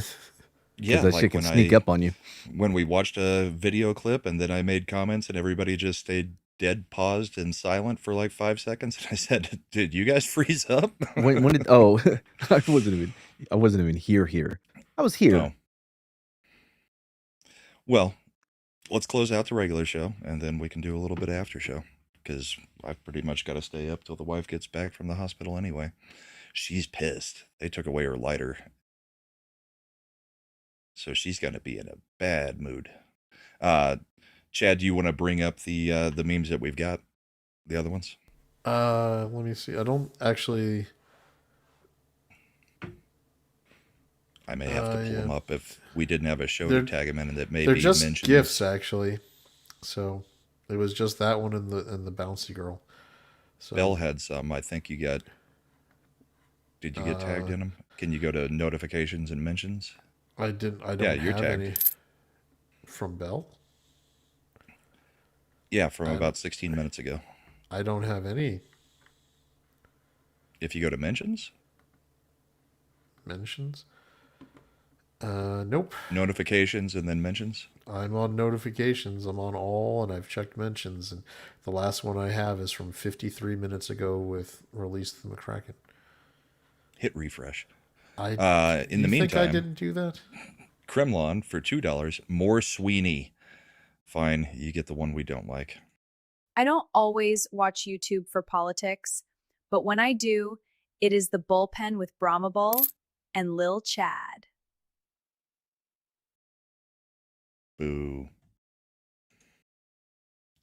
because that shit can sneak up on you. When we watched a video clip and then I made comments and everybody just stayed dead, paused, and silent for like 5 seconds. And I said, did you guys freeze up? when did, I wasn't even here. I was here. Oh. Well, let's close out the regular show and then we can do a little bit of after show. Because I've pretty much got to stay up till the wife gets back from the hospital anyway. She's pissed. They took away her lighter. So she's going to be in a bad mood. Chad, do you want to bring up the memes that we've got? The other ones? Let me see. I don't actually... I may have to pull them up if we didn't have a show to tag them in and that may they're be just mentioned. GIFs, actually. So... It was just that one and the bouncy girl. So, Bell had some. I think you got. Did you get tagged in them? Can you go to notifications and mentions? I didn't. I don't. Yeah, you're have tagged. any from Bell. Yeah, from about 16 minutes ago. I don't have any. If you go to mentions. Nope. Notifications and then mentions. I'm on notifications. I'm on all, and I've checked mentions. And the last one I have is from 53 minutes ago with Release the McCracken. Hit refresh. In the meantime, think I didn't do that? Kremlon for $2. More Sweeney. Fine, you get the one we don't like. I don't always watch YouTube for politics, but when I do, it is the Bullpen with Brahma Bull and Lil Chad. Boo.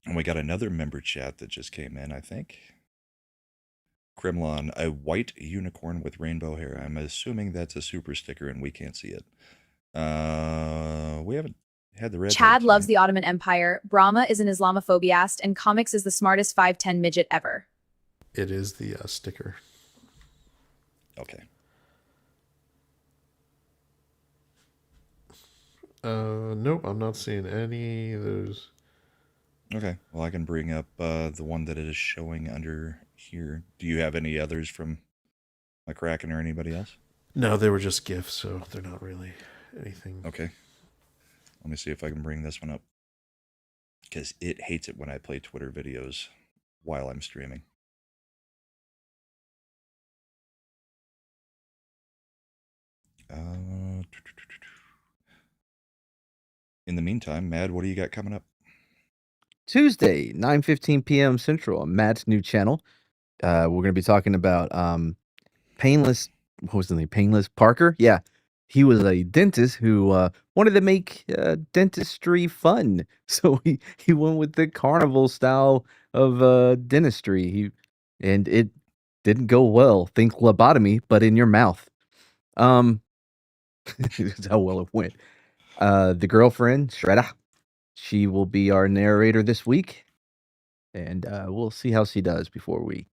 And we got another member chat that just came in, I think. Kremlon, a white unicorn with rainbow hair. I'm assuming that's a super sticker and we can't see it. We haven't had the red. Chad loves the Ottoman Empire. Brahma is an Islamophobiast, and Comix is the smartest 5'10" midget ever. It is the sticker. Okay. Nope, I'm not seeing any of those. Okay. Well, I can bring up the one that is showing under here. Do you have any others from McCracken or anybody else? No, they were just GIFs, so they're not really anything. Okay. Let me see if I can bring this one up. Because it hates it when I play Twitter videos while I'm streaming. In the meantime, Mad, what do you got coming up? Tuesday, 9:15 p.m. Central on Matt's new channel. We're going to be talking about Painless. What was the name? Painless Parker? Yeah. He was a dentist who wanted to make dentistry fun. So he went with the carnival style of dentistry. And it didn't go well. Think lobotomy, but in your mouth. That's how well it went. The girlfriend, Shredda, she will be our narrator this week. And we'll see how she does before we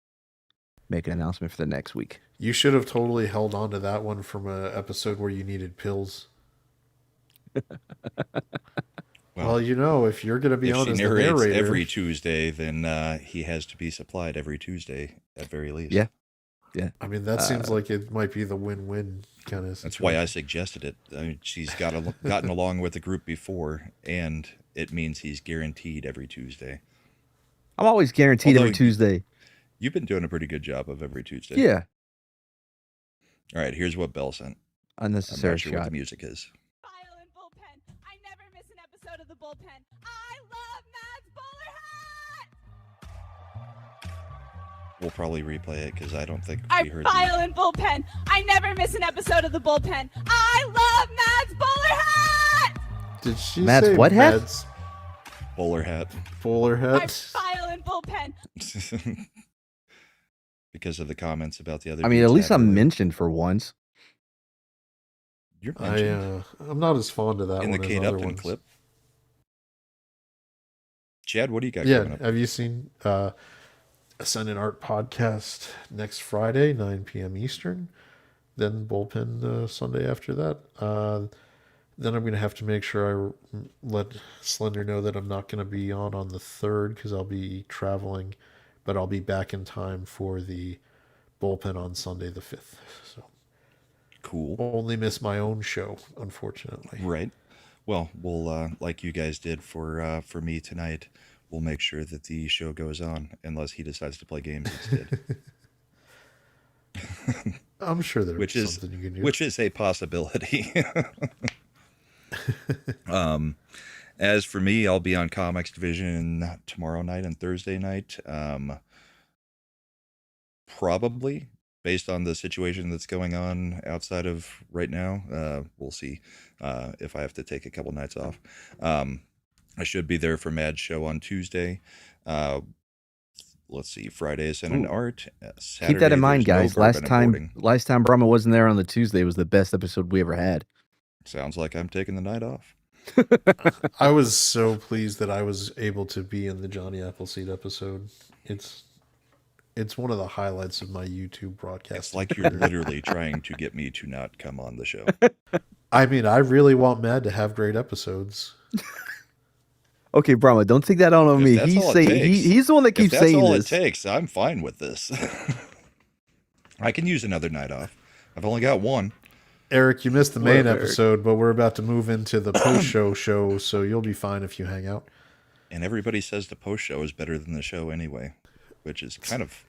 make an announcement for the next week. You should have totally held on to that one from an episode where you needed pills. Well, you know, if you're going to be on as the narrator every Tuesday, then he has to be supplied every Tuesday at very least. Yeah. Yeah. I mean, that seems like it might be the win-win kind of situation. That's why I suggested it. I mean, she's gotten along with the group before, and it means he's guaranteed every Tuesday. I'm always guaranteed every Tuesday. You've been doing a pretty good job of every Tuesday. Yeah. All right, here's what Bell sent. Unnecessary I'm not sure what shot. the music is. I never miss an episode of the Bullpen. I love Matt's bowler hat. We'll probably replay it because I don't think I we heard file in Bullpen. I never miss an episode of the Bullpen. I love Matt's bowler hat. Did she Matt's say what hat? Matt's bowler hat. Bowler I hat? file in Bullpen. Because of the comments about the other. I mean, at dudes least having I'm mentioned for once. You're mentioned I'm not as fond of that in one the as Kate other Upton ones. clip. Chad, what do you got Yeah, coming up? have you seen Ascendant Art podcast next Friday, 9 p.m. Eastern? Then Bullpen Sunday after that. Then I'm going to have to make sure I let Slender know that I'm not going to be on the 3rd because I'll be traveling, but I'll be back in time for the Bullpen on Sunday the 5th. So cool. Only miss my own show, unfortunately. Right. Well, we'll like you guys did for me tonight. We'll make sure that the show goes on unless he decides to play games instead. I'm sure there's something you can do. Which is a possibility. As for me, I'll be on Comix Division tomorrow night and Thursday night. Probably, based on the situation that's going on outside of right now. We'll see if I have to take a couple nights off. I should be there for Mad's show on Tuesday. Let's see, Friday Ascendant Art. Saturday, Keep that in mind, there's no guys. bourbon Last time Brahma wasn't there on the Tuesday was the best episode we ever had. Sounds like I'm taking the night off. I was so pleased that I was able to be in the Johnny Appleseed episode. It's one of the highlights of my YouTube broadcast. It's like you're literally trying to get me to not come on the show. I mean, I really want Mad to have great episodes. Okay, Brahma, don't take that out on me. He's the one that keeps saying That's all this. it takes. I'm fine with this. I can use another night off. I've only got one. Eric, you missed the main Whatever. episode, but we're about to move into the post-show show, so you'll be fine if you hang out. And everybody says the post show is better than the show anyway, which is kind of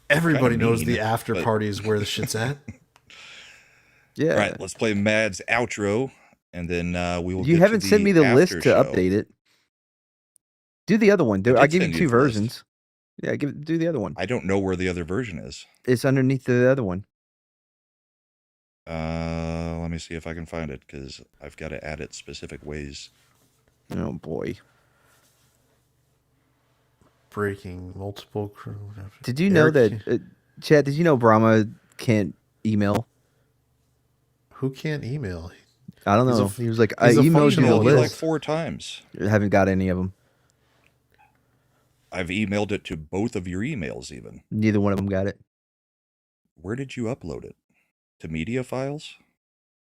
Everybody kind of knows mean, the after but- party is where the shit's at. Yeah. All right, let's play Mad's outro, and then we will. You get haven't to sent me the list after to show. update it. Do the other one. I give you send two you the list. versions. Yeah, do the other one. I don't know where the other version is. It's underneath the other one. Let me see if I can find it because I've got to add it specific ways. Oh boy. Breaking multiple crew. Did you know that, Chad? Did you know Brahma can't email? Who can't email? I don't He's know. a- He was like, I he's a emailed you the functional Like list. 4 times. I haven't got any of them. I've emailed it to both of your emails even. Neither one of them got it. Where did you upload it? To media files?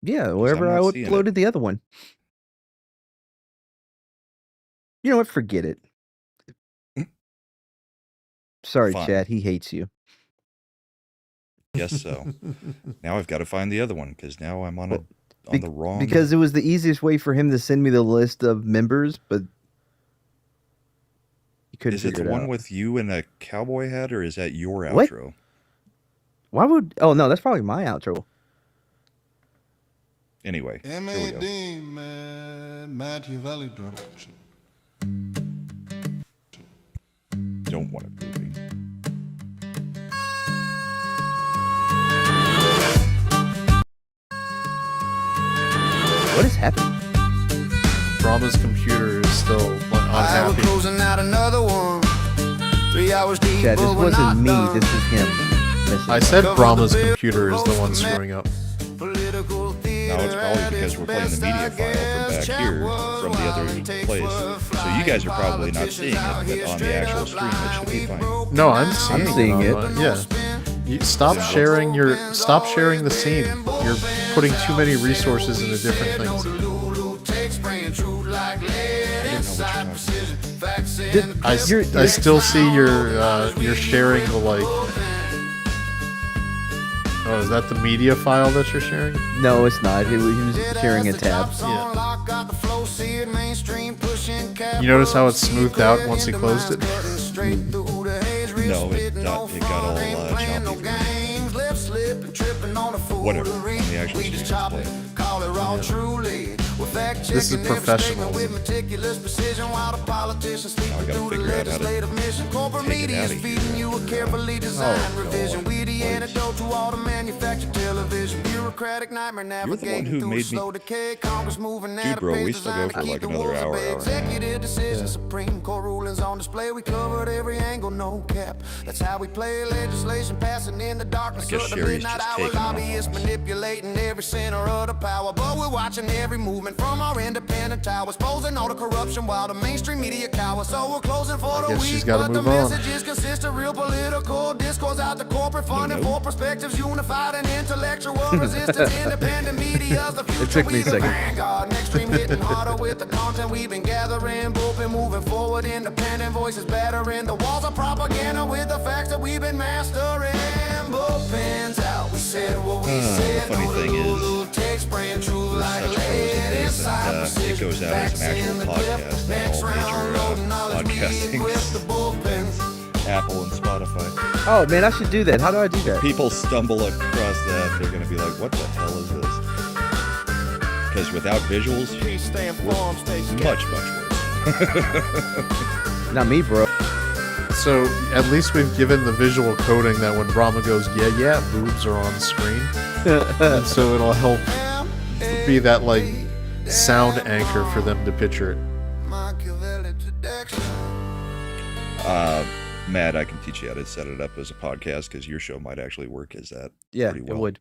Yeah, 'Cause wherever I'm I not seeing uploaded it. the other one. You know what? Forget it. Sorry, Fine. Chad. He hates you. Guess so. Now I've got to find the other one because now I'm on the wrong. Because it was the easiest way for him to send me the list of members, but he couldn't Is it the figure it one out. with you in a cowboy hat, or is that your What? outro? Why would? Oh no, that's probably my outro. Anyway, here we go. Matthew Valley Production. Don't want it movie. What is happening? Brahma's computer is still unhappy. Closing out another one. 3 hours deep. Chad, this wasn't me. This is him. I said Brahma's computer is the one screwing up. No, it's probably because we're playing the media file from back here from the other place. So you guys are probably not seeing it, but on the actual stream it should be fine. No, I'm seeing it. Yeah. Stop sharing the scene. You're putting too many resources into different things. I still see you're sharing the like. Oh, is that the media file that you're sharing? No, it's not. He was sharing a tab. Yeah. You notice how it's smoothed out once he closed it? No, it got all choppy. Whatever. On the actual stream it's playing. This is professional. Now I gotta figure out how to take it out of here. You're the one who made me. Dude, bro, we still go for like another hour and a half. Supreme Court rulings on display. We covered every angle, no cap. That's how we play legislation, passing in the darkness. I guess Sherry's just taking lobbyists manipulating every center of the power. But we're watching every movement from our independent towers, posing all the corruption while the mainstream media cowers. So we're closing for the guess she's week, gotta but the move on. messages consist of real political discourse out the corporate funding for perspectives unified and intellectual resistance. Independent media's the future. It took me a second. Vanguard, next stream hitting harder with the content we've been gathering. Bullpen moving forward, independent voices battering the walls of propaganda with the facts that we've been mastering. Bullpens out, we said what we said. The funny thing is, text brand true like such lead inside. it goes out as an actual podcast, not all major podcasting. Apple and Spotify. Oh man, I should do that. How do I do that? People stumble across that, they're gonna be like, "What the hell is this?" Because without visuals, we're much worse. Not me, bro. So at least we've given the visual coding that when Brahma goes, yeah, boobs are on screen. And so it'll help be that like sound anchor for them to picture it. Matt, I can teach you how to set it up as a podcast because your show might actually work as that. Yeah, pretty well. it would.